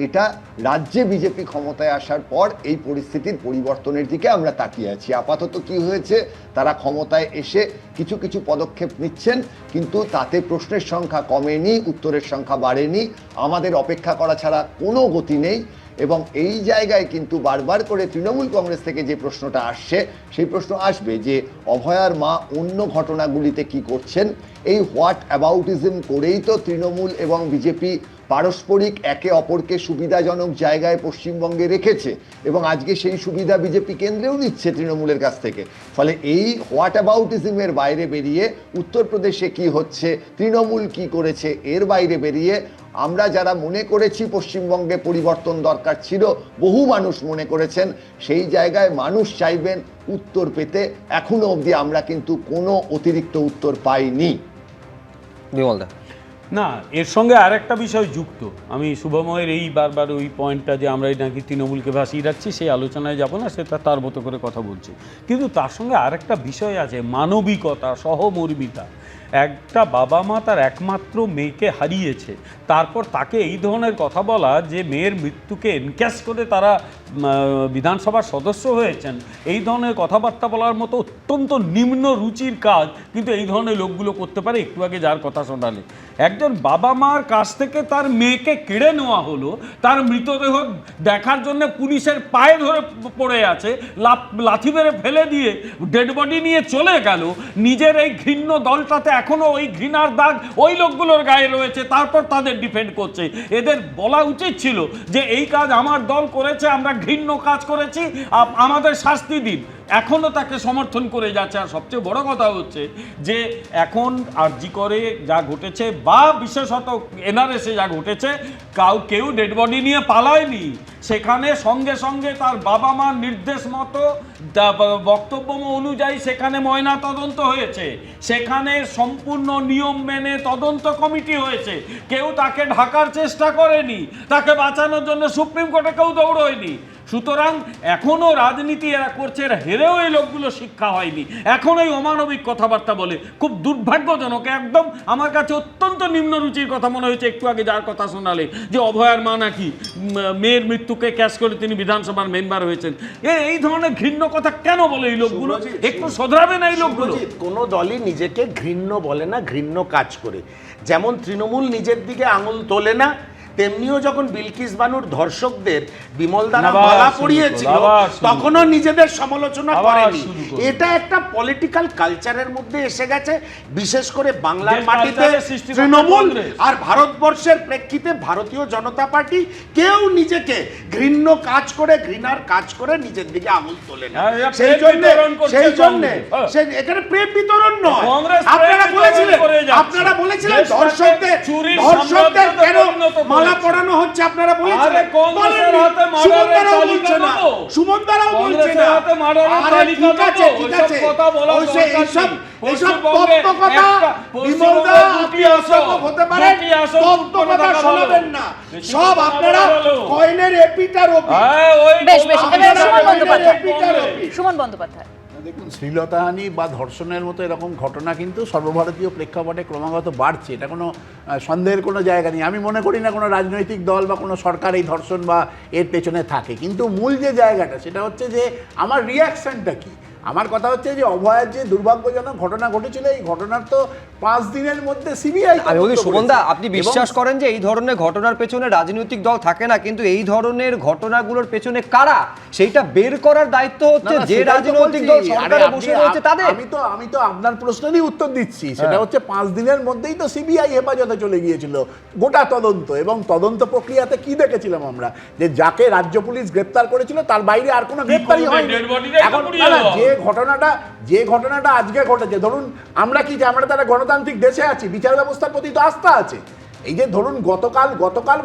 এটা রাজ্যে বিজেপি ক্ষমতায় আসার পর এই পরিস্থিতির পরিবর্তনের দিকে আমরা তাকিয়ে আছি। আপাতত কি হয়েছে, তারা ক্ষমতায় এসে কিছু কিছু পদক্ষেপ নিচ্ছেন, কিন্তু তাতে প্রশ্নের সংখ্যা কমেনি, উত্তরের সংখ্যা বাড়েনি। আমাদের অপেক্ষা করা ছাড়া কোনো গতি নেই। এবং এই জায়গায় কিন্তু বারবার করে তৃণমূল কংগ্রেস থেকে যে প্রশ্নটা আসছে, সেই প্রশ্ন আসবে যে অভয়ার মা অন্য ঘটনাগুলিতে কি করছেন। এই হোয়াট অ্যাবাউটিজম করেই তো তৃণমূল এবং বিজেপি পারস্পরিক একে অপরকে সুবিধাজনক জায়গায় পশ্চিমবঙ্গে রেখেছে, এবং আজকে সেই সুবিধা বিজেপি কেন্দ্রেও নিচ্ছে তৃণমূলের কাছ থেকে। ফলে এই হোয়াট অ্যাবাউটিজমের বাইরে বেরিয়ে, উত্তরপ্রদেশে কি হচ্ছে, তৃণমূল কি করেছে, এর বাইরে বেরিয়ে আমরা যারা মনে করেছি পশ্চিমবঙ্গে পরিবর্তন দরকার ছিল, বহু মানুষ মনে করেছেন, সেই জায়গায় মানুষ চাইবেন উত্তর পেতে। এখনো অবধি আমরা কিন্তু কোনো অতিরিক্ত উত্তর পাইনি। বিমলদা, না, এর সঙ্গে আর একটা বিষয় যুক্ত। আমি শুভময়ের এই বারবার ওই পয়েন্টটা যে আমরা নাকি তৃণমূলকে ভাসিয়ে রাখছি, সেই আলোচনায় যাব না, সেটা তার মতো করে কথা বলছি। কিন্তু তার সঙ্গে আর একটা বিষয় আছে, মানবিকতা, সহমর্মিতা। একটা বাবা মা তার একমাত্র মেয়েকে হারিয়েছে, তারপর তাকে এই ধরনের কথা বলা, যে মেয়ের মৃত্যুকে এনক্যাশ করে তারা বিধানসভার সদস্য হয়েছেন, এই ধরনের কথাবার্তা বলার মতো অত্যন্ত নিম্ন রুচির কাজ কিন্তু এই ধরনের লোকগুলো করতে পারে। একটু আগে যার কথা শোনালে, একজন বাবা মার কাছ থেকে তার মেয়েকে কেড়ে নেওয়া হলো, তার মৃতদেহ দেখার জন্য পুলিশের পায়ে ধরে পড়ে আছে, লাথি মেরে ফেলে দিয়ে ডেড বডি নিয়ে চলে গেল। নিজের এই ঘৃণ্য দলটাতে এখনো ওই ঘৃণার দাগ ওই লোকগুলোর গায়ে রয়েছে, তারপর তাদের ডিফেন্ড করছে। এদের বলা উচিত ছিল যে এই কাজ আমার দল করেছে, আমরা ঘৃণ্য কাজ করেছি, আমাদের শাস্তি দিন। এখনও তাকে সমর্থন করে যাচ্ছে। আর সবচেয়ে বড় কথা হচ্ছে যে এখন আরজি করে যা ঘটেছে বা বিশেষত এনআরএসে যা ঘটেছে, কেউ ডেড বডি নিয়ে পালায়নি, সেখানে সঙ্গে সঙ্গে তার বাবা মার নির্দেশ মতো বক্তব্য অনুযায়ী সেখানে ময়না তদন্ত হয়েছে, সেখানে সম্পূর্ণ নিয়ম মেনে তদন্ত কমিটি হয়েছে, কেউ তাকে ঢাকার চেষ্টা করেনি, তাকে বাঁচানোর জন্য সুপ্রিম কোর্টে কেউ দৌড়য়নি। সুতরাং এখনও রাজনীতি এরা করছে, এরা হেরেও এই লোকগুলো শিক্ষা হয়নি, এখন এই অমানবিক কথাবার্তা বলে। খুব দুর্ভাগ্যজনক, একদম আমার কাছে অত্যন্ত নিম্নরুচির কথা মনে হয়েছে একটু আগে যার কথা শোনালে, যে অভয়ার মা নাকি মেয়ের মৃত্যুকে ক্যাশ করে তিনি বিধানসভার মেম্বার হয়েছেন। এই ধরনের ঘৃণ্য কথা কেন বলে এই লোকগুলো? একটু শোধরাবে না এই লোকগুলো? কোনো দলই নিজেকে ঘৃণ্য বলে না, ঘৃণ্য কাজ করে। যেমন তৃণমূল নিজের দিকে আঙুল তোলে না, তেমনিও যখন বিলকিস বানুর ধর্ষকদের বিমল দ্বারা মালা পরিয়েছিল তখনও নিজেদের সমালোচনা করেনি। এটা একটা পলিটিক্যাল কালচারের মধ্যে এসে গেছে, বিশেষ করে বাংলার মাটিতে তৃণমূল আর ভারতবর্ষের প্রেক্ষিতে ভারতীয় জনতা পার্টি কেউ নিজেকে ঘৃণ্য কাজ করে, ঘৃণার কাজ করে নিজের দিকে আঙুল তোলে না। সেই জন্য এখানে প্রেম বিতরণ নয়। আপনারা বলেছিলেন ধর্ষকদের কেন মালা পড়ানো হচ্ছে, আপনারা বলেছিলেন, সুমনদারাও বলছে না, সুমনদারাও বলছে না। ঠিক আছে, এইসব তত্ত্ব কথা বিমলদা আপনি অসম্ভব হতে পারে, তত্ত্ব কথা শোনাবেন না, সব আপনারা কয়েনের এপিটার ওপি। সুমন বন্দ্যোপাধ্যায়, দেখুন, শ্লীলতাহানি বা ধর্ষণের মতো এরকম ঘটনা কিন্তু সর্বভারতীয় প্রেক্ষাপটে ক্রমাগত বাড়ছে, এটা কোনো সন্দেহের কোনো জায়গা নেই। আমি মনে করি না কোনো রাজনৈতিক দল বা কোনো সরকার এই ধর্ষণ বা এর পেছনে থাকে, কিন্তু মূল যে জায়গাটা সেটা হচ্ছে যে আমার রিয়াকশানটা কী। আমার কথা হচ্ছে যে অভয়ের যে দুর্ভাগ্যজনক ঘটনা ঘটেছিল, এই ঘটনার তো 5 দিনের মধ্যে সিবিআই। আমি বলি সুমনদা, আপনি বিশ্বাস করেন যে এই ধরনের ঘটনার পেছনে রাজনৈতিক দল থাকে না, কিন্তু এই ধরনের ঘটনাগুলোর পেছনে কারা সেইটা বের করার দায়িত্ব হচ্ছে যে রাজনৈতিক দল সরকারে বসে রয়েছে তাদের। আমি তো আপনার প্রশ্নেরই উত্তর দিচ্ছি, সেটা হচ্ছে 5 দিনের মধ্যেই তো সিবিআই হেফাজতে চলে গিয়েছিল গোটা তদন্ত, এবং তদন্ত প্রক্রিয়াতে কি দেখেছিলাম আমরা, যে যাকে রাজ্য পুলিশ গ্রেপ্তার করেছিল তার বাইরে আর কোনো গ্রেপ্তারই হয়নি। এখন যে ঘটনাটা আজকে ঘটেছে, ধরুন আমরা কি যে আমরা তারা গণতান্ত্রিক দেশে আছি, বিচার ব্যবস্থার প্রতি তো আস্থা আছে। এই যে ধরুন গতকাল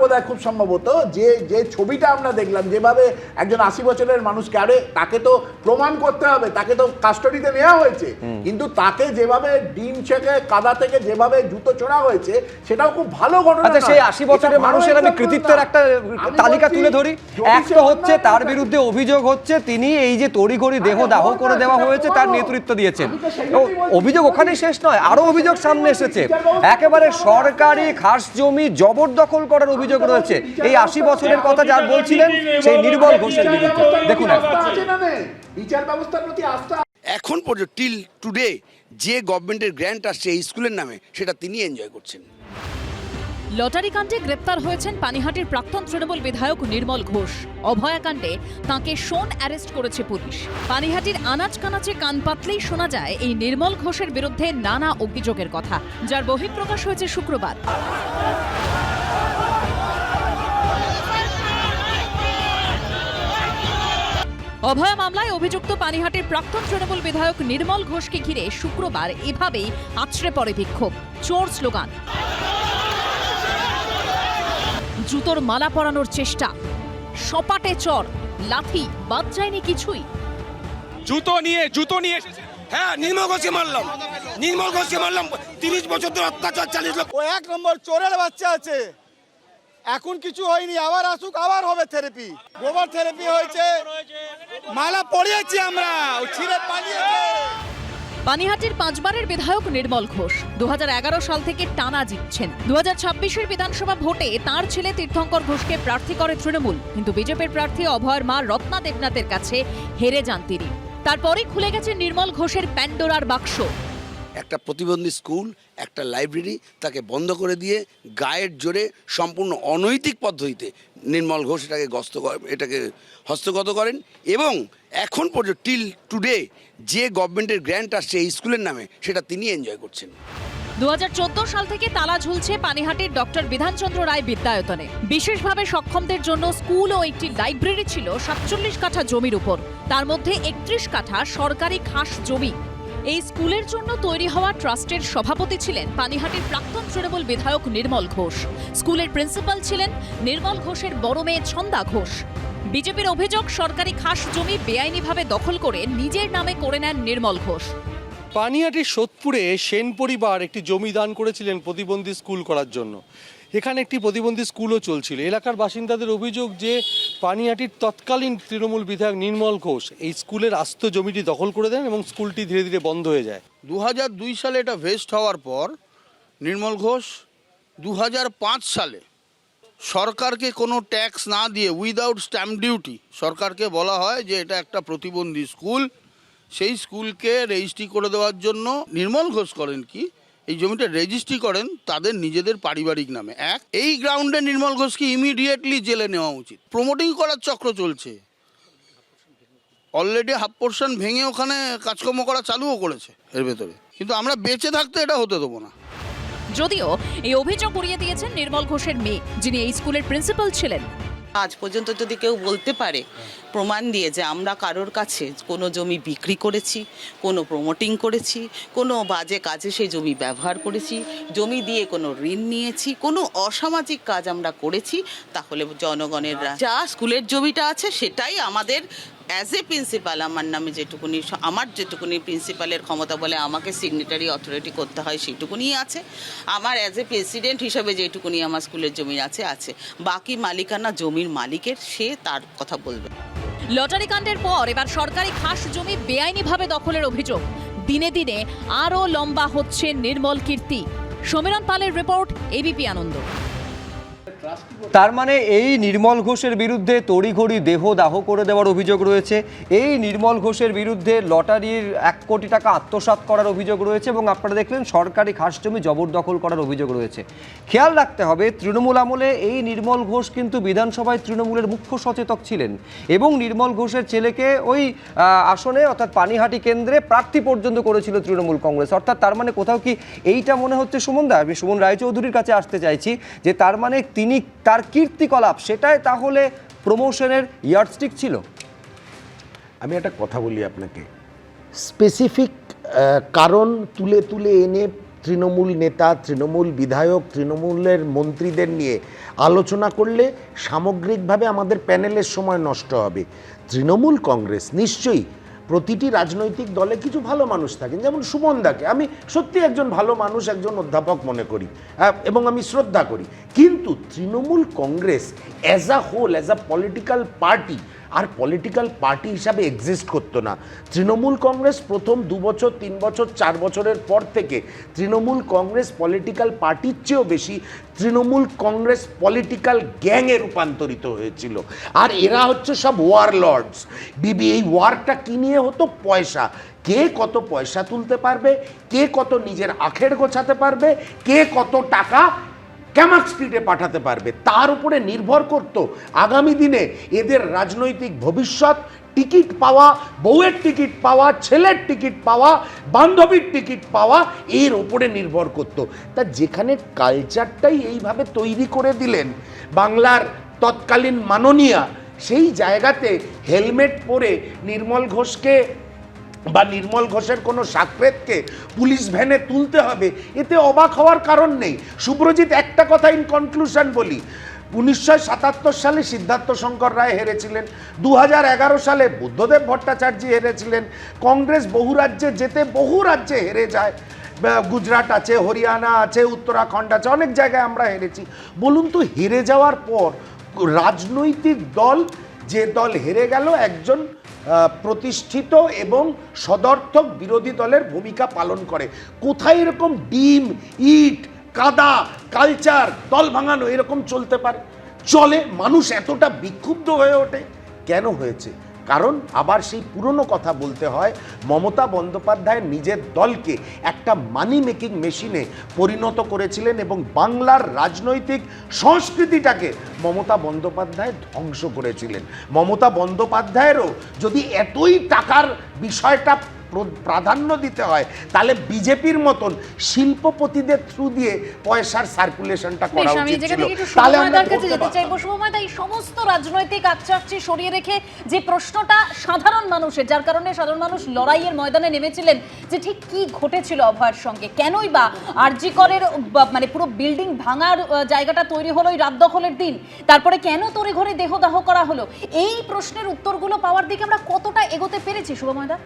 বোধহয় খুব সম্ভবত যে ছবিটা আমরা দেখলাম, যেভাবে একজন 80 বছরের মানুষকে, আরে তাকে তো প্রমাণ করতে হবে, তাকে তো কাস্টডিতে নেওয়া হয়েছে, কিন্তু তাকে যেভাবে ডিম ছেঁকে কাদা থেকে যেভাবে জুতো চোরা হয়েছে, সেটাও খুব ভালো ঘটনা। আচ্ছা, সেই 80 বছরের মানুষের আমি কৃতিত্বের একটা তালিকা তুলে ধরি। একটা হচ্ছে তার বিরুদ্ধে অভিযোগ হচ্ছে তিনি এই যে তড়িঘড়ি দেহ দাহ করে দেওয়া হয়েছে তার নেতৃত্ব দিয়েছেন। অভিযোগ ওখানেই শেষ নয়, আরো অভিযোগ সামনে এসেছে, একেবারে সরকারি খাস জমি জবরদখল করার অভিযোগ রয়েছে এই 80 বছরের কথা যার বলছিলেন সেই নির্মল ঘোষের বিরুদ্ধে। দেখুন, বিচার ব্যবস্থার প্রতি আস্থা এখন পর্যন্ত টিল টুডে যে গভর্নমেন্টের গ্র্যান্ট আসছে এই স্কুলের নামে, সেটা তিনি এনজয় করছেন। লটারি কাণ্ডে গ্রেপ্তার হয়েছেন পানিহাটির প্রাক্তন তৃণমূল বিধায়ক নির্মল ঘোষ। অভয়াকাণ্ডে তাঁকে শোন অ্যারেস্ট করেছে পুলিশ। পানিহাটির আনাচ কানাচে কান পাতলেই শোনা যায় এই নির্মল ঘোষের বিরুদ্ধে নানা অভিযোগের কথা, যার বহিঃপ্রকাশ হয়েছে শুক্রবার। অভয়া মামলায় অভিযুক্ত পানিহাটির প্রাক্তন তৃণমূল বিধায়ক নির্মল ঘোষকে ঘিরে শুক্রবার এভাবেই আছড়ে পড়ে বিক্ষোভ, চোর স্লোগান, জুতোর মালা পরানোর চেষ্টা, সপাটে চর, লাথি, বাদ যায়নি কিছুই। জুতো নিয়ে হ্যাঁ, নির্মল ঘোষকে মারলাম 30 বছর ধরে অত্যাচার চালিয়ে। ও 1 নম্বর চোরের বাচ্চা আছে, এখন কিছু হয়নি, আবার আসুক, আবার হবে থেরাপি। গোবর থেরাপি হয়েছে, মালা পরিয়েছি আমরা, ছিঁড়ে পালিয়েছে। পানিহাটির 5 বারের বিধায়ক নির্মল ঘোষ 2011 সাল থেকে টানা জিতছেন। 2026-এর বিধানসভা ভোটে তাঁর ছেলে তীর্থঙ্কর ঘোষকে প্রার্থী করে তৃণমূল, কিন্তু বিজেপির প্রার্থী অভয়ের মা রত্না দেবনাথের কাছে হেরে যান তিনি। তারপরে খুলে গেছে নির্মল ঘোষের প্যান্ডোরার বাক্স। একটা প্রতিবন্ধী স্কুল, একটা লাইব্রেরি তাকে বন্ধ করে দিয়ে গায়ের জোরে সম্পূর্ণ অনৈতিক পদ্ধতিতে নির্মল ঘোষ এটাকে হস্তগত করেন, এবং এখন পর্যন্ত টিল টুডে যে গভর্নমেন্টের গ্র্যান্ট আসছে এই স্কুলের নামে, সেটা তিনি এনজয় করছেন। 2014 সাল থেকে তালা ঝুলছে পানিহাটির ডক্টর বিধানচন্দ্র রায় বিদ্যায়তনে। বিশেষভাবে সক্ষমদের জন্য স্কুল ও একটি লাইব্রেরি ছিল 47 কাঠা জমির উপর, তার মধ্যে 31 কাঠা সরকারি খাস জমি। এই স্কুলের জন্য তৈরি হওয়া ট্রাস্টের সভাপতি ছিলেন পানিহাটির প্রাক্তন তৃণমূল বিধায়ক নির্মল ঘোষ। স্কুলের প্রিন্সিপাল ছিলেন নির্মল ঘোষের বড় মেয়ে ছন্দা ঘোষ। বিজেপির অভিযোগ, সরকারি খাস জমি বেআইনিভাবে দখল করে নিজের নামে করে নেন নির্মল ঘোষ। পানিহাটির সোদপুরে সেন পরিবার একটি জমি দান করেছিলেন প্রতিবন্ধী স্কুল করার জন্য। এখানে একটি প্রতিবন্ধী স্কুলও চলছিল। এলাকার বাসিন্দাদের অভিযোগ যে পানিহাটির তৎকালীন তৃণমূল বিধায়ক নির্মল ঘোষ এই স্কুলের আস্ত জমিটি দখল করে দেন এবং স্কুলটি ধীরে ধীরে বন্ধ হয়ে যায়। 2002 সালে এটা ভেস্ট হওয়ার পর নির্মল ঘোষ 2005 সালে সরকারকে কোনো ট্যাক্স না দিয়ে উইদাউট স্ট্যাম্প ডিউটি সরকারকে বলা হয় যে এটা একটা প্রতিবন্ধী স্কুল, সেই স্কুলকে রেজিস্ট্রি করে দেওয়ার জন্য নির্মল ঘোষ করেন কি এই জমিটা রেজিস্ট্রি করেন তাদের নিজেদের পারিবারিক নামে। এই গ্রাউন্ডে নির্মল ঘোষকে ইমিডিয়েটলি জেলে নেওয়া উচিত। প্রমোটিং করার চক্র চলছে, অলরেডি হাফ পোর্শন ভেঙে ওখানে কাজকর্ম করা চালুও করেছে এর ভেতরে, কিন্তু আমরা বেঁচে থাকতে এটা হতে দেবো না। যদিও এই অভিযোগ উড়িয়ে দিয়েছেন নির্মল ঘোষের মেয়ে, যিনি এই স্কুলের প্রিন্সিপাল ছিলেন। আজ পর্যন্ত যদি কেউ বলতে পারে প্রমাণ দিয়ে যে আমরা কারোর কাছে কোনো জমি বিক্রি করেছি, কোনো প্রমোটিং করেছি, কোনো বাজে কাজে সেই জমি ব্যবহার করেছি, জমি দিয়ে কোনো ঋণ নিয়েছি, কোনো অসামাজিক কাজ আমরা করেছি, তাহলে জনগণের যা স্কুলের জমিটা আছে সেটাই আমাদের অ্যাজ এ প্রিন্সিপাল আমার যেটুকুনি প্রিন্সিপালের ক্ষমতা বলে আমাকে সিগনেটারি অথরিটি করতে হয় সেটুকুনি আছে। আমার অ্যাজ এ প্রেসিডেন্ট হিসাবে যেটুকুনি আমার স্কুলের জমি আছে। বাকি মালিকানা জমির মালিকের, সে তার কথা বলবে। লটারি কাণ্ডের পর এবার সরকারি খাস জমি বেআইনিভাবে দখলের অভিযোগ। দিনে দিনে আরও লম্বা হচ্ছে নির্মল কীর্তি। সমীরণ পালের রিপোর্ট, এবিপি আনন্দ। তার মানে এই নির্মল ঘোষের বিরুদ্ধে তড়িঘড়ি দেহ দাহ করে দেওয়ার অভিযোগ রয়েছে, এই নির্মল ঘোষের বিরুদ্ধে লটারির 1 কোটি টাকা আত্মসাৎ করার অভিযোগ রয়েছে এবং আপনারা দেখলেন সরকারি খাস জমি জবরদখল করার অভিযোগ রয়েছে। খেয়াল রাখতে হবে, তৃণমূল আমলে এই নির্মল ঘোষ কিন্তু বিধানসভায় তৃণমূলের মুখ্য সচেতক ছিলেন এবং নির্মল ঘোষের ছেলেকে ওই আসনে অর্থাৎ পানিহাটি কেন্দ্রে প্রার্থী পর্যন্ত করেছিল তৃণমূল কংগ্রেস। অর্থাৎ তার মানে কোথাও কি এইটা মনে হচ্ছে সুমনদা, আমি সুমন রায়চৌধুরীর কাছে আসতে চাইছি যে তার মানে তিনি তার কীর্তিকলাপ সেটাই তাহলে প্রমোশনের ইয়ার্ডস্টিক ছিল? আমি একটা কথা বলি আপনাকে, স্পেসিফিক কারণ তুলে তুলে এনে তৃণমূল নেতা, তৃণমূল বিধায়ক, তৃণমূলের মন্ত্রীদের নিয়ে আলোচনা করলে সামগ্রিকভাবে আমাদের প্যানেলের সময় নষ্ট হবে। তৃণমূল কংগ্রেস নিশ্চয়ই, প্রতিটি রাজনৈতিক দলে কিছু ভালো মানুষ থাকেন, যেমন সুমনদাকে আমি সত্যি একজন ভালো মানুষ, একজন অধ্যাপক মনে করি এবং আমি শ্রদ্ধা করি, কিন্তু Trinamool Congress as a whole, as a political party আর পলিটিক্যাল পার্টি হিসাবে এক্সিস্ট করতো না। তৃণমূল কংগ্রেস প্রথম 2 বছর 3 বছর 4 বছরের পর থেকে তৃণমূল কংগ্রেস পলিটিক্যাল পার্টির চেয়েও বেশি তৃণমূল কংগ্রেস পলিটিক্যাল গ্যাংয়ে রূপান্তরিত হয়েছিল। আর এরা হচ্ছে সব ওয়ারলর্ডস। এই ওয়ারটা কি নিয়ে হতো? পয়সা। কে কত পয়সা তুলতে পারবে, কে কত নিজের আখের গোছাতে পারবে, কে কত টাকা ক্যামাক স্ট্রিটে পাঠাতে পারবে, তার উপরে নির্ভর করত আগামী দিনে এদের রাজনৈতিক ভবিষ্যৎ। টিকিট পাওয়া, বউয়ের টিকিট পাওয়া, ছেলের টিকিট পাওয়া, বান্ধবীর টিকিট পাওয়া, এর ওপরে নির্ভর করত। তা যেখানে কালচারটাই এইভাবে তৈরি করে দিলেন বাংলার তৎকালীন মাননীয়া, সেই জায়গাতে হেলমেট পরে নির্মল ঘোষকে বা নির্মল ঘোষের কোনো সাকরেতকে পুলিশ ভ্যানে তুলতে হবে, এতে অবাক হওয়ার কারণ নেই। সুব্রজিৎ, একটা কথা ইন কনক্লুশন বলি, 1977 সালে সিদ্ধার্থ শঙ্কর রায় হেরেছিলেন, 2011 সালে বুদ্ধদেব ভট্টাচার্য হেরেছিলেন, কংগ্রেস বহু রাজ্যে হেরে যায়, গুজরাট আছে, হরিয়ানা আছে, উত্তরাখণ্ড আছে, অনেক জায়গায় আমরা হেরেছি। বলুন তো, হেরে যাওয়ার পর রাজনৈতিক দল, যে দল হেরে গেল, একজন প্রতিষ্ঠিত এবং সদর্থক বিরোধী দলের ভূমিকা পালন করে, কোথায় এরকম ডিম, ইট, কাদা, কালচার, দল ভাঙানো এরকম চলতে পারে? চলে। মানুষ এতটা বিক্ষুব্ধ হয়ে ওঠে কেন হয়েছে? কারণ আবার সেই পুরনো কথা বলতে হয়, মমতা বন্দ্যোপাধ্যায় নিজের দলকে একটা মানি মেকিং মেশিনে পরিণত করেছিলেন এবং বাংলার রাজনৈতিক সংস্কৃতিটাকে মমতা বন্দ্যোপাধ্যায় ধ্বংস করেছিলেন। মমতা বন্দ্যোপাধ্যায়েরও যদি এতই টাকার বিষয়টা প্রাধান্য দিতে হয়, তাহলে বিজেপির মতন শিল্পপতিদের থ্রু দিয়ে পয়সার সার্কুলেশনটা করা আমি উচিত জায়গা ছিল। থেকে একটু তাহলে আমরা শুভময়দার কাছে করতে যেতে পারতাম। চাইবো। শুভময়দা, এই সমস্ত রাজনৈতিক আচ্ছাচ্ছি সরিয়ে রেখে যে প্রশ্নটা সাধারণ মানুষের, যার কারণে সাধারণ মানুষ লড়াইয়ের ময়দানে নেমেছিলেন যে ঠিক কি ঘটেছিল অভয়ের সঙ্গে, কেনই বা আরজি করের মানে পুরো বিল্ডিং ভাঙার জায়গাটা তৈরি হলো ওই রাত দখলের দিন, তারপরে কেন তড়িঘড়ি দেহদাহ করা হলো, এই প্রশ্নের উত্তরগুলো পাওয়ার দিকে আমরা কতটা এগোতে পেরেছি শুভময়দা?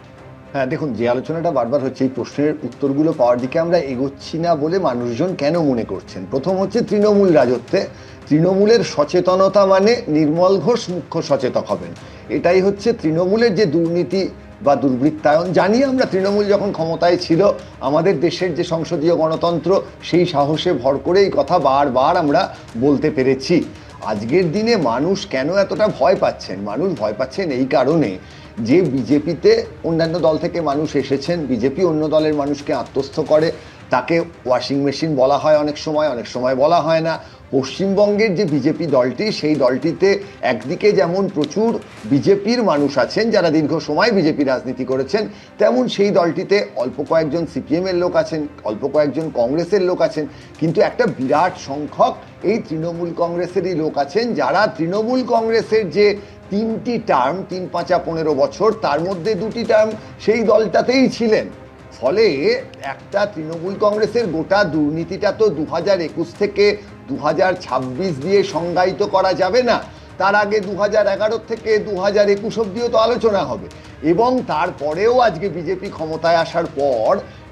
হ্যাঁ, দেখুন, যে আলোচনাটা বারবার হচ্ছে এই প্রশ্নের উত্তরগুলো পাওয়ার দিকে আমরা এগোচ্ছি না বলে মানুষজন কেন মনে করছেন। প্রথম হচ্ছে তৃণমূল রাজত্বে তৃণমূলের সচেতনতা মানে নির্মল ঘোষ মুখ্য সচেতক হবেন, এটাই হচ্ছে তৃণমূলের যে দুর্নীতি বা দুর্বৃত্তায়ন। জানি আমরা তৃণমূল যখন ক্ষমতায় ছিল আমাদের দেশের যে সংসদীয় গণতন্ত্র সেই সাহসে ভর করে এই কথা বারবার আমরা বলতে পেরেছি। আজকের দিনে মানুষ কেন এতটা ভয় পাচ্ছেন? মানুষ ভয় পাচ্ছেন এই কারণে যে বিজেপিতে অন্যান্য দল থেকে মানুষ এসেছেন, বিজেপি অন্য দলের মানুষকে আত্মস্থ করে, তাকে ওয়াশিং মেশিন বলা হয় অনেক সময় বলা হয় না। পশ্চিমবঙ্গের যে বিজেপি দলটি, সেই দলটিতে একদিকে যেমন প্রচুর বিজেপির মানুষ আছেন যারা দীর্ঘ সময় বিজেপি রাজনীতি করেছেন, তেমন সেই দলটিতে অল্প কয়েকজন সিপিএমের লোক আছেন, অল্প কয়েকজন কংগ্রেসের লোক আছেন, কিন্তু একটা বিরাট সংখ্যক এই তৃণমূল কংগ্রেসেরই লোক আছেন যারা তৃণমূল কংগ্রেসের যে 3টি টার্ম, 3 5 15 বছর, তার মধ্যে 2টি টার্ম সেই দলটাতেই ছিলেন। ফলে একটা তৃণমূল কংগ্রেসের গোটা দুর্নীতিটা তো 2021 থেকে 2026 দিয়ে সংজ্ঞায়িত করা যাবে না, তার আগে 2011 থেকে 2021 অব্দিও তো আলোচনা হবে। এবং তারপরেও আজকে বিজেপি ক্ষমতায় আসার পর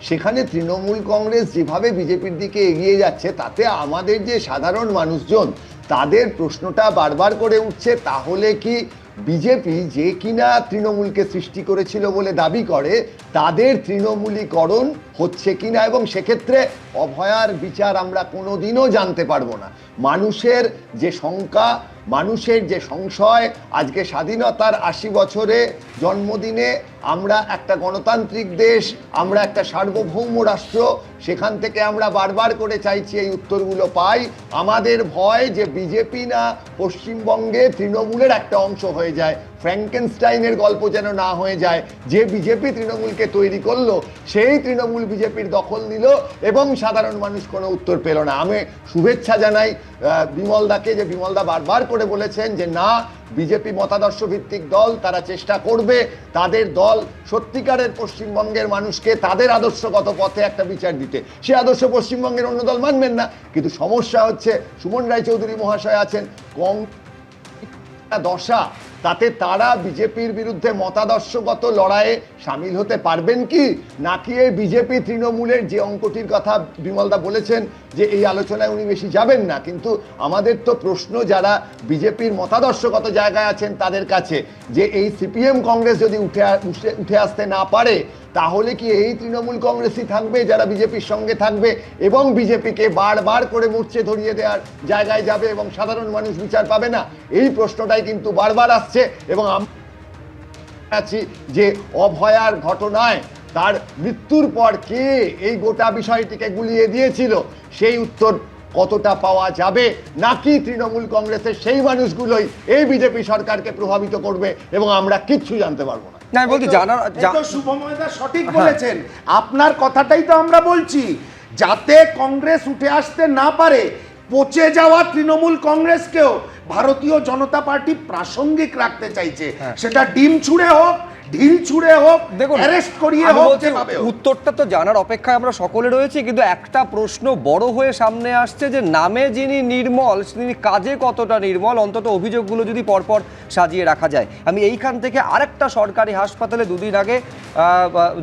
সেখানে তৃণমূল কংগ্রেস যেভাবে বিজেপির দিকে এগিয়ে যাচ্ছে, তাতে আমাদের যে সাধারণ মানুষজন তাদের প্রশ্নটা বারবার করে উঠছে, তাহলে কি বিজেপি যে কিনা তৃণমূলকে সৃষ্টি করেছিল বলে দাবি করে তাদের তৃণমূলীকরণ হচ্ছে কিনা, এবং সেক্ষেত্রে অভয়ার বিচার আমরা কোনোদিনও জানতে পারবো না। মানুষের যে শঙ্কা, মানুষের যে সংশয়, আজকে স্বাধীনতার 80 বছরে জন্মদিনে আমরা একটা গণতান্ত্রিক দেশ, আমরা একটা সার্বভৌম রাষ্ট্র, সেখান থেকে আমরা বারবার করে চাইছি এই উত্তরগুলো পাই। আমাদের ভয় যে বিজেপি না পশ্চিমবঙ্গে তৃণমূলের একটা অংশ হয়ে যায়, ফ্র্যাঙ্কেনস্টাইনের গল্প যেন না হয়ে যায়, যে বিজেপি তৃণমূলকে তৈরি করলো সেই তৃণমূল বিজেপির দখল নিল এবং সাধারণ মানুষ কোনো উত্তর পেল না। আমি শুভেচ্ছা জানাই বিমলদাকে, যে বিমলদা বারবার করে বলেছেন যে না, বিজেপি মতাদর্শ ভিত্তিক দল, তারা চেষ্টা করবে তাদের দল সত্যিকারের পশ্চিমবঙ্গের মানুষকে তাদের আদর্শগত পথে একটা বিচার দিতে। সে আদর্শ পশ্চিমবঙ্গের অন্য দল মানবেন না, কিন্তু সমস্যা হচ্ছে সুমন রায়চৌধুরী মহাশয় আছেন দশা, তাতে তারা বিজেপির বিরুদ্ধে মতাদর্শগত লড়াইয়ে সামিল হতে পারবেন কি, নাকি এই বিজেপি তৃণমূলের যে অঙ্কটির কথা বিমলদা বলেছেন যে এই আলোচনায় উনি বেশি যাবেন না, কিন্তু আমাদের তো প্রশ্ন যারা বিজেপির মতাদর্শগত জায়গায় আছেন তাদের কাছে, যে এই সিপিএম কংগ্রেস যদি উঠে আসতে না পারে তাহলে কি এই তৃণমূল কংগ্রেসই থাকবে যারা বিজেপির সঙ্গে থাকবে এবং বিজেপিকে বারবার করে মূর্ছে ধরিয়ে দেওয়ার জায়গায় যাবে এবং সাধারণ মানুষ বিচার পাবে না? এই প্রশ্নটাই কিন্তু বারবার আসছে এবং আমরা আছি যে অভয়ার ঘটনায় তার মৃত্যুর পর কে এই গোটা বিষয়টিকে গুলিয়ে দিয়েছিল সেই উত্তর কতটা পাওয়া যাবে, নাকি তৃণমূল কংগ্রেসের সেই মানুষগুলোই এই বিজেপি সরকারকে প্রভাবিত করবে এবং আমরা কিচ্ছু জানতে পারবো না। না, আমি বলছি শুভময়দা সঠিক বলেছেন, আপনার কথাটাই তো আমরা বলছি, যাতে কংগ্রেস উঠে আসতে না পারে পচে যাওয়া তৃণমূল কংগ্রেসকেও ভারতীয় জনতা পার্টি প্রাসঙ্গিক রাখতে চাইছে, সেটা ডিম ছুঁড়ে হোক, ঢিল ছুঁড়ে হোক, অ্যারেস্ট করিয়ে হোক, যেভাবে হোক। উত্তরটা তো জানার অপেক্ষায় আমরা সকলে রয়েছি, কিন্তু একটা প্রশ্ন বড় হয়ে সামনে আসছে যে নামে যিনি নির্মল তিনি কাজে কতটা নির্মল, অন্তত অভিযোগগুলো যদি পরপর সাজিয়ে রাখা যায়। আমি এইখান থেকে আরেকটা সরকারি হাসপাতালে দুদিন আগে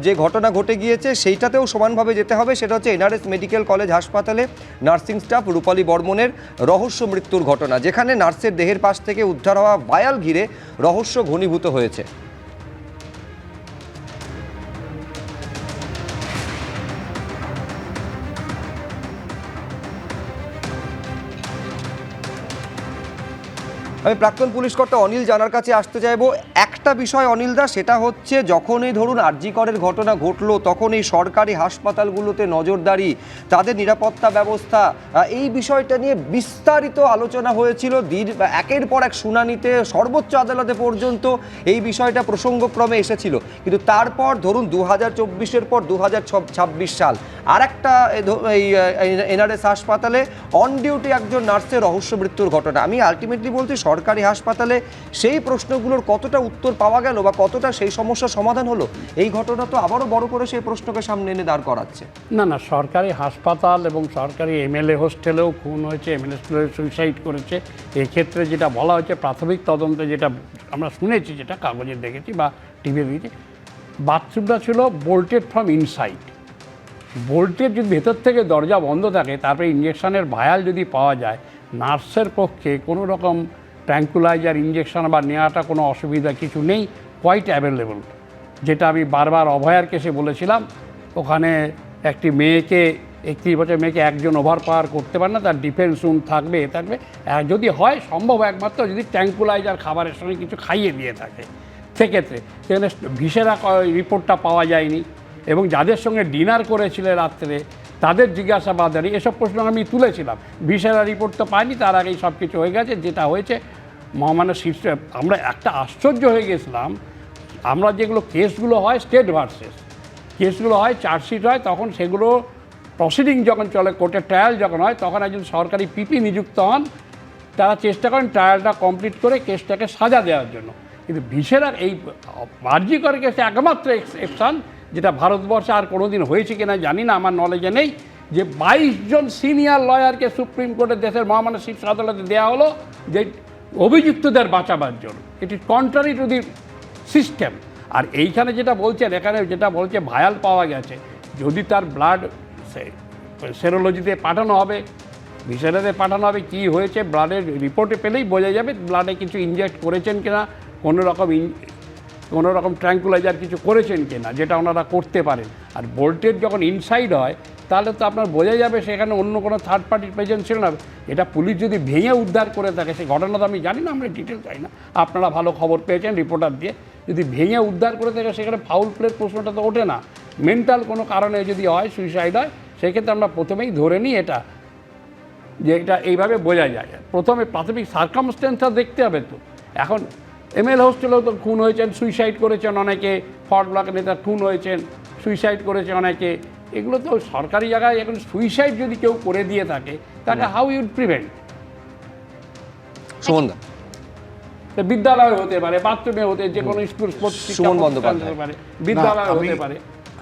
যে ঘটনা ঘটে গিয়েছে সেইটাতেও সমানভাবে যেতে হবে, সেটা হচ্ছে এনআরএস মেডিকেল কলেজ হাসপাতালে নার্সিং স্টাফ রূপালী বর্মনের রহস্য মৃত্যুর ঘটনা, যেখানে নার্সের দেহের পাশ থেকে উদ্ধার হওয়া ভায়াল ঘিরে রহস্য ঘনীভূত হয়েছে। আমি প্রাক্তন পুলিশ কর্তা অনিল জানার কাছে আসতে চাইবো। একটা বিষয় অনিল দা, সেটা হচ্ছে যখন এই ধরুন আরজি করের ঘটনা ঘটলো তখন এই সরকারি হাসপাতালগুলোতে নজরদারি, তাদের নিরাপত্তা ব্যবস্থা, এই বিষয়টা নিয়ে বিস্তারিত আলোচনা হয়েছিল। একের পর এক শুনানিতে সর্বোচ্চ আদালতে পর্যন্ত এই বিষয়টা প্রসঙ্গক্রমে এসেছিল। কিন্তু তারপর ধরুন 2024-এর পর 2026 সাল আর একটা এই এনআরএস হাসপাতালে অন ডিউটি একজন নার্সের রহস্য মৃত্যুর ঘটনা। আমি আলটিমেটলি বলছি সরকারি হাসপাতালে সেই প্রশ্নগুলোর কতটা উত্তর পাওয়া গেল বা কতটা সেই সমস্যার সমাধান হলো, এই ঘটনা তো আবারও বড় করে সেই প্রশ্নকে সামনে এনে দাঁড় করাচ্ছে। না না, সরকারি হাসপাতাল এবং সরকারি এমএলএ হোস্টেলেও খুন হয়েছে, এমএলএ হোস্টেলে সুইসাইড করেছে। এক্ষেত্রে যেটা বলা হয়েছে প্রাথমিক তদন্তে, যেটা আমরা শুনেছি, যেটা কাগজে দেখেছি বা টিভি দেখেছি, বাথরুমটা ছিল বোল্টেড ফ্রম ইনসাইড। বোল্টের যদি ভেতর থেকে দরজা বন্ধ থাকে, তারপরে ইঞ্জেকশনের ভায়াল যদি পাওয়া যায়, নার্সের পক্ষে কোনো রকম ট্র্যাঙ্কুলাইজার ইঞ্জেকশন বা নেওয়াটা কোনো অসুবিধা কিছু নেই, কোয়াইট অ্যাভেলেবল। যেটা আমি বারবার অভয়ার কেসে বলেছিলাম, ওখানে একটি মেয়েকে 31 বছর মেয়েকে একজন ওভার পাওয়ার করতে পারে না, তার ডিফেন্স রুম থাকবে থাকবে, যদি হয় সম্ভব একমাত্র যদি ট্র্যাঙ্কুলাইজার খাবারের সঙ্গে কিছু খাইয়ে দিয়ে থাকে। সেক্ষেত্রে সেখানে ভিসেরা রিপোর্টটা পাওয়া যায়নি, এবং যাদের সঙ্গে ডিনার করেছিলেন রাত্রে তাদের জিজ্ঞাসাবাদারি এসব প্রশ্ন আমি তুলেছিলাম। ভিসেরা রিপোর্ট তো পাইনি, তার আগেই সব কিছু হয়ে গেছে। যেটা হয়েছে মহামান্য শীর্ষ, আমরা একটা আশ্চর্য হয়ে গেছিলাম, আমরা যেগুলো কেসগুলো হয় স্টেট ভার্সেস কেসগুলো হয়, চার্জশিট হয়, তখন সেগুলো প্রসিডিং যখন চলে, কোর্টে ট্রায়াল যখন হয়, তখন একজন সরকারি পিপি নিযুক্ত হন, তারা চেষ্টা করেন ট্রায়ালটা কমপ্লিট করে কেসটাকে সাজা দেওয়ার জন্য। কিন্তু ভিসেরার এই আরজি করে কেসে একমাত্র এক্সেপশন, যেটা ভারতবর্ষে আর কোনো দিন হয়েছে কিনা জানি না, আমার নলেজে নেই, যে 22 জন সিনিয়র লয়ারকে সুপ্রিম কোর্টের দেশের মহামান্য শীর্ষ আদালতে দেওয়া হলো যে অভিযুক্তদের বাঁচাবার জন্য। এটি কন্ট্রারি টু দি সিস্টেম। আর এইখানে যেটা বলছেন, এখানে যেটা বলছে ভায়াল পাওয়া গেছে, যদি তার ব্লাড সেরোলজিতে পাঠানো হবে, ভিসেরাতে পাঠানো হবে, কী হয়েছে ব্লাডের রিপোর্টে পেলেই বোঝা যাবে ব্লাডে কিছু ইনজেক্ট করেছেন কিনা, কোনো রকম ট্র্যাঙ্কুলাইজার কিছু করেছেন কিনা, যেটা ওনারা করতে পারেন। আর বোল্টের যখন ইনসাইড হয়, তাহলে তো আপনার বোঝা যাবে সেখানে অন্য কোনো থার্ড পার্টির প্রেজেন্স ছিল না। এটা পুলিশ যদি ভেঙে উদ্ধার করে থাকে, সেই ঘটনা তো আমি জানি না, আমরা ডিটেল চাই না, আপনারা ভালো খবর পেয়েছেন রিপোর্টার দিয়ে, যদি ভেঙে উদ্ধার করে থাকে সেখানে ফাউল প্লের প্রশ্নটা তো ওঠে না। মেন্টাল কোনো কারণে যদি হয়, সুইসাইড হয়, সেক্ষেত্রে আমরা প্রথমেই ধরে নিই এটা, যে এটা এইভাবে বোঝা যায়। প্রথমে প্রাথমিক সার্কামস্টেন্সটা দেখতে হবে। তো এখন এমএল হোস্টেলেও তো খুন হয়েছেন, সুইসাইড করেছেন অনেকে, ফরওয়ার্ড ব্লক নেতা খুন হয়েছেন, সুইসাইড করেছে অনেকে। এগুলো তো সরকারি জায়গায় এখন সুইসাইড যদি কেউ করে দিয়ে থাকে, তাকে হাউ ইউড প্রিভেন্ট? সুমন দা, বিদ্যালয় হতে পারে, বাথরুমে হতে, যে কোনো স্কুল হতে পারে, বিদ্যালয় হতে পারে।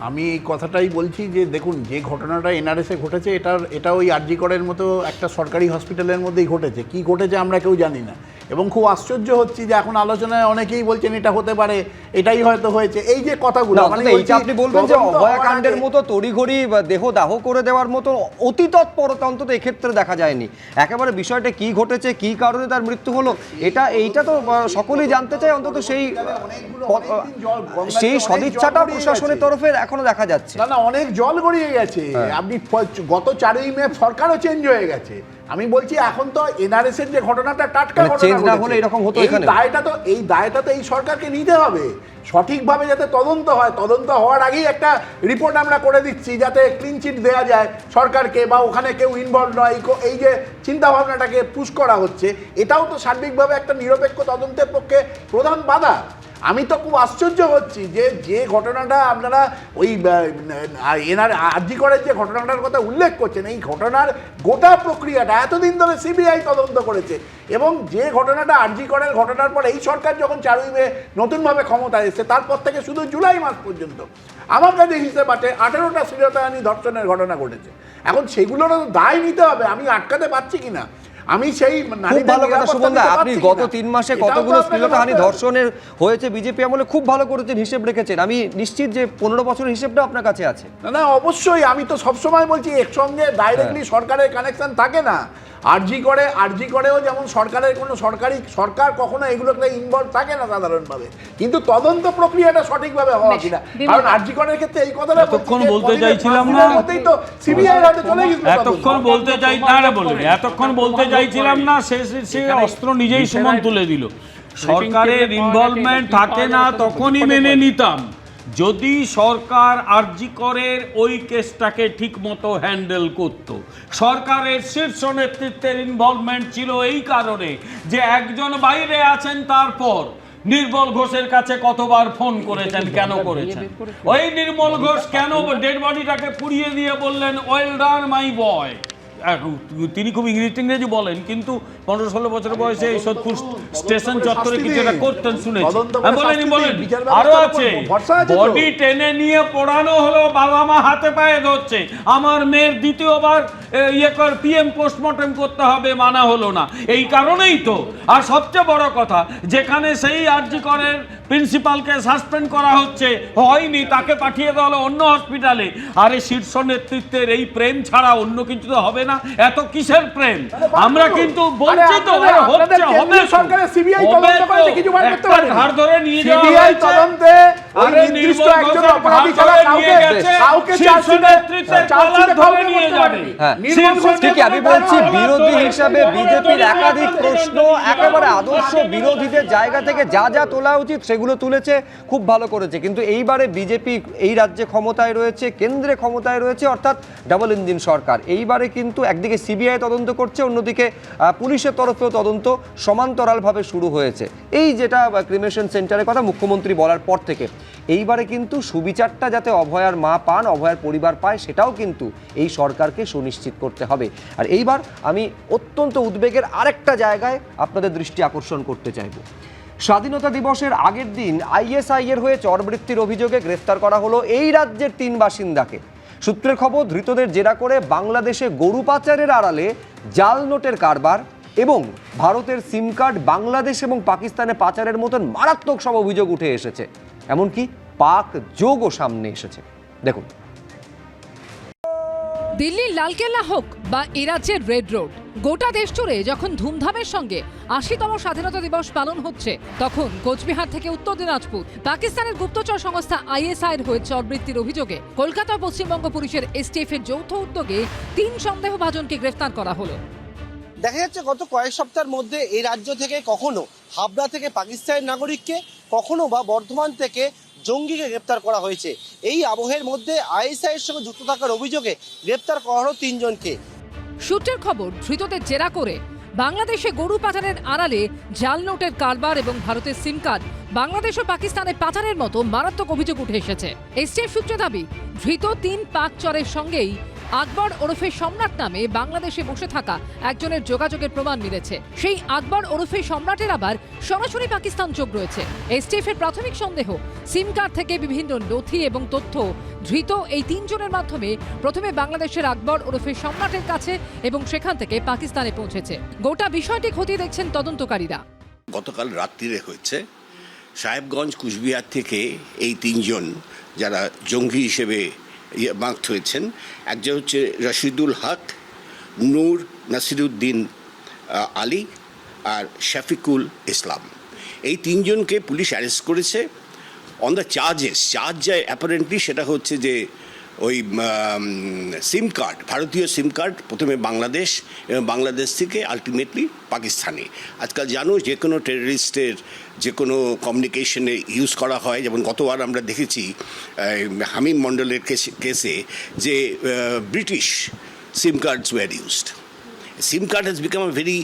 আমি এই কথাটাই বলছি যে দেখুন, যে ঘটনাটা এনআরএসে ঘটেছে, এটা ওই আরজি করের মতো একটা সরকারি হসপিটালের মধ্যেই ঘটেছে। কি ঘটেছে আমরা কেউ জানি না, এবং খুব আশ্চর্য হচ্ছি যে এখন আলোচনায় অনেকেই বলছেন এটা হতে পারে, এটাই হয়তো হয়েছে। এই যে কথাগুলো, মানে আপনি বলবেন যে অভয়াকাণ্ডের মতো তড়িঘড়ি দেহ দাহ করে দেওয়ার মতো অতি তৎপরতা অন্তত এক্ষেত্রে দেখা যায়নি। একেবারে বিষয়টা কি ঘটেছে, কি কারণে তার মৃত্যু হলো, এইটা তো সকলেই জানতে চায়। অন্তত সেই সদিচ্ছাটা প্রশাসনের তরফে এখনো দেখা যাচ্ছে না। অনেক জল গড়িয়ে গেছে। আপনি গত 4ই মে সরকারও চেঞ্জ হয়ে গেছে। আমি বলছি এখন তো এনআরএস এর যে ঘটনাটা টাটকা চেঞ্জ না হলে এরকম হতো। এখানে এই দায়টা তো এই সরকারকে নিতে হবে, সঠিকভাবে যাতে তদন্ত হয়। তদন্ত হওয়ার আগেই একটা রিপোর্ট আমরা করে দিচ্ছি, যাতে ক্লিন চিট দেওয়া যায় সরকারকে, বা ওখানে কেউ ইনভলভ নয়। এই যে চিন্তা ভাবনাটাকে পুশ করা হচ্ছে, এটাও তো সার্বিকভাবে একটা নিরপেক্ষ তদন্তের পক্ষে প্রধান বাধা। আমি তো খুব আশ্চর্য হচ্ছি যে ঘটনাটা আপনারা ওই আরজি করের যে ঘটনাটার কথা উল্লেখ করছেন, এই ঘটনার গোটা প্রক্রিয়াটা এতদিন ধরে সিবিআই তদন্ত করেছে, এবং যে ঘটনাটা আরজি করের ঘটনার পর এই সরকার যখন 4ই মে নতুনভাবে ক্ষমতায় এসেছে, তারপর থেকে শুধু জুলাই মাস পর্যন্ত আমার কাছে হিসেবে 18টা শ্লীলতাহানি ধর্ষণের ঘটনা ঘটেছে। এখন সেগুলোরও দায় নিতে হবে। আমি আটকাতে পারছি কিনা, আমি সেই আপনি গত 3 মাসে কতগুলো শ্লীলতাহানি ধর্ষণের হয়েছে বিজেপি আমলে খুব ভালো করেছেন, হিসেব রেখেছেন। আমি নিশ্চিত যে 15 বছরের হিসেবটা আপনার কাছে আছে। না, অবশ্যই। আমি তো সবসময় বলছি একসঙ্গে ডাইরেক্টলি সরকারের কানেকশন থাকে না। আরজি করেও যেমন সরকারের কোনো সরকার কখনো এগুলোতে ইনভলভ থাকে না সাধারণভাবে, কিন্তু তদন্ত প্রক্রিয়াটা সঠিকভাবে হওয়া কিনা, কারণ আরজি করের ক্ষেত্রে এই কথাটা এতক্ষণ বলতে চাইছিলাম না, তো সিবিআই হাতে চলে গেছিল, এতক্ষণ বলতে চাইছিলাম না, সে অস্ত্র নিজেই সুমন তুলে দিল। সরকারের ইনভলভমেন্ট থাকে না তখনই মেনে নিতাম যদি সরকার আরজি করের ওই কেসটাকে ঠিক মতো হ্যান্ডেল করত। সরকারের শীর্ষ নেতৃত্বের ইনভলভমেন্ট ছিল এই কারণে যে একজন বাইরে আছেন, তারপর নির্মল ঘোষের কাছে কতবার ফোন করেছেন, কেন করেছেন? ওই নির্মল ঘোষ কেন ডেড বডিটাকে পুড়িয়ে দিয়ে বললেন ওয়েল ডান মাই বয়। তিনি খুব ইংরেজি বলেন, কিন্তু 15-16 বছর বয়সে এই সোদপুর স্টেশন চত্বরে কিছু একটা করতেন শুনেছি। বলেন আরো আছে, বডি টেনে নিয়ে পোড়ানো হলো, বাবা মা হাতে পায়ে ধরছে, আমার মেয়ের দ্বিতীয়বার পিএম পোস্টমর্টম করতে হবে, মানা হলো না। এই কারণেই তো। আর সবচেয়ে বড় কথা, যেখানে সেই আরজি করের প্রিন্সিপালকে সাসপেন্ড করা হচ্ছে, হয়নি, তাকে পাঠিয়ে দেওয়া হলো অন্য হসপিটালে। আরে শীর্ষ নেতৃত্বের এই প্রেম ছাড়া অন্য কিছু তো হবে না। এত কিসের প্রেম? আমরা কিন্তু বলছি তো হচ্ছে, হবে সরকারের সিবিআই তদন্ত করে কিছু বার করতে পারে, ঘাড় ধরে নিয়ে যাওয়া সিবিআই তদন্তে ওই নির্দিষ্ট একজন অপরাধী ছাড়া কাউকে চার্জশিটে ধরে নিয়ে যাবে। ঠিক আমি বলছি, বিরোধী হিসাবে বিজেপির একাধিক প্রশ্ন একেবারে আদর্শ বিরোধীদের জায়গা থেকে যা যা তোলা উচিত সেগুলো তুলেছে, খুব ভালো করেছে। কিন্তু এইবারে বিজেপি এই রাজ্যে ক্ষমতায় রয়েছে, কেন্দ্রে ক্ষমতায় রয়েছে, অর্থাৎ ডাবল ইঞ্জিন সরকার। এইবারে কিন্তু একদিকে সিবিআই তদন্ত করছে, অন্যদিকে পুলিশের তরফেও তদন্ত সমান্তরালভাবে শুরু হয়েছে। এই যেটা ক্রিমেশন সেন্টারের কথা মুখ্যমন্ত্রী বলার পর থেকে, এইবারে কিন্তু সুবিচারটা যাতে অভয়ার মা পান, অভয়ার পরিবার পায়, সেটাও কিন্তু এই সরকারকে সুনিশ্চিত করতে হবে। আর এইবার আমি অত্যন্ত উদ্বেগের আরেকটা জায়গায় আপনাদের দৃষ্টি আকর্ষণ করতে চাইব। স্বাধীনতা দিবসের আগের দিন আইএসআই এর হয়ে চরবৃত্তির অভিযোগে গ্রেফতার করা হলো এই রাজ্যের 3 বাসিন্দাকে। সূত্রের খবর, ধৃতদের জেরা করে বাংলাদেশে গরু পাচারের আড়ালে জাল নোটের কারবার এবং ভারতের সিম কার্ড বাংলাদেশ এবং পাকিস্তানে পাচারের মতন মারাত্মক সব অভিযোগ উঠে এসেছে। এমনকি পাক যোগও সামনে এসেছে। দেখুন, দিল্লির লালকেল্লা হোক বা এ রাজ্যের রেড রোড, গোটা দেশ জুড়ে যখন ধুমধামের সঙ্গে 80তম স্বাধীনতা দিবস পালন হচ্ছে, তখন কোচবিহার থেকে উত্তর দিনাজপুর পাকিস্তানের গুপ্তচর সংস্থা আইএসআই এর হয়ে চরবৃত্তির অভিযোগে কলকাতা পশ্চিমবঙ্গ পুলিশের এসটিএফ এর যৌথ উদ্যোগে 3 সন্দেহভাজনকে গ্রেফতার করা হলো। দেখা যাচ্ছে গত কয়েক সপ্তাহের মধ্যে এই রাজ্য থেকে কখনো হাবড়া থেকে পাকিস্তানের নাগরিককে, কখনো বা বর্ধমান থেকে জঙ্গিকে গ্রেপ্তার করা হয়েছে। এই আবহের মধ্যে আইএসআই এর সঙ্গে যুক্ত থাকার অভিযোগে গ্রেপ্তার করা হলো 3 জনকে। সূত্রের খবর, ধৃতদের জেরা করে বাংলাদেশে গরু পাচারের আড়ালে জাল নোটের কারবার এবং ভারতের সিম কার্ড বাংলাদেশ ও পাকিস্তানে পাচারের মতো মারাত্মক অভিযোগ উঠে এসেছে। এসটিএফ সূত্রে দাবি, ধৃত 3 পাক চরের সঙ্গেই আকবর ওরফে সম্রাট নামে বাংলাদেশে বসে থাকা একজনের যোগাযোগের প্রমাণ মিলেছে। সেই আকবর ওরফে সম্রাটের আবার সরাসরি পাকিস্তান যোগ রয়েছে। এসটিএফ এর প্রাথমিক সন্দেহ, সিম কার্ড থেকে বিভিন্ন নথি এবং তথ্য ধৃত এই 3 জনের মাধ্যমে প্রথমে বাংলাদেশের আকবর ওরফে সম্রাটের কাছে এবং সেখান থেকে পাকিস্তানে পৌঁছেছে। গোটা বিষয়টি খতিয়ে দেখছেন তদন্তকারীরা। গতকাল রাত্রিরে হয়েছে সাহেবগঞ্জ কুচবিহার থেকে এই 3 জন যারা জঙ্গি হিসেবে মার্কড হয়েছেন, একজন হচ্ছে রশিদুল হক, নূর নাসিরুদ্দিন আলী আর শফিকুল ইসলাম। এই 3 জনকে পুলিশ অ্যারেস্ট করেছে অন দ্য চার্জ অ্যাপারেন্টলি সেটা হচ্ছে যে ওই সিম কার্ড, ভারতীয় সিম কার্ড প্রথমে বাংলাদেশ এবং বাংলাদেশ থেকে আলটিমেটলি পাকিস্তানে। আজকাল জানো যে কোনো টেররিস্টের যে কোনো কমিউনিকেশনে ইউজ করা হয়, যেমন গতবার আমরা দেখেছি হামিম মণ্ডলের কেসে যে British SIM cards were used. SIM card has become a very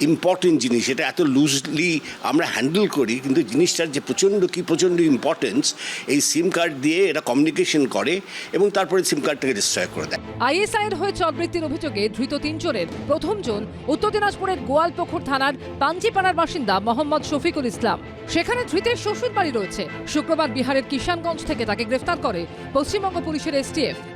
important জিনিস। এটা এত লুজলি আমরা হ্যান্ডেল করি, কিন্তু জিনিসটার যে প্রচণ্ড ইম্পর্টেন্স, এই সিম কার্ড দিয়ে এটা কমিউনিকেশন করে এবং তারপরে সিম কার্ডটাকে ডিস্ট্রয় করে দেয়। আইএসআই এর হয়ে চরবৃত্তির অভিযোগে ধৃত 3 জনের প্রথম জন উত্তর দিনাজপুরের গোয়ালপুকুর থানার পাঞ্জিপাড়ার বাসিন্দা মোহাম্মদ শফিকুল ইসলাম। সেখানে ধৃতের শ্বশুর বাড়ি রয়েছে। শুক্রবার বিহারের কিষানগঞ্জ থেকে তাকে গ্রেফতার করে পশ্চিমবঙ্গ পুলিশের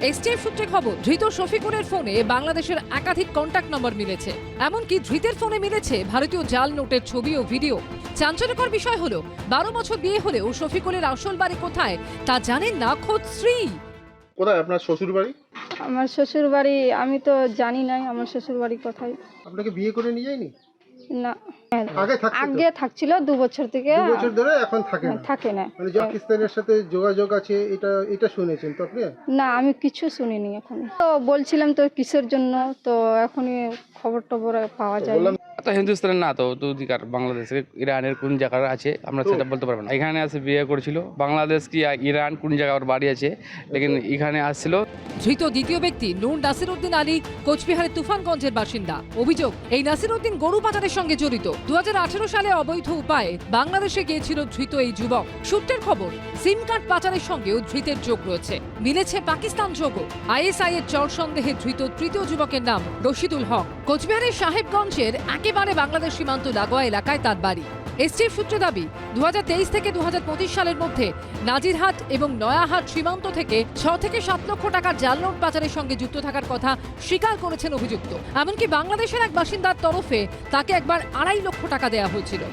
এসটিএফ সূত্রে খবর, ধৃত শফিকুলের ফোনে বাংলাদেশের একাধিক কন্ট্যাক্ট নম্বর মিলেছে। এমনকি ধৃতের ফোনে মিলেছে ভারতীয় জাল নোটের ছবি ও ভিডিও। চাঞ্চল্যকর বিষয় হলো, 12 বছর বিয়ে হলেও শফিকুলের আসল বাড়ি কোথায় তা জানেন না খোদ স্ত্রী। কোথায় আপনার শ্বশুর বাড়ি? আমার শ্বশুর বাড়ি আমি তো জানি না আমার শ্বশুর বাড়ি কোথায়। আপনাকে বিয়ে করে নিয়ে যায়নি? না, আগে থাকছিল 2 বছর থেকে। 2 বছর ধরে এখন থাকে না। মানে পাকিস্তানের সাথে যোগাযোগ আছে এটা শুনেছেন তো আপনি? না, আমি কিছু শুনিনি এখন। তো বলছিলাম তো কিসের জন্য, তো এখনই খবর টবর পাওয়া যায় না। তো হিন্দুস্তানের না, তো অধিকার বাংলাদেশের ইরানের কোন জায়গার আছে আমরা সেটা বলতে পারবো না। এখানে আসে বিয়ে করেছিল, বাংলাদেশ কি ইরান কোন জায়গায় ওর বাড়ি আছে, লেকিন এখানে আসছিল। ধৃত দ্বিতীয় ব্যক্তি নূর নাসিরউদ্দিন আলী কোচবিহারের তুফানগঞ্জের বাসিন্দা। অভিযোগ, এই নাসিরউদ্দিন গরু পাচারের সঙ্গে জড়িত। 2018 সালে অবৈধ উপায়ে বাংলাদেশে গিয়েছিল ধৃত এই যুবক। সূত্রের খবর, সিম কার্ড পাচারের সঙ্গেও ধৃতের যোগ রয়েছে। মিলেছে পাকিস্তান যোগও। আইএসআই এর চর সন্দেহে ধৃত তৃতীয় যুবকের নাম রশিদুল হক। কোচবিহারের সাহেবগঞ্জের একেবারে বাংলাদেশ সীমান্ত লাগোয়া এলাকায় তার বাড়ি। এসটিএফ সূত্রে দাবি 2023 থেকে 2025 সালের মধ্যে নাজিরহাট এবং নয়াহাট সীমান্ত থেকে 6 থেকে 7 লক্ষ টাকার জাল নোট পাচারের সঙ্গে যুক্ত থাকার কথা স্বীকার করেছেন অভিযুক্ত। এমনকি বাংলাদেশের এক বাসিন্দার তরফে তাকে একবার 2.5 লক্ষ টাকা দেওয়া হয়েছিল।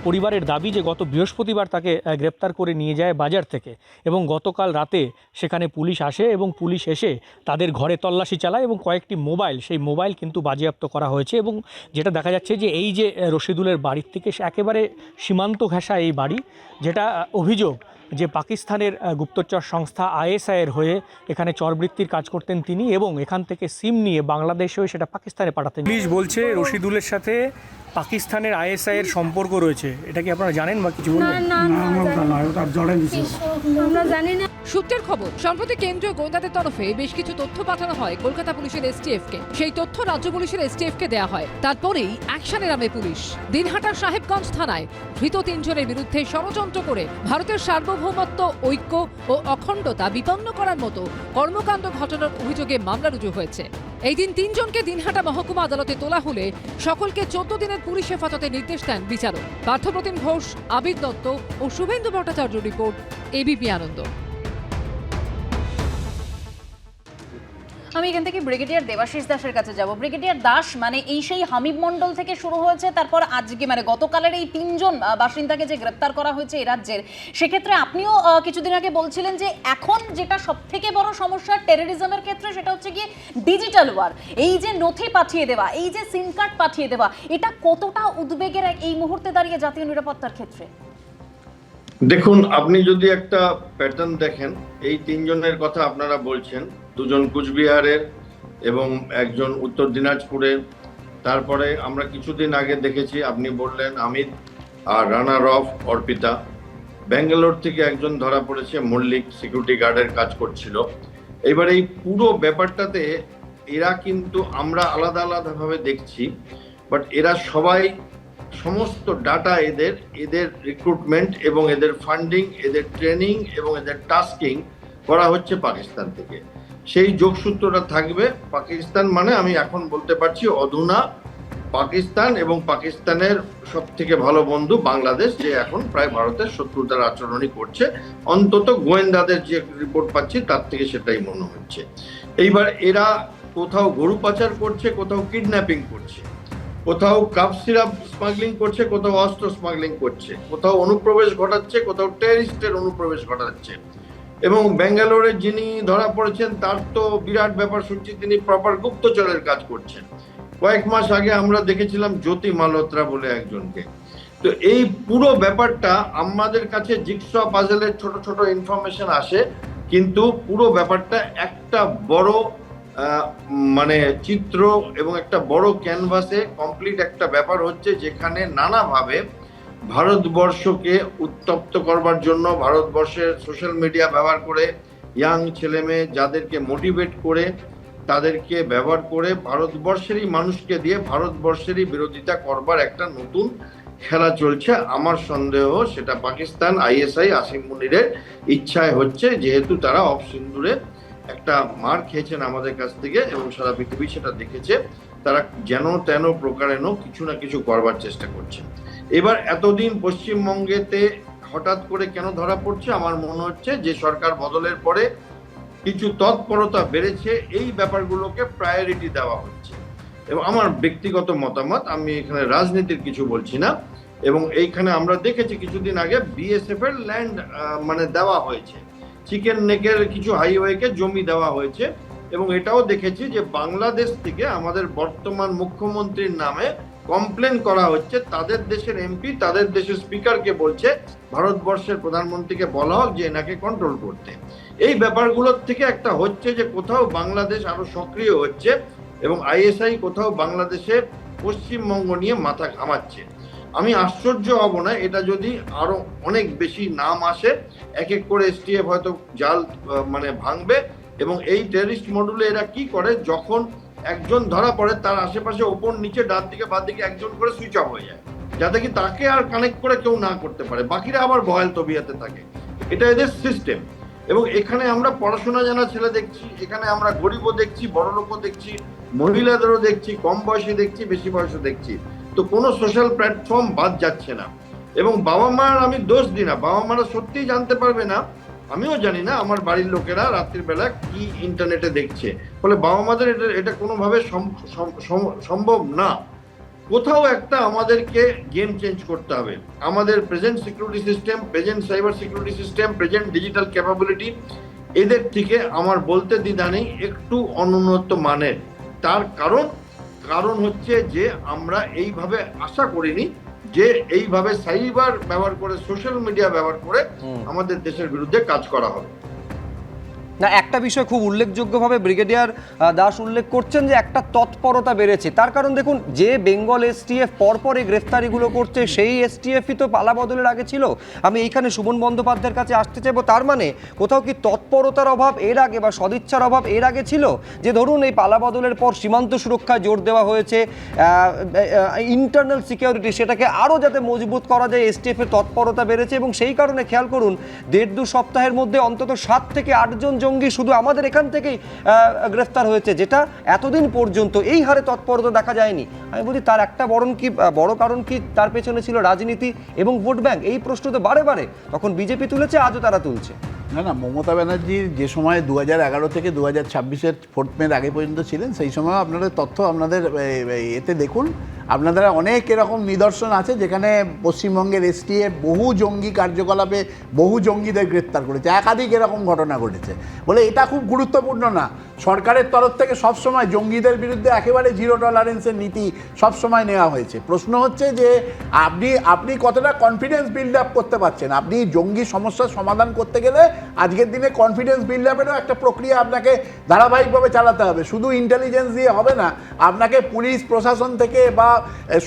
পরিবারের দাবি যে গত বৃহস্পতিবার তাকে গ্রেপ্তার করে নিয়ে যায় বাজার থেকে, এবং গতকাল রাতে সেখানে পুলিশ আসে এবং পুলিশ এসে তাদের ঘরে তল্লাশি চালায় এবং কয়েকটি মোবাইল, সেই মোবাইল কিন্তু বাজেয়াপ্ত করা হয়েছে। এবং যেটা দেখা যাচ্ছে যে এই যে রশিদুলের বাড়ির থেকে একেবারে সীমান্ত ঘেঁষা এই বাড়ি, যেটা অভিযোগ যে পাকিস্তানের গুপ্তচর সংস্থা আইএসআইয়ের হয়ে এখানে চরবৃত্তির কাজ করতেন তিনি, এবং এখান থেকে সিম নিয়ে বাংলাদেশে হয়ে সেটা পাকিস্তানে পাঠাতেন। পুলিশ বলছে রশিদুলের সাথে পাকিস্তানের আইএসআই এর সম্পর্ক রয়েছে। এটা কি আপনারা জানেন বা কিছু বলবেন? আমরা জানি না। সূত্রের খবর, সম্প্রতি কেন্দ্রীয় গোয়েন্দাদের তরফে বেশ কিছু তথ্য পাঠানো হয় কলকাতা পুলিশের এসটিএফকে। সেই তথ্য রাজ্য পুলিশের এসটিএফকে দেওয়া হয়। তারপরেই অ্যাকশনে নামে পুলিশ। দিনহাটার সাহেবগঞ্জ থানায় ধৃত 3 জনের বিরুদ্ধে ষড়যন্ত্র করে ভারতের সার্বভৌমত্ব, ঐক্য ও অখণ্ডতা বিপন্ন করার মতো কর্মকাণ্ড ঘটানোর অভিযোগে মামলা রুজু হয়েছে। এই দিন 3 জনকে দিনহাটা মহকুমা আদালতে তোলা হলে সকলকে 14 দিনের পুলিশ হেফাজতে নির্দেশ দেন বিচারক। পার্থপ্রতিম ঘোষ, আবির দত্ত ও শুভেন্দু ভট্টাচার্য রিপোর্ট, এবিপি আনন্দ। আমি এখান থেকে ব্রিগেডিয়ার দেবাশিস দাসের কাছে যাব। ব্রিগেডিয়ার দাস, মানে এই সেই হামিদ মণ্ডল থেকে শুরু হয়েছে, তারপর আজকে মানে গতকালের এই 3 জন বাসিন্দাকে যে গ্রেপ্তার করা হয়েছে এই রাজ্যের, সেক্ষেত্রে আপনিও কিছুদিন আগে বলছিলেন যে এখন যেটা সব থেকে বড় সমস্যা টেররিজমের ক্ষেত্রে সেটা হচ্ছে কি ডিজিটাল ওয়ার। এই যে নথি পাঠিয়ে দেওয়া, এই যে সিম কার্ড পাঠিয়ে দেওয়া, এটা কতটা উদ্বেগের এই মুহূর্তে দাঁড়িয়ে জাতীয় নিরাপত্তার ক্ষেত্রে? দেখুন, আপনি যদি একটা প্যাটার্ন দেখেন, এই 3 জনের কথা আপনারা বলছেন, 2 জন কুচবিহারের এবং 1 জন উত্তর দিনাজপুরের। তারপরে আমরা কিছুদিন আগে দেখেছি, আপনি বললেন Amit R runner of Arpita. Bangalore থেকে 1 জন ধরা পড়েছে, মল্লিক, সিকিউরিটি গার্ডের কাজ করছিল। এবার এই পুরো ব্যাপারটাতে এরা কিন্তু আমরা আলাদা আলাদাভাবে দেখছি, বাট এরা সবাই সমস্ত ডাটা এদের রিক্রুটমেন্ট এবং এদের ফান্ডিং, এদের ট্রেনিং এবং এদের টাস্কিং করা হচ্ছে পাকিস্তান থেকে। সেই যোগসূত্রটা থাকবে। পাকিস্তান মানে আমি এখন বলতে পারছি অধুনা পাকিস্তান, এবং পাকিস্তানের সব থেকে ভালো বন্ধু বাংলাদেশ, যে এখন প্রায় ভারতের শত্রুতার আচরণই করছে। অন্তত গোয়েন্দাদের যে রিপোর্ট পাচ্ছি তার থেকে সেটাই মনে হচ্ছে। এইবার এরা কোথাও গরু পাচার করছে, কোথাও কিডন্যাপিং করছে, কোথাও কাপ সিরাপ স্মাগলিং করছে, কোথাও অস্ত্র স্মাগলিং করছে, কোথাও অনুপ্রবেশ ঘটাচ্ছে, কোথাও টেররিস্টের অনুপ্রবেশ ঘটাচ্ছে। এবং ব্যাঙ্গালোরে যিনি ধরা পড়েছেন তার তো বিরাট ব্যাপার শুনছি, তিনি প্রপার গুপ্তচরের কাজ করছেন। কয়েক মাস আগে আমরা দেখেছিলাম জ্যোতি মালহোত্রা বলে একজনকে। তো এই পুরো ব্যাপারটা আমাদের কাছে জিগস পাজলের ছোট ছোট ইনফরমেশন আসে, কিন্তু পুরো ব্যাপারটা একটা বড় মানে চিত্র এবং একটা বড় ক্যানভাসে কমপ্লিট একটা ব্যাপার হচ্ছে, যেখানে নানাভাবে ভারতবর্ষকে উত্তপ্ত করবার জন্য ভারতবর্ষের সোশ্যাল মিডিয়া ব্যবহার করে, ইয়াং ছেলে মেয়ে যাদেরকে মোটিভেট করে, তাদেরকে ব্যবহার করে ভারতবর্ষেরই মানুষকে দিয়ে ভারতবর্ষেরই বিরোধিতা করবার একটা নতুন খেলা চলছে। আমার সন্দেহ সেটা পাকিস্তান আইএসআই আসিম মুনিরের ইচ্ছায় হচ্ছে, যেহেতু তারা অফ সিন্দুরে একটা মার খেয়েছেন আমাদের কাছ থেকে এবং সারা পৃথিবী সেটা দেখেছে। তারা যেন তেন প্রকারেণ কিছু না কিছু করবার চেষ্টা করছে। এবার এতদিন পশ্চিমবঙ্গেতে হঠাৎ করে কেন ধরা পড়ছে? আমার মনে হচ্ছে যে সরকার বদলের পরে কিছু তৎপরতা বেড়েছে, এই ব্যাপারগুলোকে প্রায়োরিটি দেওয়া হচ্ছে। এবং আমার ব্যক্তিগত মতামত, আমি এখানে রাজনীতির কিছু বলছি না। এবং এইখানে আমরা দেখেছি কিছুদিন আগে বিএসএফ এর ল্যান্ড মানে দেওয়া হয়েছে, চিকেন নেকের কিছু হাইওয়েকে জমি দেওয়া হয়েছে, এবং এটাও দেখেছি যে বাংলাদেশ থেকে আমাদের বর্তমান মুখ্যমন্ত্রীর নামে কমপ্লেন করা হচ্ছে, তাদের দেশের এমপি তাদের দেশের স্পিকারকে বলছে ভারতবর্ষের প্রধানমন্ত্রীকে বলা হোক যে এনাকে কন্ট্রোল করতে। এই ব্যাপারগুলোর থেকে একটা হচ্ছে যে কোথাও বাংলাদেশ আরো সক্রিয় হচ্ছে এবং আইএসআই কোথাও বাংলাদেশের পশ্চিমবঙ্গ নিয়ে মাথা ঘামাচ্ছে। আমি আশ্চর্য হব না এটা যদি আরো অনেক বেশি নাম আসে, এক এক করে এসটিএফ হয়তো জাল মানে ভাঙবে। এবং এই টেররিস্ট মডুলে এরা কি করে, যখন একজন ধরা পড়ে তার আশেপাশে ওপর নিচে ডান দিকে বাদ দিকে একজন করে সুইচ অফ হয়ে যায়, যাতে কি তাকে আর কানেক্ট করে কেউ না করতে পারে, বাকিরা আবার ভয়াল তবিয়াতে থাকে। এটা এদের সিস্টেম। এবং এখানে আমরা পড়াশোনা জানা ছেলে দেখছি, এখানে আমরা গরিবও দেখছি, বড় লোকও দেখছি, মহিলাদেরও দেখছি, কম বয়সে দেখছি, বেশি বয়সে দেখছি। তো কোনো সোশ্যাল প্ল্যাটফর্ম বাদ যাচ্ছে না। এবং বাবা মার আমি দোষ দিই না, বাবা মারা সত্যিই জানতে পারবে না, আমিও জানি না আমার বাড়ির লোকেরা রাত্রির বেলা কি ইন্টারনেটে দেখছে, ফলে বাবা মাদের এটা কোনোভাবে সম্ভব না। কোথাও একটা আমাদেরকে গেম চেঞ্জ করতে হবে। আমাদের present security system, present cyber security system, present digital capability, এদের থেকে আমার বলতে দ্বিধা নেই একটু অনুন্নত মানের। তার কারণ হচ্ছে যে আমরা এইভাবে আশা করিনি যে এইভাবে সাইবার ব্যবহার করে, সোশ্যাল মিডিয়া ব্যবহার করে আমাদের দেশের বিরুদ্ধে কাজ করা হবে। না, একটা বিষয় খুব উল্লেখযোগ্যভাবে ব্রিগেডিয়ার দাস উল্লেখ করছেন যে একটা তৎপরতা বেড়েছে। তার কারণ দেখুন, যে বেঙ্গল এসটিএফ পরপর এই গ্রেফতারিগুলো করছে সেই এসটিএফই তো পালা বদলের আগে ছিল। আমি এইখানে সুমন বন্দ্যোপাধ্যায়ের কাছে আসতে চাইবো, তার মানে কোথাও কি তৎপরতার অভাব এর আগে বা সদিচ্ছার অভাব এর আগে ছিল? যে ধরুন এই পালা বদলের পর সীমান্ত সুরক্ষায় জোর দেওয়া হয়েছে, ইন্টারনাল সিকিউরিটি সেটাকে আরও যাতে মজবুত করা যায়, এসটিএফের তৎপরতা বেড়েছে। এবং সেই কারণে খেয়াল করুন 1.5-2 সপ্তাহের মধ্যে অন্তত 7 থেকে 8 জন জঙ্গি শুধু আমাদের এখান থেকেই গ্রেফতার হয়েছে, যেটা এতদিন পর্যন্ত এই হারে তৎপরতা দেখা যায়নি। আমি বলি তার একটা বড় কারণ কি তার পেছনে ছিল রাজনীতি এবং ভোট ব্যাংক? এই প্রশ্ন তো বারে বারে তখন বিজেপি তুলেছে, আজও তারা তুলছে। না, মমতা ব্যানার্জির যে সময় 2011 থেকে 2026-এর 4 মের আগে পর্যন্ত ছিলেন, সেই সময় আপনাদের তথ্য আপনাদের এতে দেখুন, আপনাদের অনেক এরকম নিদর্শন আছে যেখানে পশ্চিমবঙ্গের এসটিএফ বহু জঙ্গি কার্যকলাপে বহু জঙ্গিদের গ্রেপ্তার করেছে। একাধিক এরকম ঘটনা ঘটেছে। বলে এটা খুব গুরুত্বপূর্ণ না, সরকারের তরফ থেকে সবসময় জঙ্গিদের বিরুদ্ধে একেবারে 0 টলারেন্সের নীতি সবসময় নেওয়া হয়েছে। প্রশ্ন হচ্ছে যে আপনি কতটা কনফিডেন্স বিল্ড আপ করতে পারছেন। আপনি জঙ্গি সমস্যার সমাধান করতে গেলে আজকের দিনে কনফিডেন্স বিল্ড আপেরও একটা প্রক্রিয়া আপনাকে ধারাবাহিকভাবে চালাতে হবে। শুধু ইন্টেলিজেন্স দিয়ে হবে না, আপনাকে পুলিশ প্রশাসন থেকে বা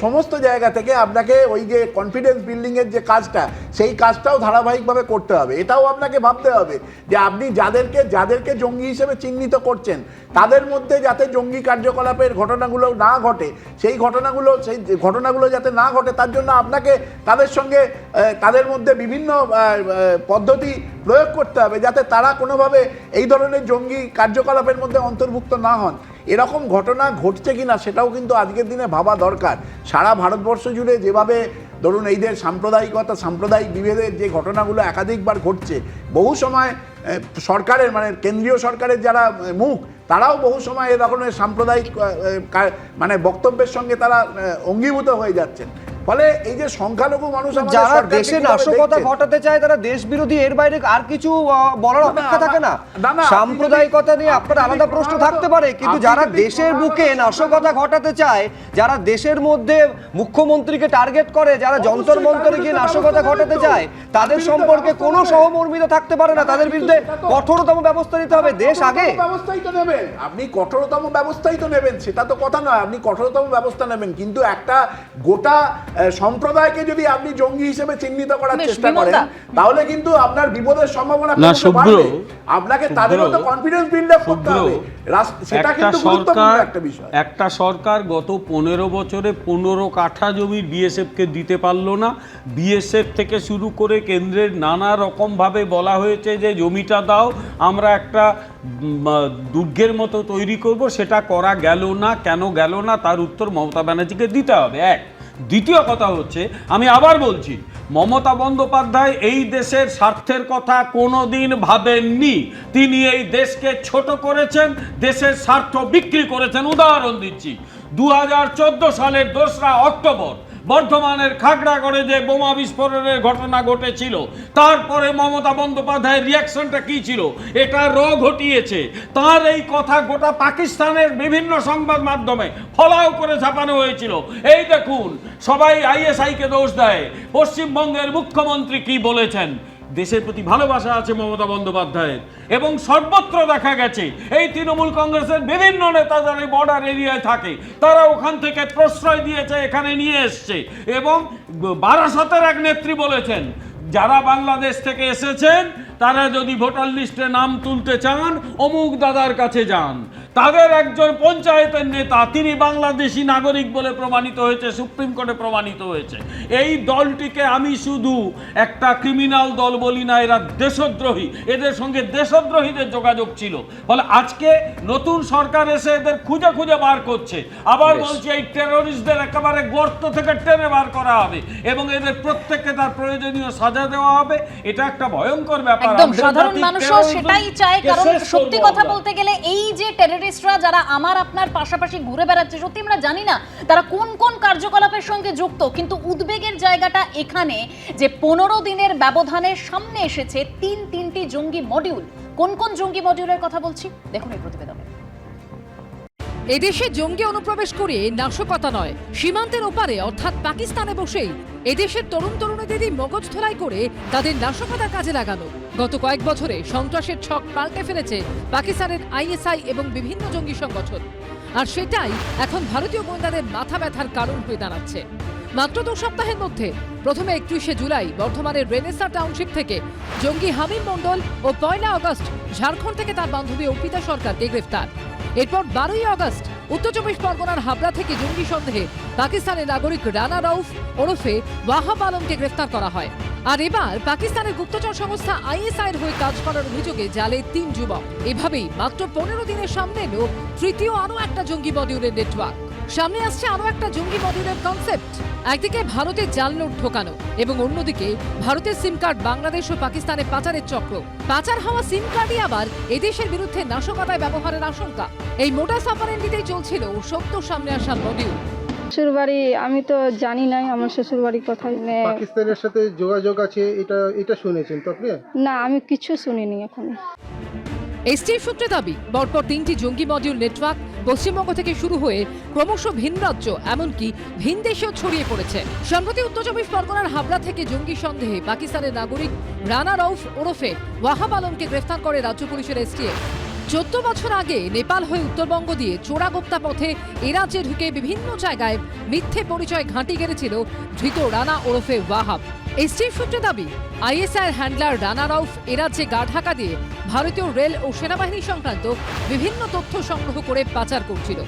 সমস্ত জায়গা থেকে আপনাকে ওই যে কনফিডেন্স বিল্ডিংয়ের যে কাজটা, সেই কাজটাও ধারাবাহিকভাবে করতে হবে। এটাও আপনাকে ভাবতে হবে যে আপনি যাদেরকে জঙ্গি হিসেবে চিহ্নিত করছেন তাদের মধ্যে যাতে জঙ্গি কার্যকলাপের ঘটনাগুলো না ঘটে, সেই ঘটনাগুলো যাতে না ঘটে, তার জন্য আপনাকে তাদের মধ্যে বিভিন্ন পদ্ধতি প্রয়োগ করতে হবে যাতে তারা কোনোভাবে এই ধরনের জঙ্গি কার্যকলাপের মধ্যে অন্তর্ভুক্ত না হন। এরকম ঘটনা ঘটছে কিনা সেটাও কিন্তু আজকের দিনে ভাবা দরকার। সারা ভারতবর্ষ জুড়ে যেভাবে ধরুন এইদের সাম্প্রদায়িক বিভেদের যে ঘটনাগুলো একাধিকবার ঘটছে, বহু সময় সরকারের মানে কেন্দ্রীয় সরকারের যারা মুখ, তারাও বহু সময় এ ধরনের সাম্প্রদায়িক মানে বক্তব্যের সঙ্গে তারা অঙ্গীভূত হয়ে যাচ্ছেন। ফলে এই যে সংখ্যালঘু মানুষ যারা দেশে নাশকতা ঘটাতে চায় তারা দেশ বিরোধী, এর বাইরে আর কিছু বলার অপেক্ষা থাকে না। সাম্প্রদায়িকতা নিয়ে আপনার আলাদা প্রশ্ন থাকতে পারে, কিন্তু যারা দেশের বুকে নাশকতা ঘটাতে চায়, যারা দেশের মধ্যে মুখ্যমন্ত্রীকে টার্গেট করে, যারা যন্তর মন্তরে গিয়ে নাশকতা ঘটাতে চায়, তাদের সম্পর্কে কোনো সহমর্মিতা থাকতে পারে না। তাদের বিরুদ্ধে কঠোরতম ব্যবস্থা নিতে হবে। দেশ আগে ব্যবস্থাই তো নেবেন, আপনি কঠোরতম ব্যবস্থাই তো নেবেন, সেটা তো কথা নয়, আপনি কঠোরতম ব্যবস্থা নেবেন, কিন্তু একটা গোটা সম্প্রদায়কে যদি আপনি জঙ্গি হিসেবে চিহ্নিত করার চেষ্টা করেন তাহলে কিন্তু আপনার বিপদের সম্ভাবনা বাড়বে। আপনাকে তাদের মতো কনফিডেন্স বিল্ড আপ করতে হবে, সেটা কিন্তু গুরুত্বপূর্ণ একটা বিষয়। একটা সরকার গত 15 বছরে 15 কাঠা জমি বিএসএফকে দিতে পারলো না। বিএসএফ থেকে শুরু করে কেন্দ্রের নানা রকমভাবে বলা হয়েছে যে জমিটা দাও, আমরা একটা দুর্গের মতো তৈরি করব, সেটা করা গেল না। কেন গেল না তার উত্তর মমতা ব্যানার্জিকে দিতে হবে। দ্বিতীয় কথা হচ্ছে, আমি আবার বলছি, মমতা বন্দ্যোপাধ্যায় এই দেশের স্বার্থের কথা কোনোদিন ভাবেননি। তিনি এই দেশকে ছোট করেছেন, দেশের স্বার্থ বিক্রি করেছেন। উদাহরণ দিচ্ছি, 2014 সালের 2রা অক্টোবর বর্ধমানের খাগড়াগড়ে যে বোমা বিস্ফোরণের ঘটনা ঘটেছিল, তারপরে মমতা বন্দ্যোপাধ্যায়ের রিয়াকশনটা কি ছিল, এটা ঘটিয়েছে। তার এই কথা গোটা পাকিস্তানের বিভিন্ন সংবাদ মাধ্যমে ফলাও করে ছাপানো হয়েছিল। এই দেখুন, সবাই আইএসআইকে দোষ দেয়। পশ্চিমবঙ্গের মুখ্যমন্ত্রী কি বলেছেন? দেশের প্রতি ভালোবাসা আছে মমতা বন্দ্যোপাধ্যায়ের, এবং সর্বত্র দেখা গেছে এই তৃণমূল কংগ্রেসের বিভিন্ন নেতা যারা বর্ডার এরিয়ায় থাকে, তারা ওখান থেকে প্রশ্রয় দিয়েছে, এখানে নিয়ে এসছে। এবং বারাসতের এক নেত্রী বলেছেন, যারা বাংলাদেশ থেকে এসেছেন তারা যদি ভোটার লিস্টে নাম তুলতে চান অমুক দাদার কাছে যান। তাদের একজন পঞ্চায়েতের নেতা, তিনি বাংলাদেশি নাগরিক বলে প্রমাণিত হয়েছে, সুপ্রিম কোর্টে প্রমাণিত হয়েছে। এই দলটিকে আমি শুধু একটা ক্রিমিনাল দল বলি না, এরা দেশদ্রোহী, এদের সঙ্গে দেশদ্রোহীদের যোগাযোগ ছিল। ফলে আজকে নতুন সরকার এসে এদের খুঁজে খুঁজে বার করছে। আবার বলছি, এই টেরোরিস্টদের একেবারে গর্ত থেকে টেনে বার করা হবে এবং এদের প্রত্যেককে তার প্রয়োজনীয় সাজা দেওয়া হবে। এটা একটা ভয়ঙ্কর ব্যাপার। একদম, সাধারণ মানুষও সেটাই চায়। কারণ সত্যি কথা বলতে গেলে এই যে টেররিস্টরা যারা আমার আপনার পাশাপাশি ঘুরে বেড়াচ্ছে, সত্যি আমরা জানি না তারা কোন কোন কার্যকলাপের সঙ্গে যুক্ত। কিন্তু উদ্বেগের জায়গাটা এখানে যে 15 দিনের ব্যবধানে সামনে এসেছে তিনটি জঙ্গি মডিউল। কোন কোন জঙ্গি মডিউলের কথা বলছি দেখুন এই প্রতিবেদনে। এদেশে জঙ্গি অনুপ্রবেশ করে নাশকতা নয়, সীমান্তের ওপারে অর্থাৎ পাকিস্তানে বসেই এদেশের তরুণ তরুণীদেরই মগজ ধোলাই করে তাদের নাশকতার কাজে লাগানো। গত কয়েক বছরে সন্ত্রাসের ছক পাল্টে ফেলেছে পাকিস্তানের আইএসআই এবং বিভিন্ন জঙ্গি সংগঠন, আর সেটাই এখন ভারতীয় গোয়েন্দাদের মাথা ব্যথার কারণ হয়ে দাঁড়াচ্ছে। মাত্র 2 সপ্তাহের মধ্যে প্রথমে 31শে জুলাই বর্ধমানের রেনেসা টাউনশিপ থেকে জঙ্গি হামিম মণ্ডল ও 1 আগস্ট ঝাড়খণ্ড থেকে তার বান্ধবী অর্পিতা সরকারকে গ্রেফতার। এরপর 12 আগস্ট উত্তর 24 পরগনার হাবড়া থেকে জঙ্গি সন্দেহে পাকিস্তানের নাগরিক রানা রউফ ওরফে ওয়াহাব আলমকে গ্রেফতার করা হয়। আর এবার পাকিস্তানের গুপ্তচর সংস্থা আইএসআই এর হয়ে কাজ করার অভিযোগে জালে 3 যুবক। এভাবেই মাত্র 15 দিনের সামনে এলো তৃতীয় আরও একটা জঙ্গি মডিউলের নেটওয়ার্ক। সামনে আসছে আরও একটা জঙ্গি মডিউলের কনসেপ্ট। একদিকে ভারতে জাল নোট ঢোকানো এবং অন্যদিকে ভারতের সিম কার্ড বাংলাদেশ ও পাকিস্তানে পাচারের চক্র। পাচার হওয়া সিম কার্ডই আবার এদেশের বিরুদ্ধে নাশকতায় ব্যবহারের আশঙ্কা। এই মোডাস অপারেন্ডিতেই চলছিল সত্য সামনে আসা মডিউল। শ্বশুরবাড়ি আমি তো জানি না, আমার শ্বশুরবাড়ি কোথায়। পাকিস্তানের সাথে যোগাযোগ আছে এটা শুনেছেন তো আপনি? না, আমি কিছু শুনিনি এখন। এসটিএফ সূত্রে দাবি, পরপর 3টি জঙ্গি মডিউল নেটওয়ার্ক পশ্চিমবঙ্গ থেকে শুরু হয়ে ক্রমশ ভিন রাজ্য এমনকি ভিন দেশেও ছড়িয়ে পড়েছে। সম্প্রতি উত্তর 24 পরগনার হাবড়া থেকে জঙ্গি সন্দেহে পাকিস্তানের নাগরিক রানা রউফ ওরফে ওয়াহাব আলমকে গ্রেফতার করে রাজ্য পুলিশের এসটিএফ। 14 বছর আগে নেপাল হয়ে উত্তরবঙ্গ দিয়ে চোরাগোপ্তা পথে এ রাজ্যে ঢুকে বিভিন্ন জায়গায় মিথ্যে পরিচয় ঘাঁটি গেড়েছিল ধৃত রানা ওরফে ওয়াহাব। এসটিএফ সূত্রে দাবি, আইএসআইয়ের হ্যান্ডলার রানা রউফ এ রাজ্যে গা ঢাকা দিয়ে ভারতীয় রেল ও সেনাবাহিনী সংক্রান্ত বিভিন্ন তথ্য সংগ্রহ করে পাচার করছিল।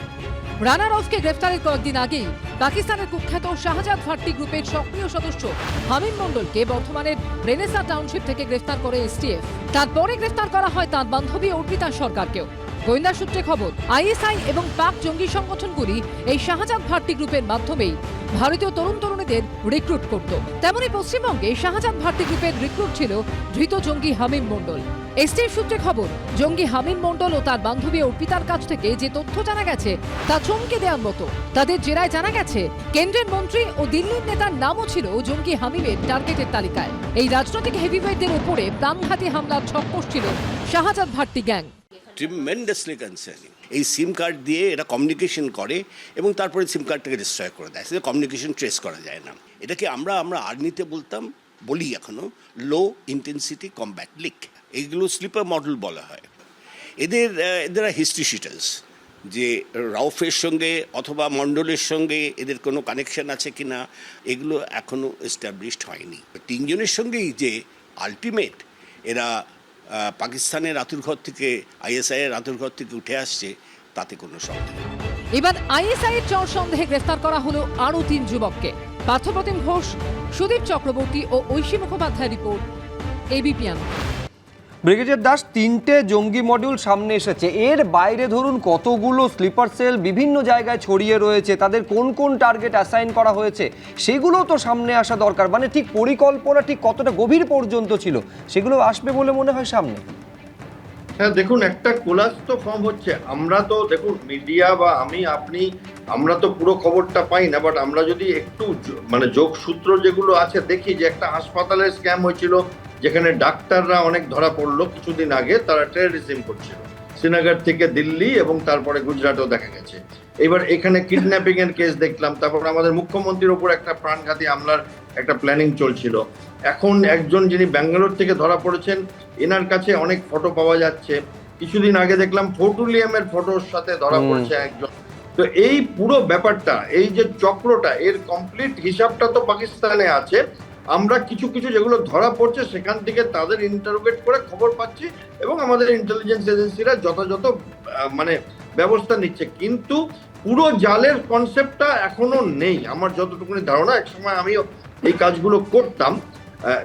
রানা রউফকে গ্রেফতারের কয়েকদিন আগেই পাকিস্তানের কুখ্যাত শাহজাদ ভাট্টি গ্রুপের সক্রিয় সদস্য হামিম মণ্ডলকে বর্ধমানের রেনেসা টাউনশিপ থেকে গ্রেফতার করে এসটিএফ। তারপরে গ্রেফতার করা হয় তার বান্ধবী অর্পিতা সরকারকেও। গোয়েন্দা সূত্রে খবর, আইএসআই এবং পাক জঙ্গি সংগঠনগুলি এই শাহজাদ ভাট্টি গ্রুপের মাধ্যমেই ভারতীয় তরুণ তরুণীদের রিক্রুট করত। তেমনি পশ্চিমবঙ্গে শাহজাদ ভাট্টি গ্রুপের রিক্রুট ছিল ধৃত জঙ্গি হামিম মণ্ডল। এসটিএফ সূত্রে খবর, জঙ্গি হামিম মণ্ডল ও তার বান্ধবী অর্পিতার কাছ থেকে যে তথ্য জানা গেছে তা চমকে দেওয়ার মতো। তাদের জেরায় জানা গেছে কেন্দ্রের মন্ত্রী ও দিল্লির নেতার নামও ছিল জঙ্গি হামিমের টার্গেটের তালিকায়। এই রাজনৈতিক হেভিওয়েটদের উপরে প্রাণঘাতী হামলার ছক কষছিল Shahzad Bhatti gang. Tremendously concerning. এই সিম কার্ড দিয়ে এরা কমিউনিকেশন করে এবং তারপরে সিম কার্ডটাকে ডিস্ট্রয় করে দেয়, সেটা কমিউনিকেশন ট্রেস করা যায় না। এটাকে আমরা আর্মিতে বলি এখনো লো ইন্টেন্সিটি কমব্যাট লিক। এইগুলো স্লিপার মডেল বলা হয়। এদের হিস্ট্রি শিটার্স, যে রাউফের সঙ্গে অথবা মণ্ডলের সঙ্গে এদের কোনো কানেকশন আছে কিনা এগুলো এখনো এস্টাবলিশড হয়নি। 3 জনের সঙ্গেই যে আলটিমেট এরা পাকিস্তানের আতুরঘর থেকে আইএসআই এর আতুরঘর থেকে উঠে আসছে তাতে কোনো সন্দেহ নেই। এবার আইএসআই এর চর সন্দেহে গ্রেফতার করা হলো আরও 3 যুবককে। পার্থপ্রতিম ঘোষ, সুদীপ চক্রবর্তী ও ঐশী মুখোপাধ্যায় রিপোর্ট, এবিপি আনন্দ। ব্রিগেডিয়ার দাস, 3টে জঙ্গি মডিউল সামনে এসেছে, এর বাইরে ধরুন কতগুলো স্লিপার সেল বিভিন্ন জায়গায় ছড়িয়ে রয়েছে, তাদের কোন কোন টার্গেট অ্যাসাইন করা হয়েছে সেগুলো তো সামনে আসা দরকার। মানে ঠিক পরিকল্পনা ঠিক কতটা গভীর পর্যন্ত ছিল সেগুলো আসবে বলে মনে হয় সামনে। হ্যাঁ দেখুন, একটা কোলাজ তো ফর্ম হচ্ছে। আমরা তো দেখুন মিডিয়া বা আমি আপনি আমরা তো পুরো খবরটা পাই না, বাট আমরা যদি একটু মানে যোগসূত্র যেগুলো আছে দেখি যে একটা হাসপাতালের স্ক্যাম হয়েছিল যেখানে ডাক্তাররা অনেক ধরা পড়লো কিছুদিন আগে, তারা টেররিজম করছিল শ্রীনগর থেকে দিল্লি এবং তারপরে গুজরাটও দেখা গেছে। এবার এখানে কিডন্যাপিং এর কেস দেখলাম, তারপর আমাদের মুখ্যমন্ত্রীর ওপর একটা প্রাণঘাতী হামলার একটা প্ল্যানিং চলছিল। এখন একজন যিনি ব্যাঙ্গালোর থেকে ধরা পড়েছেন, এনার কাছে অনেক ফটো পাওয়া যাচ্ছে। কিছুদিন আগে দেখলাম ফোর্টুলিয়ামের ফটোর সাথে ধরা পড়েছে একজন। তো এই পুরো ব্যাপারটা, এই যে চক্রটা, এর কমপ্লিট হিসাবটা তো পাকিস্তানে আছে। আমরা কিছু কিছু যেগুলো ধরা পড়ছে সেখান থেকে তাদের ইন্টারোগেট করে খবর পাচ্ছি এবং আমাদের ইন্টেলিজেন্স এজেন্সিরা যথাযথ মানে ব্যবস্থা নিচ্ছে, কিন্তু পুরো জালের কনসেপ্টটা এখনো নেই আমার যতটুকুনি ধারণা। একসময় আমিও এই কাজগুলো করতাম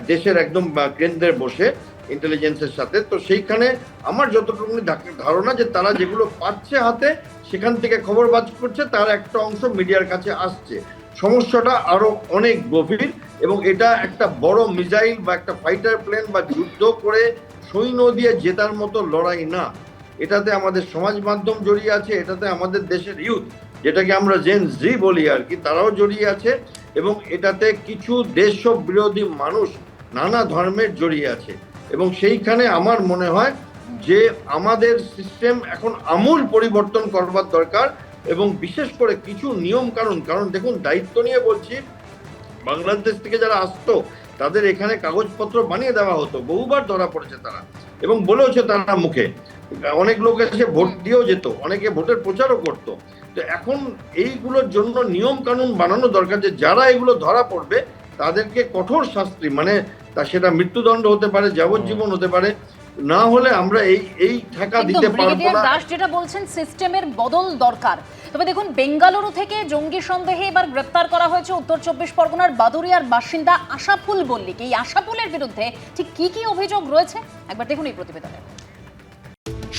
দেশের একদম কেন্দ্রে বসে ইন্টেলিজেন্সের সাথে, তো সেইখানে আমার যতটুকুনি ধারণা যে তারা যেগুলো পাচ্ছে হাতে সেখান থেকে খবর বাজ করছে, তার একটা অংশ মিডিয়ার কাছে আসছে। সমস্যাটা আরো অনেক গভীর এবং এটা একটা বড় মিসাইল বা একটা ফাইটার প্লেন বা যুদ্ধ করে সৈন্য দিয়ে জেতার মতো লড়াই না। এটাতে আমাদের সমাজ মাধ্যম জড়িয়ে আছে, এটাতে আমাদের দেশের ইউথ, যেটাকে আমরা জেন জি বলি আর কি, তারাও জড়িয়ে আছে এবং এটাতে কিছু দেশ বিরোধী মানুষ নানা ধর্মের জড়িয়ে আছে। এবং সেইখানে আমার মনে হয় যে আমাদের সিস্টেম এখন আমূল পরিবর্তন করবার দরকার এবং বিশেষ করে কিছু নিয়ম কানুন। কারণ দেখুন, দায়িত্ব নিয়ে বলছি, বাংলাদেশ থেকে যারা আসতো তাদের এখানে কাগজপত্র বানিয়ে দেওয়া হতো, বহুবার ধরা পড়েছে তারা এবং বলেওছে তারা মুখে। অনেক লোক এসে ভোট দিয়েও যেত, অনেকে ভোটের প্রচারও করতো। তো এখন এইগুলোর জন্য নিয়ম কানুন বানানো দরকার যে যারা এগুলো ধরা পড়বে তাদেরকে কঠোর শাস্তি, মানে তা সেটা মৃত্যুদণ্ড হতে পারে, যাবজ্জীবন হতে পারে, না হলে আমরা এই ঠেকা দিতে পারবো না। দাস যেটা বলছেন সিস্টেমের বদল দরকার। তবে দেখুন, বেঙ্গালুরু থেকে জঙ্গি সন্দেহে এবার গ্রেফতার করা হয়েছে উত্তর 24 পরগনার বাদুরিয়ার বাসিন্দা আশাফুল মল্লিক। এই আশাফুলের বিরুদ্ধে ঠিক কি কি অভিযোগ রয়েছে একবার দেখুন এই প্রতিবেদনে।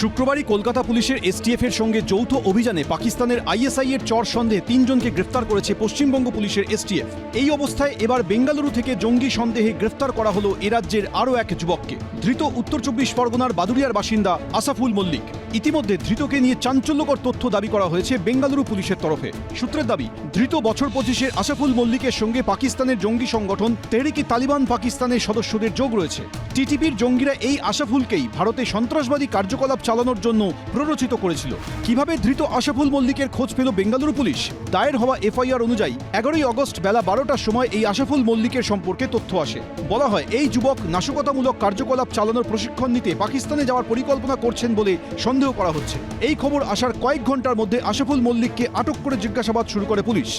শুক্রবারই কলকাতা পুলিশের এসটিএফ এর সঙ্গে যৌথ অভিযানে পাকিস্তানের আইএসআই এর চর সন্দেহে 3 জনকে গ্রেফতার করেছে পশ্চিমবঙ্গ পুলিশের এসটিএফ। এই অবস্থায় এবার বেঙ্গালুরু থেকে জঙ্গি সন্দেহে গ্রেফতার করা হলো এ রাজ্যের আরও এক যুবককে। ধৃত উত্তর 24 পরগনার বাদুরিয়ার বাসিন্দা আশাফুল মল্লিক। ইতিমধ্যে ধৃতকে নিয়ে চাঞ্চল্যকর তথ্য দাবি করা হয়েছে বেঙ্গালুরু পুলিশের তরফে। সূত্রের দাবি, ধৃত বছর 25-এর আশাফুল মল্লিকের সঙ্গে পাকিস্তানের জঙ্গি সংগঠন তেহরিক-ই-তালিবান পাকিস্তানের সদস্যদের যোগ রয়েছে। টিটিপির জঙ্গিরা এই আশাফুলকেই ভারতে সন্ত্রাসবাদী কার্যকলাপ চালানোর জন্য প্ররোচিত করেছিল। কিভাবে ধৃত আশাফুল মল্লিকের খোঁজ পেল বেঙ্গালুরু পুলিশ? দায়ের হওয়া এফআইআর অনুযায়ী 11ই আগস্ট বেলা 12টার সময় এই আশাফুল মল্লিকের সম্পর্কে তথ্য আসে। বলা হয়, এই যুবক নাশকতামূলক কার্যকলাপ চালানোর প্রশিক্ষণ নিতে পাকিস্তানে যাওয়ার পরিকল্পনা করছেন বলে সন্দেহ করা হচ্ছে। এই খবর আসার কয়েক ঘন্টার মধ্যে আশাফুল মল্লিককে আটক করে জিজ্ঞাসাবাদ শুরু করে পুলিশ।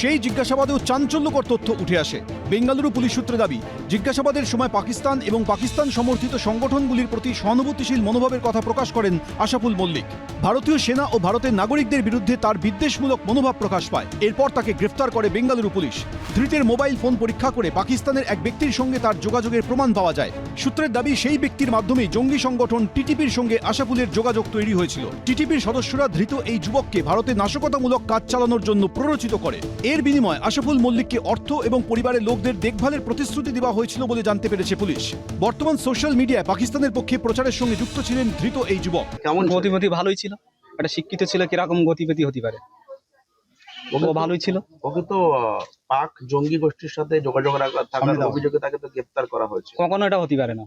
সেই জিজ্ঞাসাবাদেও চাঞ্চল্যকর তথ্য উঠে আসে। বেঙ্গালুরু পুলিশ সূত্রে দাবি, জিজ্ঞাসাবাদের সময় পাকিস্তান এবং পাকিস্তান সমর্থিত সংগঠনগুলির প্রতি সহানুভূতিশীল মনোভাবের কথা প্রকাশ করেন আশাফুল মল্লিক। ভারতীয় সেনা ও ভারতের নাগরিকদের বিরুদ্ধে তার বিদ্বেষমূলক মনোভাব প্রকাশ পায়। এরপর তাকে গ্রেফতার করে বেঙ্গালুরু পুলিশ। ধৃতের মোবাইল ফোন পরীক্ষা করে পাকিস্তানের এক ব্যক্তির সঙ্গে তার যোগাযোগের প্রমাণ পাওয়া যায়। সূত্রের দাবি, সেই ব্যক্তির মাধ্যমেই জঙ্গি সংগঠন টিটিপির সঙ্গে আশাফুলের যোগাযোগ তৈরি হয়েছিল। টিটিপির সদস্যরা ধৃত এই যুবককে ভারতে নাশকতামূলক কাজ চালানোর জন্য প্ররোচিত করে। এর বিনিময়ে আশাফুল মল্লিককে অর্থ এবং পরিবারের লোকদের দেখভালের প্রতিশ্রুতি দেওয়া হয়েছিল বলে জানতে পেরেছে পুলিশ। বর্তমান সোশ্যাল মিডিয়ায় পাকিস্তানের পক্ষে প্রচারের সঙ্গে যুক্ত ছিলেন ধৃত এই যুবক। কেমন গতিবিধি? ভালোই ছিল, একটা শিক্ষিত ছিল, কিরকম গতিবিধি হতে পারে? ও ভালোই ছিল। ওকে তো পাক জঙ্গি গোষ্ঠীর সাথে যোগাযোগ থাকার অভিযোগে তাকে তো গ্রেফতার করা হয়েছে। কখনো এটা হতে পারে না,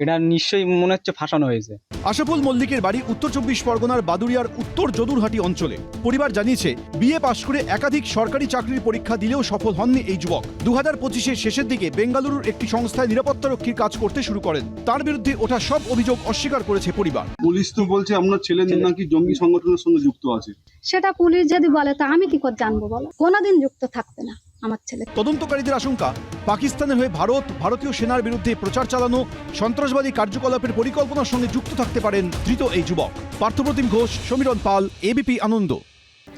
এটা নিশ্চয়ই মনে হচ্ছে ফাঁসানো হয়েছে। আশাফুল মল্লিকের বাড়ি উত্তর 24 পরগনার বাদুরিয়ার উত্তর যদুরহাটি অঞ্চলে। পরিবার জানিয়েছে, বিএ পাশ করে একাধিক সরকারি চাকরির পরীক্ষা দিলেও সফল হননি এই যুবক। 2025-এর শেষের দিকে বেঙ্গালুরুর একটি সংস্থায় নিরাপত্তারক্ষীর কাজ করতে শুরু করেন। তার বিরুদ্ধে ওঠা সব অভিযোগ অস্বীকার করেছে পরিবার। পুলিশ তো বলছে আপনার ছেলে নাকি জঙ্গি সংগঠনের সঙ্গে যুক্ত আছে। সেটা পুলিশ যদি বলে তা আমি কি করে জানবো বলো? কোনোদিন যুক্ত থাকবে না আমার ছেলে। তদন্তকারীদের আশঙ্কা, পাকিস্তানের হয়ে ভারতীয় সেনার বিরুদ্ধে প্রচার চালানো, সন্ত্রাসবাদী কার্যকলাপের পরিকল্পনার সঙ্গে যুক্ত থাকতে পারেন ধৃত এই যুবক। পার্থপ্রতিম ঘোষ, সমীরণ পাল, এবিপি আনন্দ।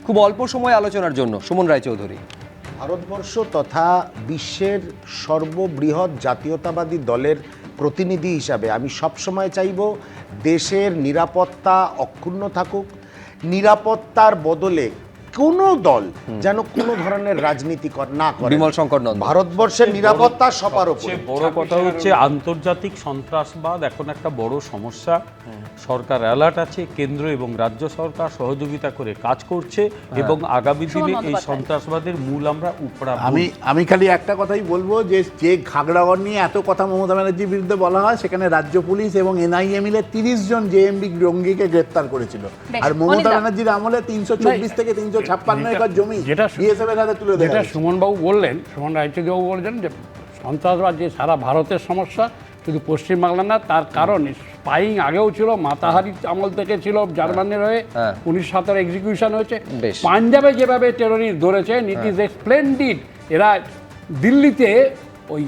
খুব অল্প সময় আলোচনার জন্য সুমন রায়চৌধুরী। ভারতবর্ষ তথা বিশ্বের সর্ববৃহৎ জাতীয়তাবাদী দলের প্রতিনিধি হিসাবে আমি সবসময় চাইব দেশের নিরাপত্তা অক্ষুণ্ণ থাকুক। নিরাপত্তার বদলে কোনো দল যেন কোনো ধরনের রাজনীতি না করে। বিমল শঙ্কর নন্দ, ভারতবর্ষের নিরাপত্তা সবার উপরে। বড় কথা হচ্ছে আন্তর্জাতিক সন্ত্রাসবাদ এখন একটা বড় সমস্যা। সরকার অ্যালার্ট আছে, কেন্দ্র এবং রাজ্য সরকার সহযোগিতা করে কাজ করছে এবং আগামী দিনে এই সন্ত্রাসবাদের মূল আমরা উপড়াবো। আমি খালি একটা কথাই বলবো, যে খাগড়াগড় নিয়ে এত কথা মমতা ব্যানার্জির বিরুদ্ধে বলা হয়, সেখানে রাজ্য পুলিশ এবং এনআইএ মিলে 30 জন জেএমবি জঙ্গিকে গ্রেপ্তার করেছিল। আর মমতা ব্যানার্জির আমলে 324 থেকে 356 একর জমি বিএসএফ এর হাতে তুলে দেওয়া যেটা হয়েছে। সুমনবাবু বললেন, সুমন রায়চৌধুরীবাবু বলছেন যে সন্ত্রাসবাদ যে সারা ভারতের সমস্যা, শুধু পশ্চিমবাংলা না, তার কারণ স্পাইং আগেও ছিল, মাতাহারি আমল থেকে ছিল জার্মানির হয়ে, 1917 এক্সিকিউশন হয়েছে। পাঞ্জাবে যেভাবে টেররিস্ট ধরেছে, ইট ইজ স্প্লেন্ডিড। এরা দিল্লিতে ওই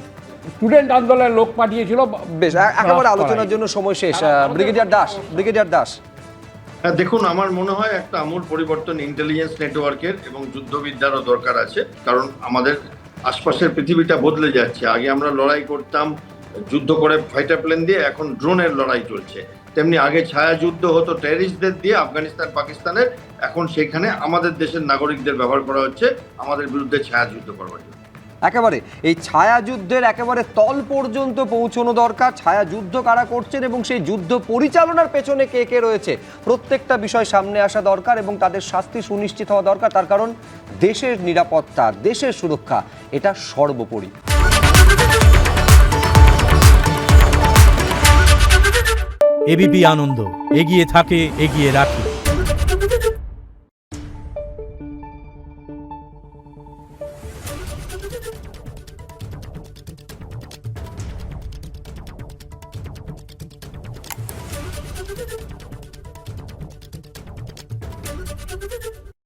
স্টুডেন্ট আন্দোলনের লোক পাঠিয়েছিল। বেশ, একেবারে আলোচনার জন্য সময় শেষ। ব্রিগেডিয়ার দাস, দেখুন, আমার মনে হয় একটা আমূল পরিবর্তন ইন্টেলিজেন্স নেটওয়ার্কের এবং যুদ্ধবিদ্যারও দরকার আছে, কারণ আমাদের আশপাশের পৃথিবীটা বদলে যাচ্ছে। আগে আমরা লড়াই করতাম যুদ্ধ করে ফাইটার প্লেন দিয়ে, এখন ড্রোনের লড়াই চলছে। তেমনি আগে ছায়া যুদ্ধ হতো টেররিস্টদের দিয়ে আফগানিস্তান পাকিস্তানের, এখন সেখানে আমাদের দেশের নাগরিকদের ব্যবহার করা হচ্ছে আমাদের বিরুদ্ধে ছায়া যুদ্ধ করবার জন্য। একেবারে এই ছায়া যুদ্ধের একেবারে তল পর্যন্ত পৌঁছানো দরকার। ছায়া যুদ্ধ কারা করছেন এবং সেই যুদ্ধ পরিচালনার পেছনে কে কে রয়েছে, প্রত্যেকটা বিষয় সামনে আসা দরকার এবং তাদের শাস্তি সুনিশ্চিত হওয়া দরকার। তার কারণ দেশের নিরাপত্তা, দেশের সুরক্ষা, এটা সর্বোপরি। এবিপি আনন্দ, এগিয়ে থাকে, এগিয়ে রাখে।